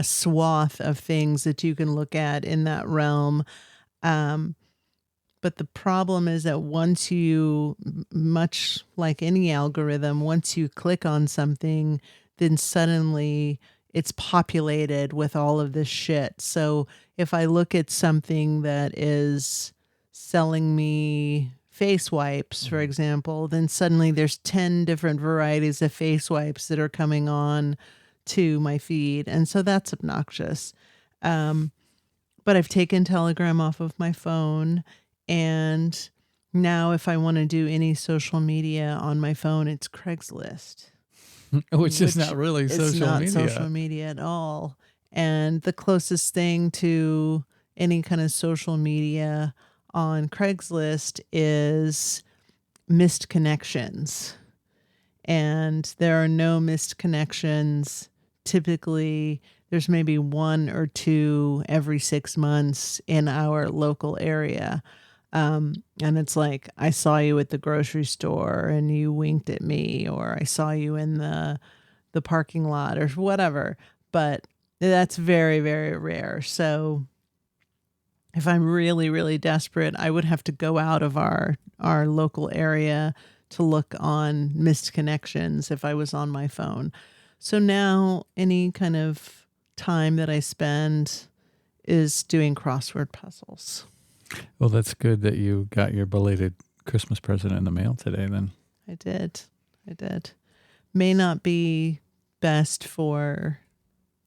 swath of things that you can look at in that realm. But the problem is that once you, much like any algorithm, once you click on something, then suddenly it's populated with all of this shit. So if I look at something that is selling me face wipes, for example, then suddenly there's 10 different varieties of face wipes that are coming on to my feed. And so that's obnoxious. But I've taken Telegram off of my phone. And now if I want to do any social media on my phone, it's Craigslist. Which is not really social media. It's not social media at all. And the closest thing to any kind of social media on Craigslist is missed connections. And there are no missed connections. Typically, there's maybe 1 or 2 every 6 months in our local area. And it's like, I saw you at the grocery store and you winked at me, or I saw you in the parking lot or whatever. But that's very, very rare. So if I'm really, really desperate, I would have to go out of our local area to look on missed connections if I was on my phone. So now any kind of time that I spend is doing crossword puzzles. Well, that's good that you got your belated Christmas present in the mail today then. I did. May not be best for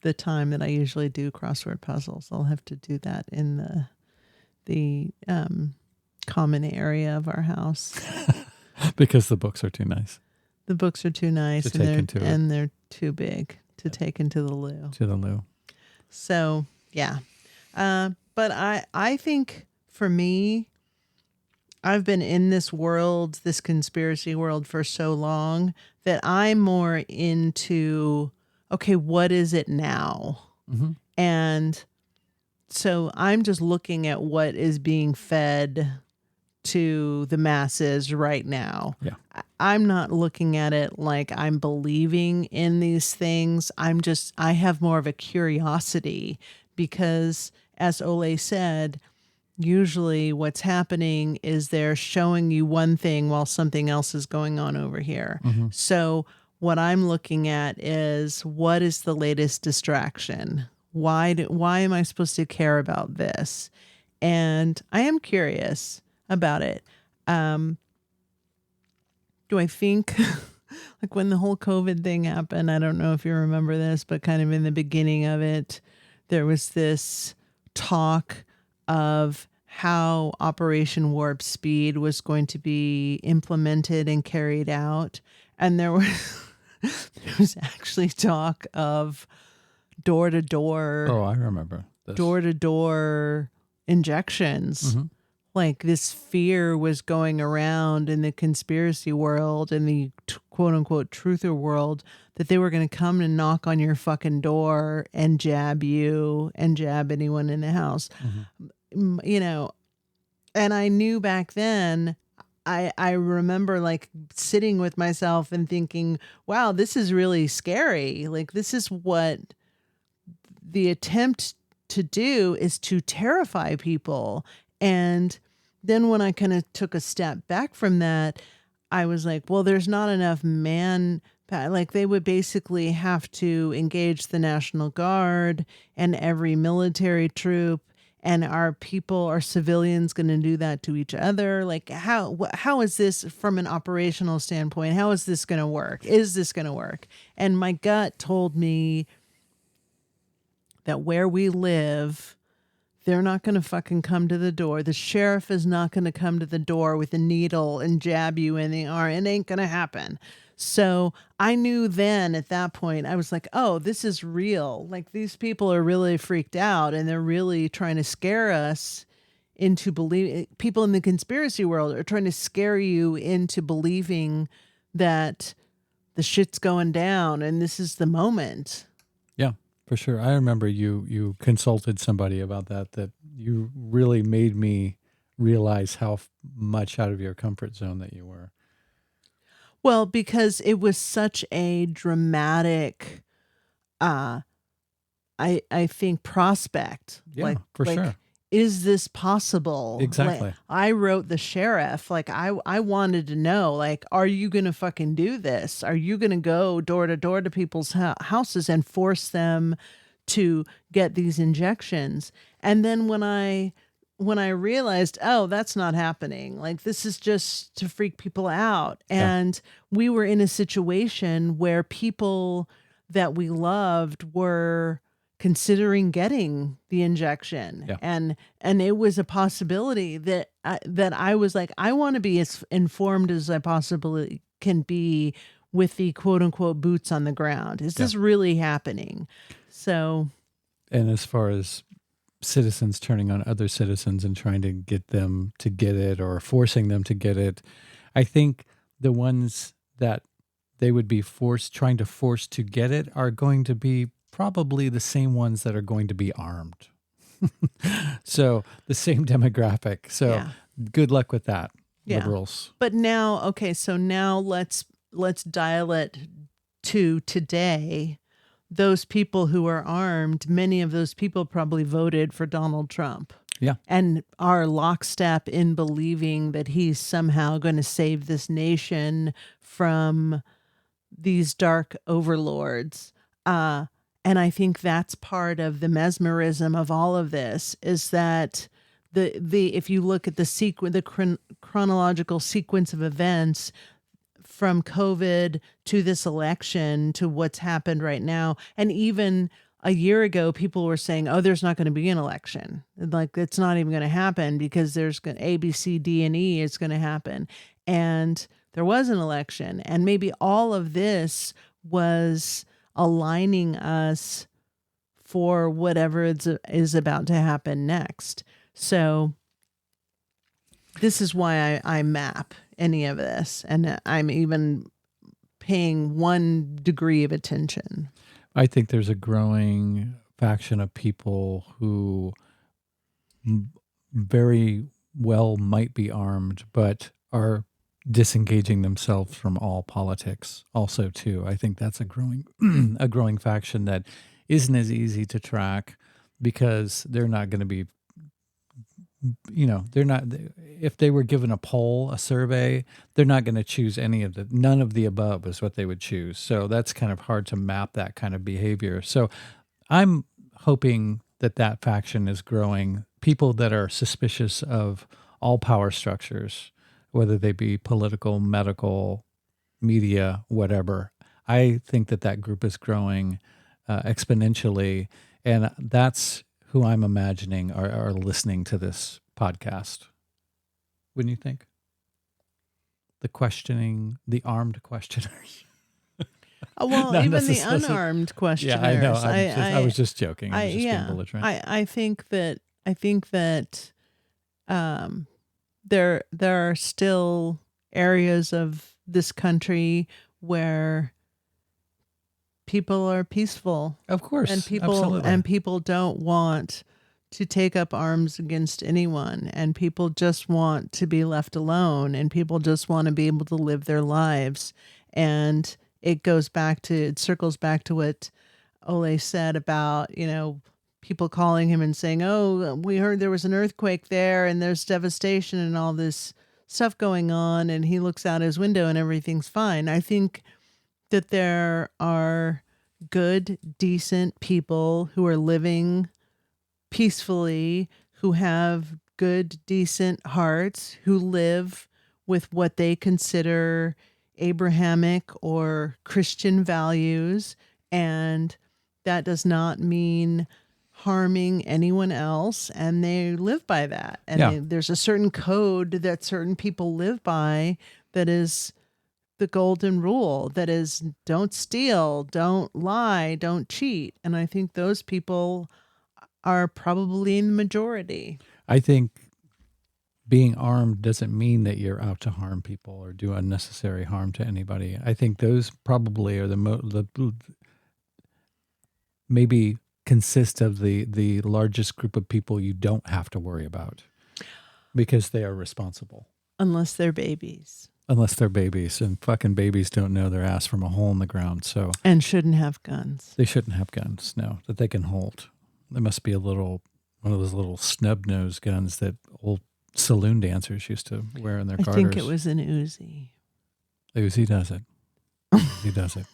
the time that I usually do crossword puzzles. I'll have to do that in the common area of our house. Because the books are too nice. The books are too nice To take into it. and they're too big to take into the loo. To the loo. So, yeah. But I think for me, I've been in this world, this conspiracy world for so long that I'm more into, okay, what is it now? Mm-hmm. And so I'm just looking at what is being fed to the masses right now. Yeah. I'm not looking at it like I'm believing in these things. I have more of a curiosity because, as Ole said, usually what's happening is they're showing you one thing while something else is going on over here. Mm-hmm. So what I'm looking at is, what is the latest distraction? Why am I supposed to care about this? And I am curious about it. Do I think like when the whole COVID thing happened, I don't know if you remember this, but kind of in the beginning of it, there was this talk of how Operation Warp Speed was going to be implemented and carried out. And there was actually talk of door-to-door. Oh, I remember this. Door-to-door injections. Mm-hmm. Like this fear was going around in the conspiracy world and the quote unquote truther world that they were going to come and knock on your fucking door and jab you and jab anyone in the house. Mm-hmm. You know, and I knew back then, I remember like sitting with myself and thinking, wow, this is really scary. Like this is what the attempt to do is to terrify people. And then when I kind of took a step back from that, I was like, well, there's not enough like they would basically have to engage the National Guard and every military troop, and our civilians going to do that to each other? Like how is this from an operational standpoint? How is this going to work? Is this going to work? And my gut told me that where we live, they're not going to fucking come to the door. The sheriff is not going to come to the door with a needle and jab you in the arm. It ain't going to happen. So I knew then at that point, I was like, oh, this is real. Like these people are really freaked out and they're really trying to scare us into believing. People in the conspiracy world are trying to scare you into believing that the shit's going down and this is the moment. Yeah. For sure. I remember you consulted somebody about that you really made me realize how much out of your comfort zone that you were. Well, because it was such a dramatic, I think, prospect. Yeah, for sure. Is this possible? Exactly. Like, I wrote the sheriff. Like I wanted to know, like, are you going to fucking do this? Are you going to go door to door to people's houses and force them to get these injections? And then when I realized, oh, that's not happening. Like this is just to freak people out. And we were in a situation where people that we loved were considering getting the injection. Yeah. And it was a possibility that I was like, I want to be as informed as I possibly can be with the quote unquote boots on the ground. Is this really happening? So. And as far as citizens turning on other citizens and trying to get them to get it or forcing them to get it, I think the ones that they would be trying to force to get it are going to be probably the same ones that are going to be armed. So the same demographic. So good luck with that, Yeah. liberals. But now, okay, so now let's dial it to today. Those people who are armed, many of those people probably voted for Donald Trump. Yeah. And are lockstep in believing that he's somehow going to save this nation from these dark overlords. And I think that's part of the mesmerism of all of this, is that the if you look at the chronological sequence of events from COVID to this election to what's happened right now, and even a year ago, people were saying, "Oh, there's not going to be an election. Like it's not even going to happen because there's A, B, C, D, and E is going to happen." And there was an election, and maybe all of this was aligning us for whatever is about to happen next. So this is why I map any of this, and I'm even paying 1 degree of attention. I think there's a growing faction of people who very well might be armed, but are disengaging themselves from all politics also too. I think that's a growing faction that isn't as easy to track because they're not going to be, they're not, if they were given a poll, a survey, they're not going to choose none of the above is what they would choose. So that's kind of hard to map that kind of behavior. So I'm hoping that faction is growing. People that are suspicious of all power structures, whether they be political, medical, media, whatever. I think that group is growing exponentially. And that's who I'm imagining are listening to this podcast. Wouldn't you think? The armed questioners. Well, Not even the necessarily. unarmed questioners. Yeah, I know. I was just joking. I was just being belligerent. I think that there are still areas of this country where people are peaceful. Of course, and absolutely. people don't want to take up arms against anyone, and people just want to be left alone, and people just want to be able to live their lives. And it circles back to what Ole said about, people calling him and saying, "Oh, we heard there was an earthquake there and there's devastation and all this stuff going on," and he looks out his window and everything's fine. I think that there are good, decent people who are living peacefully, who have good, decent hearts, who live with what they consider Abrahamic or Christian values, and that does not mean harming anyone else, and they live by that. And there's a certain code that certain people live by that is the golden rule, that is, don't steal, don't lie, don't cheat. And I think those people are probably in the majority. I think being armed doesn't mean that you're out to harm people or do unnecessary harm to anybody. I think those probably are maybe consist of the largest group of people you don't have to worry about because they are responsible. Unless they're babies. And fucking babies don't know their ass from a hole in the ground. So and shouldn't have guns. They shouldn't have guns, no, that they can hold. There must be one of those little snub-nosed guns that old saloon dancers used to wear in their garters. I think it was an Uzi. Uzi does it. Uzi does it.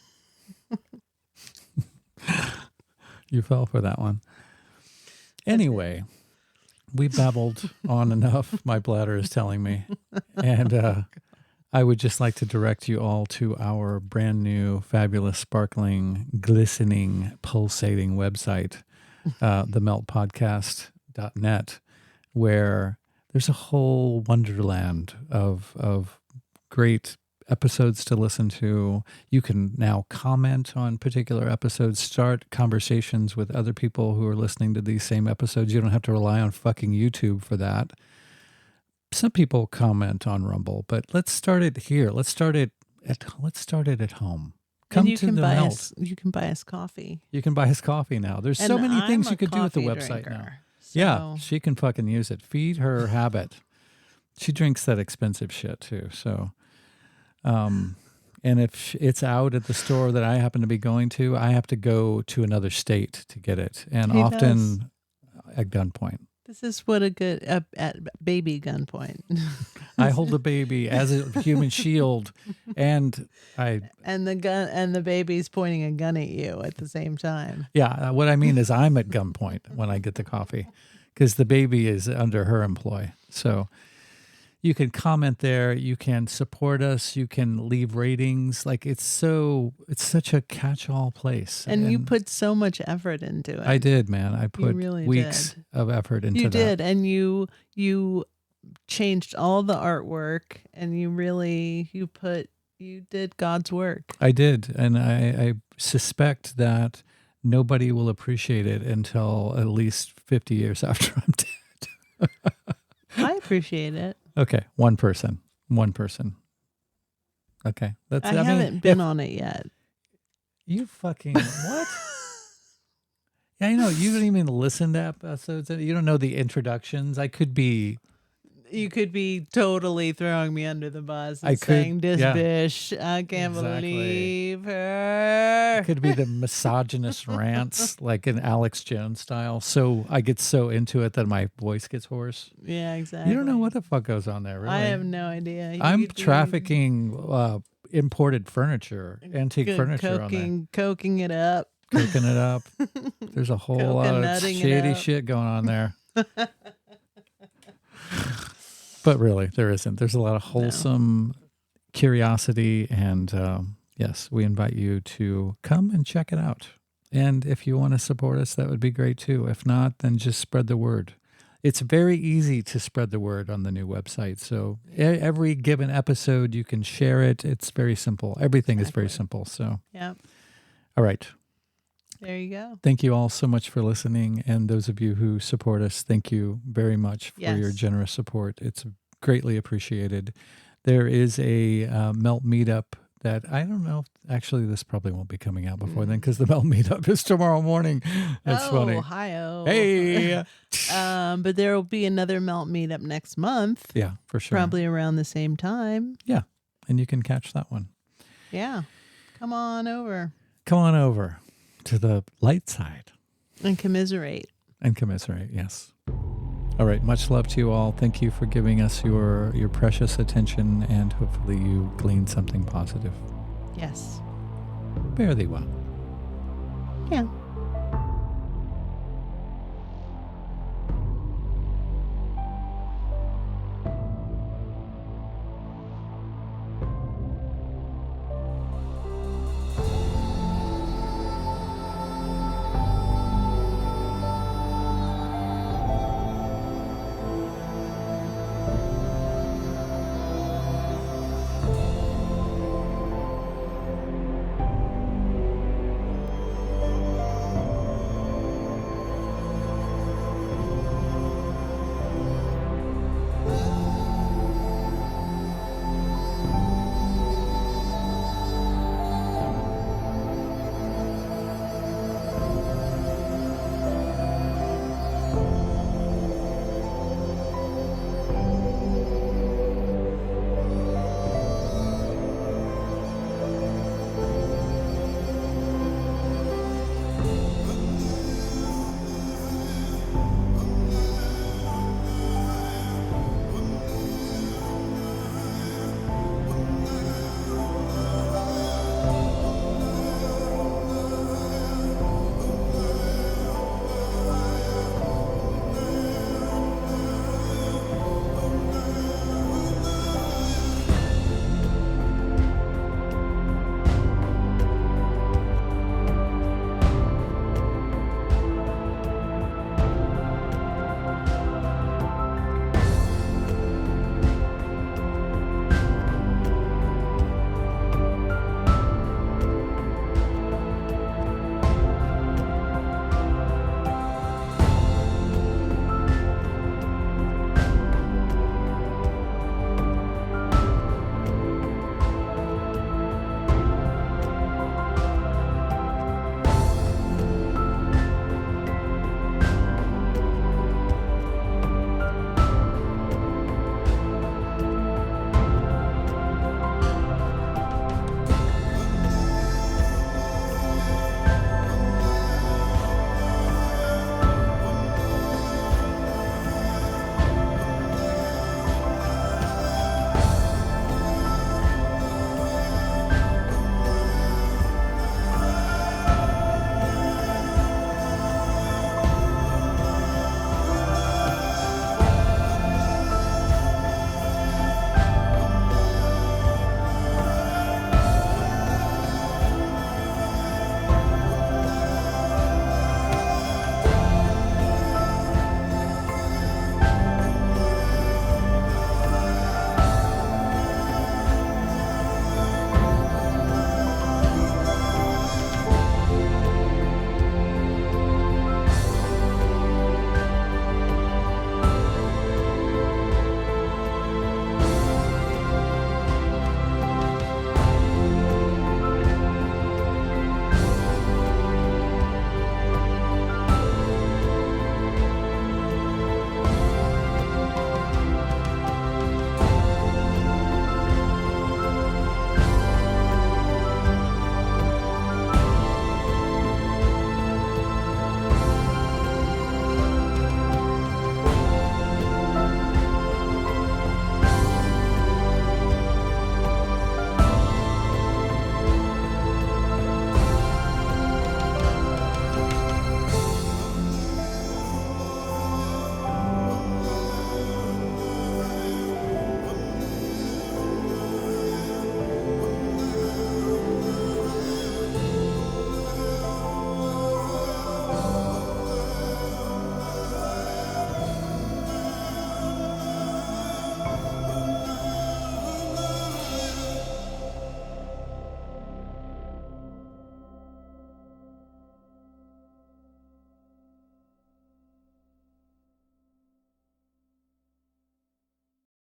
You fell for that one. Anyway, we babbled on enough, my bladder is telling me. And I would just like to direct you all to our brand new, fabulous, sparkling, glistening, pulsating website, themeltpodcast.net, where there's a whole wonderland of great episodes to listen to. You can now comment on particular episodes, start conversations with other people who are listening to these same episodes. You don't have to rely on fucking YouTube for that. Some people comment on Rumble, but let's start it here. Let's start it at home. Come to the Melt. You can buy us coffee. You can buy us coffee now. There's so many things you could do with the website now. So. Yeah, she can fucking use it. Feed her habit. She drinks that expensive shit too. So, and if it's out at the store that I happen to be going to, I have to go to another state to get it, and He often at gunpoint. This is what a good at baby gunpoint. I hold a baby as a human shield, and the baby's pointing a gun at you at the same time. Yeah, what I mean is I'm at gunpoint when I get the coffee, because the baby is under her employ. So you can comment there, you can support us, you can leave ratings. Like it's such a catch-all place. And you put so much effort into it. I did, man. I put really weeks of effort into that. You did, and you changed all the artwork, and you did God's work. I did, and I suspect that nobody will appreciate it until at least 50 years after I'm dead. I appreciate it. Okay, one person. Okay, I haven't been on it yet. You fucking what? Yeah, I know you don't even listen to episodes. You don't know the introductions. You could be totally throwing me under the bus and saying, this bitch, I can't believe her. It could be the misogynist rants, like in Alex Jones style. So I get so into it that my voice gets hoarse. Yeah, exactly. You don't know what the fuck goes on there, really. I have no idea. I'm trafficking imported furniture, antique furniture on there. Coking it up. Cooking it up. There's a whole lot of shady shit going on there. But really, there isn't. There's a lot of wholesome curiosity, and yes, we invite you to come and check it out. And if you want to support us, that would be great too. If not, then just spread the word. It's very easy to spread the word on the new website. So every given episode, you can share it. It's very simple. Everything is very simple. So, yeah. All right. There you go. Thank you all so much for listening. And those of you who support us, thank you very much for your generous support. It's greatly appreciated. There is a Melt meetup that I don't know. Actually, this probably won't be coming out before then, because the Melt meetup is tomorrow morning. That's funny. Ohio. Hey. But there will be another Melt meetup next month. Yeah, for sure. Probably around the same time. Yeah. And you can catch that one. Yeah. Come on over. Come on over to the light side. And commiserate. Yes. All right. Much love to you all. Thank you for giving us your precious attention, and hopefully you glean something positive. Yes. Fare thee well. Yeah.